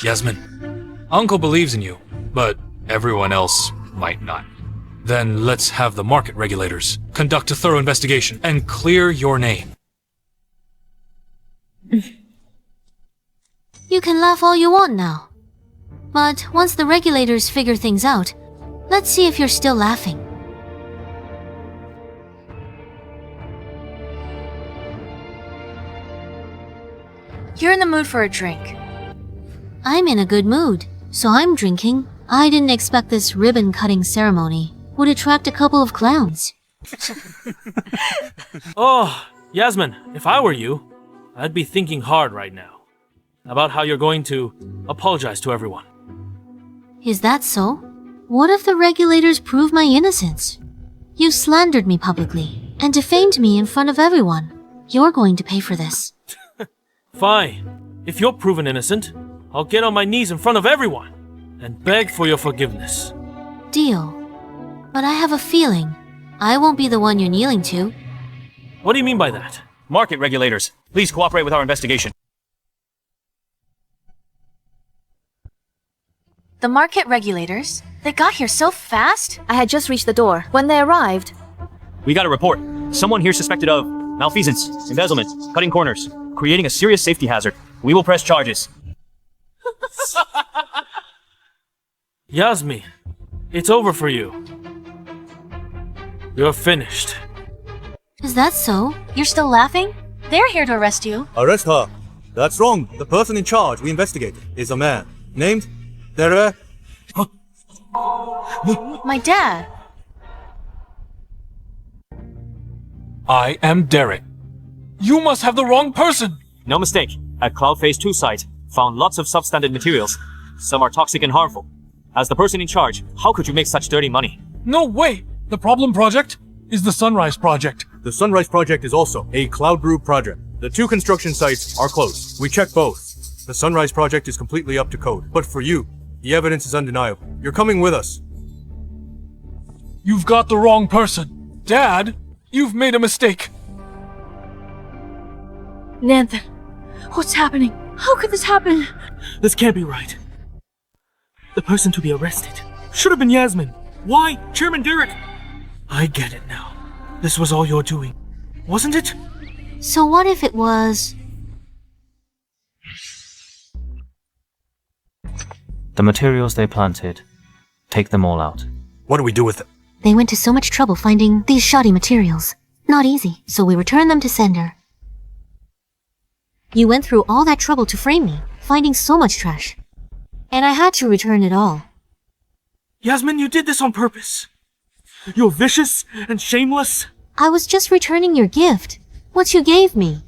Yasmine, Uncle believes in you, but everyone else might not. Then let's have the market regulators conduct a thorough investigation and clear your name. You can laugh all you want now. But once the regulators figure things out, let's see if you're still laughing. You're in the mood for a drink. I'm in a good mood, so I'm drinking. I didn't expect this ribbon-cutting ceremony would attract a couple of clowns. Oh, Yasmine, if I were you, I'd be thinking hard right now about how you're going to apologize to everyone. Is that so? What if the regulators prove my innocence? You slandered me publicly and defamed me in front of everyone. You're going to pay for this. Fine. If you're proven innocent, I'll get on my knees in front of everyone and beg for your forgiveness. Deal. But I have a feeling I won't be the one you're kneeling to. What do you mean by that? Market regulators, please cooperate with our investigation. The market regulators? They got here so fast? I had just reached the door when they arrived. We got a report. Someone here suspected of malfeasance, embezzlement, cutting corners, creating a serious safety hazard. We will press charges. Yasmine, it's over for you. You're finished. Is that so? You're still laughing? They're here to arrest you. Arrest her. That's wrong. The person in charge we investigated is a man named Derek. My dad. I am Derek. You must have the wrong person. No mistake. At Cloud Phase 2 site, found lots of substandard materials. Some are toxic and harmful. As the person in charge, how could you make such dirty money? No way! The problem project is the Sunrise Project. The Sunrise Project is also a Cloud Group project. The two construction sites are closed. We checked both. The Sunrise Project is completely up to code. But for you, the evidence is undeniable. You're coming with us. You've got the wrong person. Dad, you've made a mistake. Nanthan, what's happening? How could this happen? This can't be right. The person to be arrested should have been Yasmine. Why? Chairman Derek! I get it now. This was all your doing, wasn't it? So what if it was... The materials they planted, take them all out. What do we do with them? They went to so much trouble finding these shoddy materials. Not easy, so we returned them to sender. You went through all that trouble to frame me, finding so much trash. And I had to return it all. Yasmine, you did this on purpose. You're vicious and shameless. I was just returning your gift. What you gave me.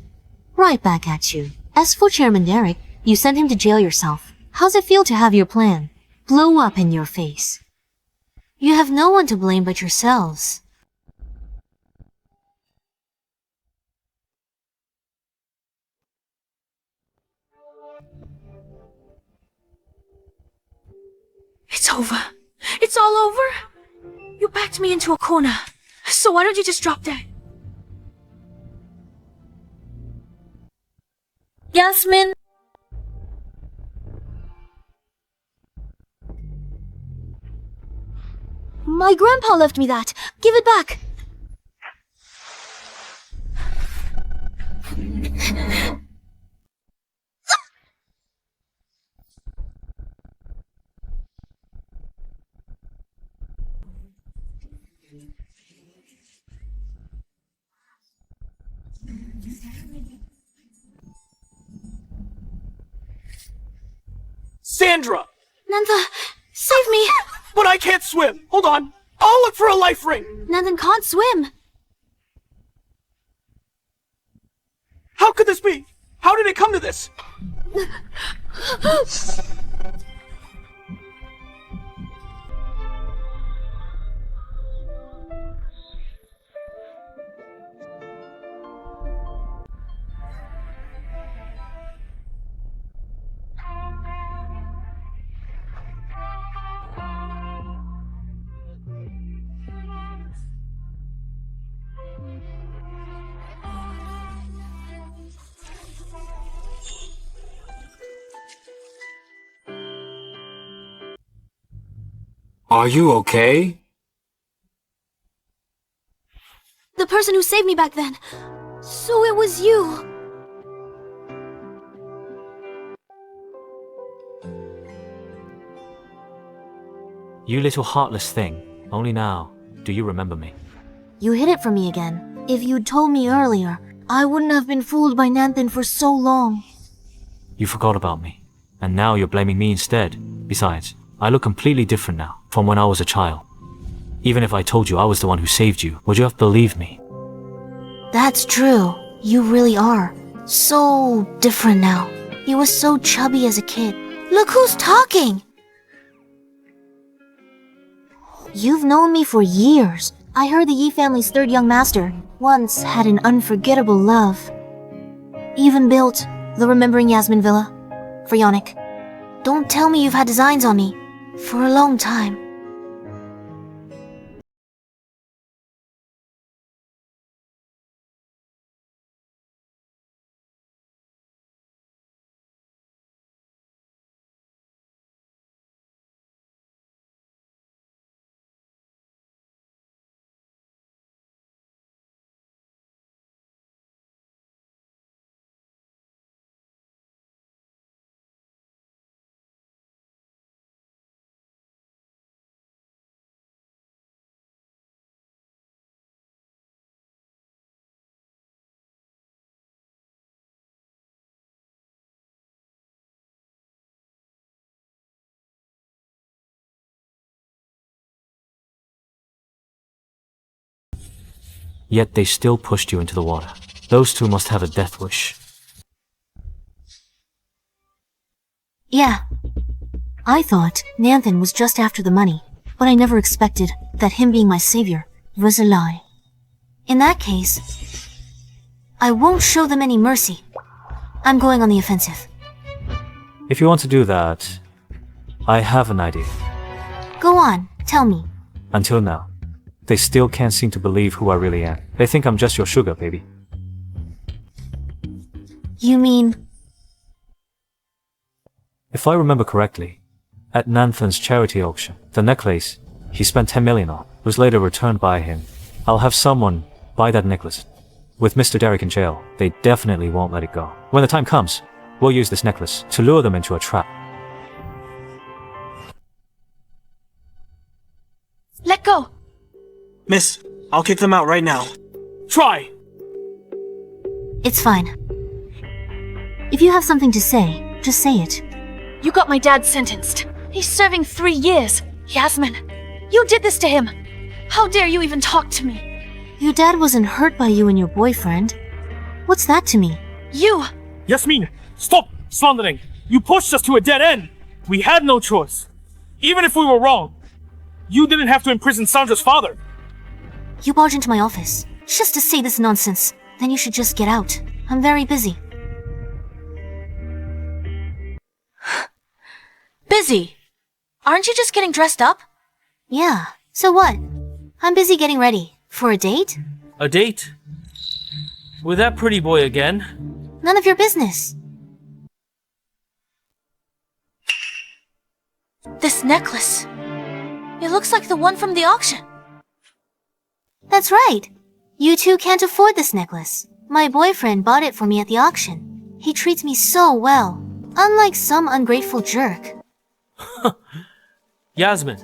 Right back at you. As for Chairman Derek, you sent him to jail yourself. How's it feel to have your plan blow up in your face. You have no one to blame but yourselves. It's over. It's all over. You backed me into a corner. So why don't you just drop dead? Yasmine! My grandpa left me that. Give it back. Sandra! Nanthan, save me! But I can't swim! Hold on! I'll look for a life ring! Nanthan can't swim! How could this be? How did it come to this? Are you okay? The person who saved me back then. So it was you. You little heartless thing. Only now do you remember me. You hid it from me again. If you'd told me earlier, I wouldn't have been fooled by Nanthan for so long. You forgot about me. And now you're blaming me instead. Besides, I look completely different now from when I was a child. Even if I told you I was the one who saved you, would you have believed me? That's true. You really are. So different now. You were so chubby as a kid. Look who's talking! You've known me for years. I heard the Yi family's third young master once had an unforgettable love. Even built the Remembering Yasmine villa for Yannick. Don't tell me you've had designs on me for a long time. Yet they still pushed you into the water. Those two must have a death wish. Yeah. I thought Nanthan was just after the money, but I never expected that him being my savior was a lie. In that case, I won't show them any mercy. I'm going on the offensive. If you want to do that, I have an idea. Go on, tell me. Until now, they still can't seem to believe who I really am. They think I'm just your sugar baby. You mean... If I remember correctly, at Nanthan's charity auction, the necklace he spent 10 million on was later returned by him. I'll have someone buy that necklace. With Mr. Derek in jail, they definitely won't let it go. When the time comes, we'll use this necklace to lure them into a trap. Let go! Miss, I'll kick them out right now. Try! It's fine. If you have something to say, just say it. You got my dad sentenced. He's serving 3 years. Yasmine, you did this to him. How dare you even talk to me? Your dad wasn't hurt by you and your boyfriend. What's that to me? You! Yasmine, stop slandering! You pushed us to a dead end! We had no choice. Even if we were wrong, you didn't have to imprison Sandra's father. You barge into my office just to say this nonsense. Then you should just get out. I'm very busy. Busy? Aren't you just getting dressed up? Yeah, so what? I'm busy getting ready. For a date? A date? With that pretty boy again? None of your business. This necklace. It looks like the one from the auction. That's right. You two can't afford this necklace. My boyfriend bought it for me at the auction. He treats me so well, unlike some ungrateful jerk. Yasmine,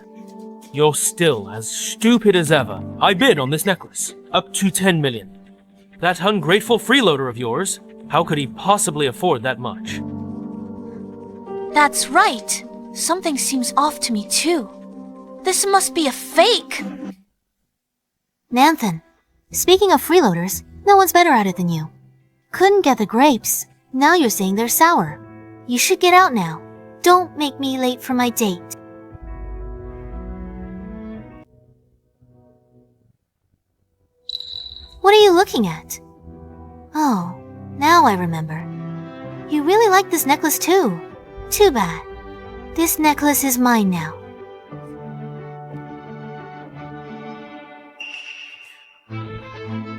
you're still as stupid as ever. I bid on this necklace, up to 10 million. That ungrateful freeloader of yours, how could he possibly afford that much? That's right. Something seems off to me too. This must be a fake. Nanthan, speaking of freeloaders, no one's better at it than you. Couldn't get the grapes. Now you're saying they're sour. You should get out now. Don't make me late for my date. What are you looking at? Oh, now I remember. You really like this necklace too. Too bad. This necklace is mine now.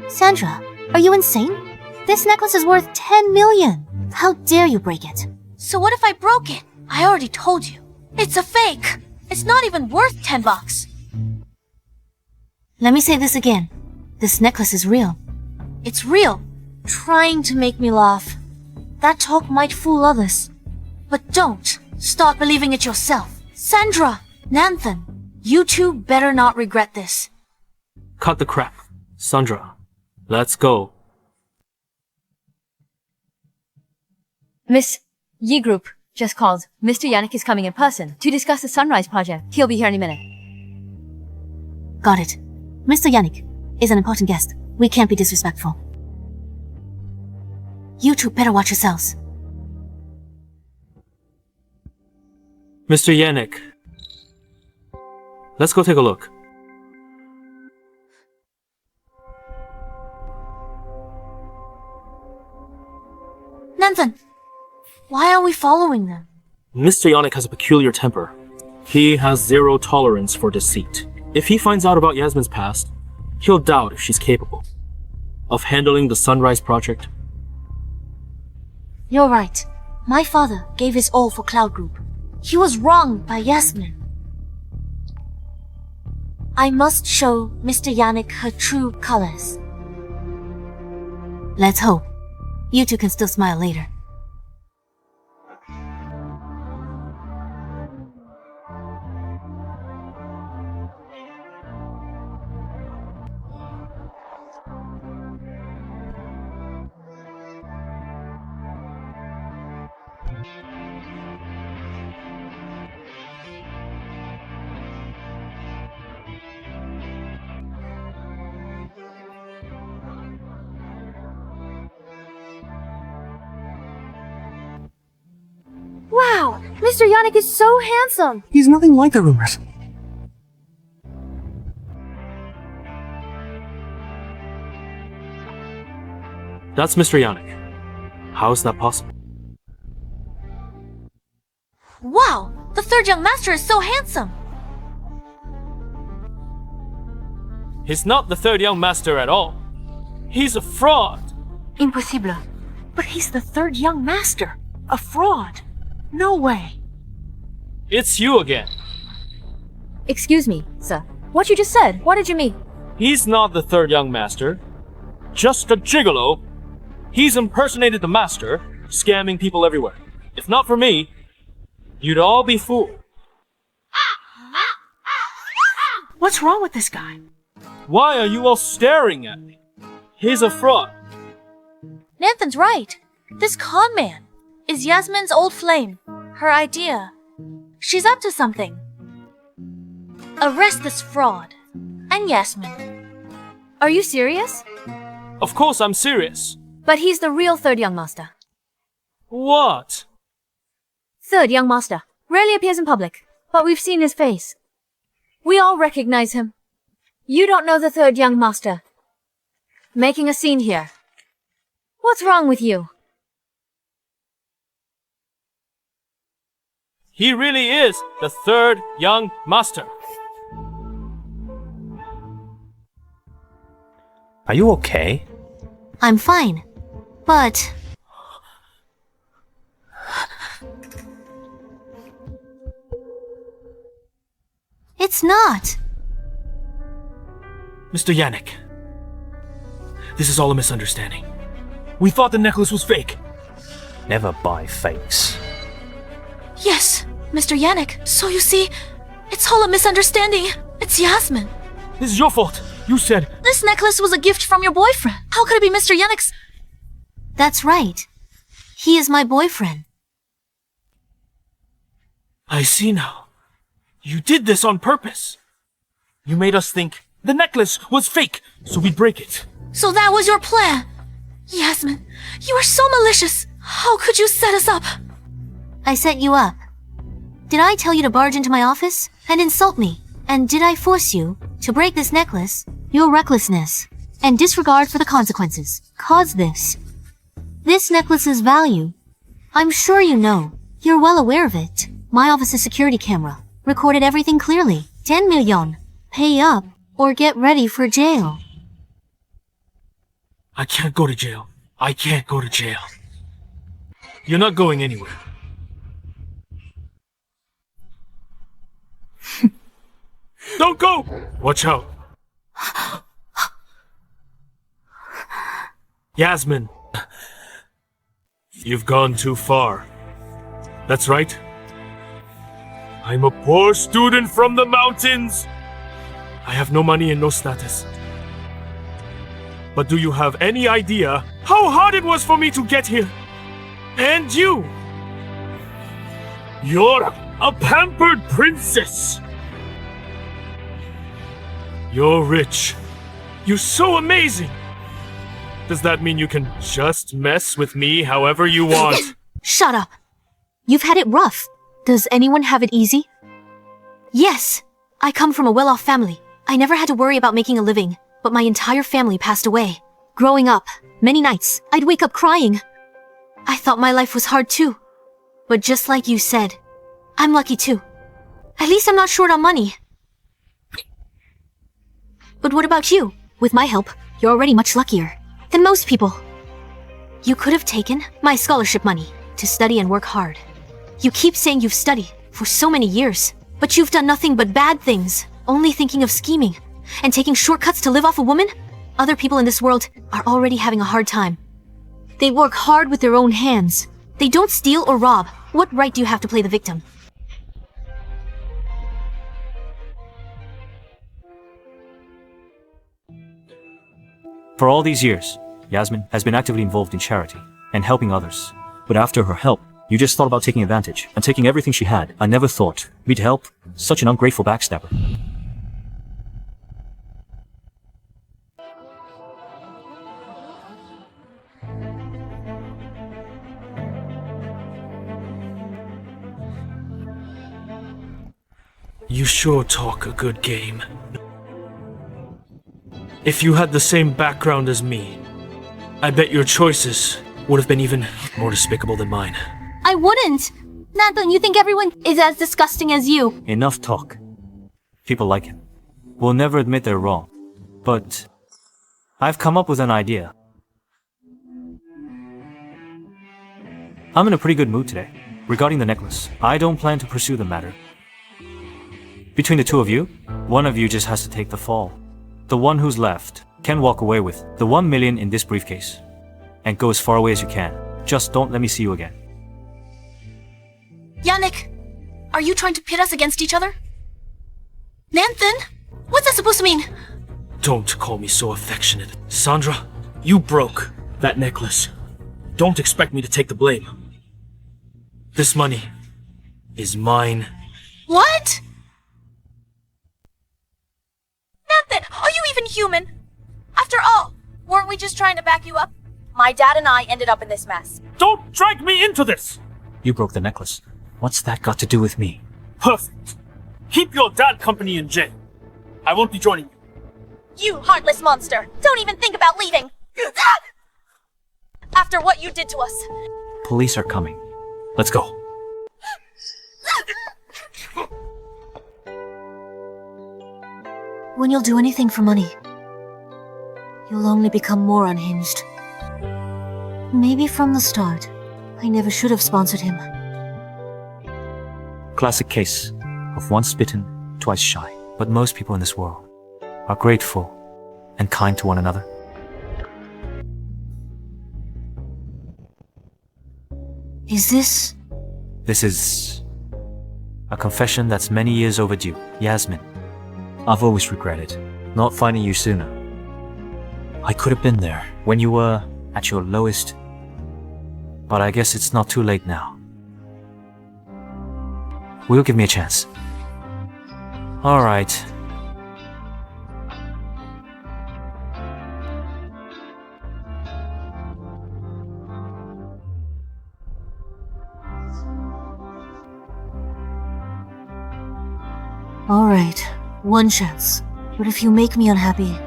Sandra, are you insane? This necklace is worth 10 million. How dare you break it? So what if I broke it? I already told you. It's a fake. It's not even worth 10 bucks. Let me say this again. This necklace is real. It's real. Trying to make me laugh. That talk might fool others. But don't. Start believing it yourself. Sandra, Nanthan, you two better not regret this. Cut the crap. Sandra, let's go. Miss Yi Group just called. Mr. Yannick is coming in person to discuss the Sunrise project. He'll be here any minute. Got it. Mr. Yannick is an important guest. We can't be disrespectful. You two better watch yourselves. Mr. Yannick, let's go take a look. Nanthan, why are we following them? Mr. Yannick has a peculiar temper. He has zero tolerance for deceit. If he finds out about Yasmine's past, he'll doubt if she's capable of handling the Sunrise project. You're right. My father gave his all for Cloud Group. He was wronged by Yasmine. I must show Mr. Yannick her true colors. Let's hope. You two can still smile later. Wow, Mr. Yannick is so handsome. He's nothing like the rumors. That's Mr. Yannick. How is that possible? Wow, the third young master is so handsome. He's not the third young master at all. He's a fraud. Impossible. But he's the third young master. A fraud. No way. It's you again. Excuse me, sir. What you just said, what did you mean? He's not the third young master. Just a gigolo. He's impersonated the master, scamming people everywhere. If not for me, you'd all be fooled. What's wrong with this guy? Why are you all staring at me? He's a fraud. Nanthan's right. This con man is Yasmine's old flame. Her idea. She's up to something. Arrest this fraud. And Yasmine. Are you serious? Of course I'm serious. But he's the real third young master. What? Third young master. Rarely appears in public. but we've seen his face. We all recognize him. You don't know the third young master. Making a scene here. What's wrong with you? He really is the third young master. Are you okay? I'm fine. But... it's not. Mr. Yannick, this is all a misunderstanding. We thought the necklace was fake. Never buy fakes. Yes, Mr. Yannick. So you see, it's all a misunderstanding. It's Yasmine. This is your fault. You said... This necklace was a gift from your boyfriend. How could it be Mr. Yannick's? That's right. He is my boyfriend. I see now. You did this on purpose. You made us think the necklace was fake, so we'd break it. So that was your plan. Yasmine, you are so malicious. How could you set us up? I set you up. Did I tell you to barge into my office and insult me? And did I force you to break this necklace? Your recklessness and disregard for the consequences caused this. This necklace's value, I'm sure you know. You're well aware of it. My office's security camera recorded everything clearly. 10 million. Pay up or get ready for jail. I can't go to jail. I can't go to jail. You're not going anywhere. Don't go! Watch out. Yasmine. You've gone too far. That's right. I'm a poor student from the mountains. I have no money and no status. But do you have any idea how hard it was for me to get here? And you! You're a pampered princess! You're rich. You're so amazing! Does that mean you can just mess with me however you want? Shut up. You've had it rough. Does anyone have it easy? Yes. I come from a well-off family. I never had to worry about making a living, but my entire family passed away. Growing up, many nights, I'd wake up crying. I thought my life was hard too. But just like you said, I'm lucky too. At least I'm not short on money. But what about you? With my help, you're already much luckier than most people. You could have taken my scholarship money to study and work hard. You keep saying you've studied for so many years, but you've done nothing but bad things, only thinking of scheming and taking shortcuts to live off a woman? Other people in this world are already having a hard time. They work hard with their own hands. They don't steal or rob. What right do you have to play the victim? For all these years, Yasmine has been actively involved in charity and helping others. But after her help, you just thought about taking advantage and taking everything she had. I never thought we'd help such an ungrateful backstabber. You sure talk a good game. If you had the same background as me, I bet your choices would have been even more despicable than mine. I wouldn't. Nanthan, you think everyone is as disgusting as you. Enough talk. People like him will never admit they're wrong. But I've come up with an idea. I'm in a pretty good mood today. Regarding the necklace, I don't plan to pursue the matter. Between the two of you, one of you just has to take the fall. The one who's left can walk away with the 1 million in this briefcase and go as far away as you can. Just don't let me see you again. Yannick, are you trying to pit us against each other? Nanthan, what's that supposed to mean? Don't call me so affectionate. Sandra, you broke that necklace. Don't expect me to take the blame. This money is mine. What? Nanthan, are you even human? After all, weren't we just trying to back you up? My dad and I ended up in this mess. Don't drag me into this! You broke the necklace. What's that got to do with me? Perfect. Keep your dad company in jail. I won't be joining you. You heartless monster! Don't even think about leaving! After what you did to us. Police are coming. Let's go. When you'll do anything for money, you'll only become more unhinged. Maybe from the start, I never should have sponsored him. Classic case of once bitten, twice shy. But most people in this world are grateful and kind to one another. Is this? This is a confession that's many years overdue. Yasmine, I've always regretted not finding you sooner. I could have been there when you were at your lowest, but I guess it's not too late now. Will you give me a chance? Alright. Alright, one chance. But if you make me unhappy,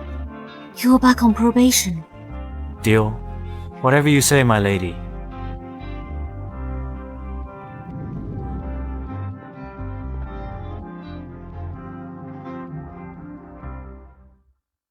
you go back on probation. Deal? Whatever you say, my lady.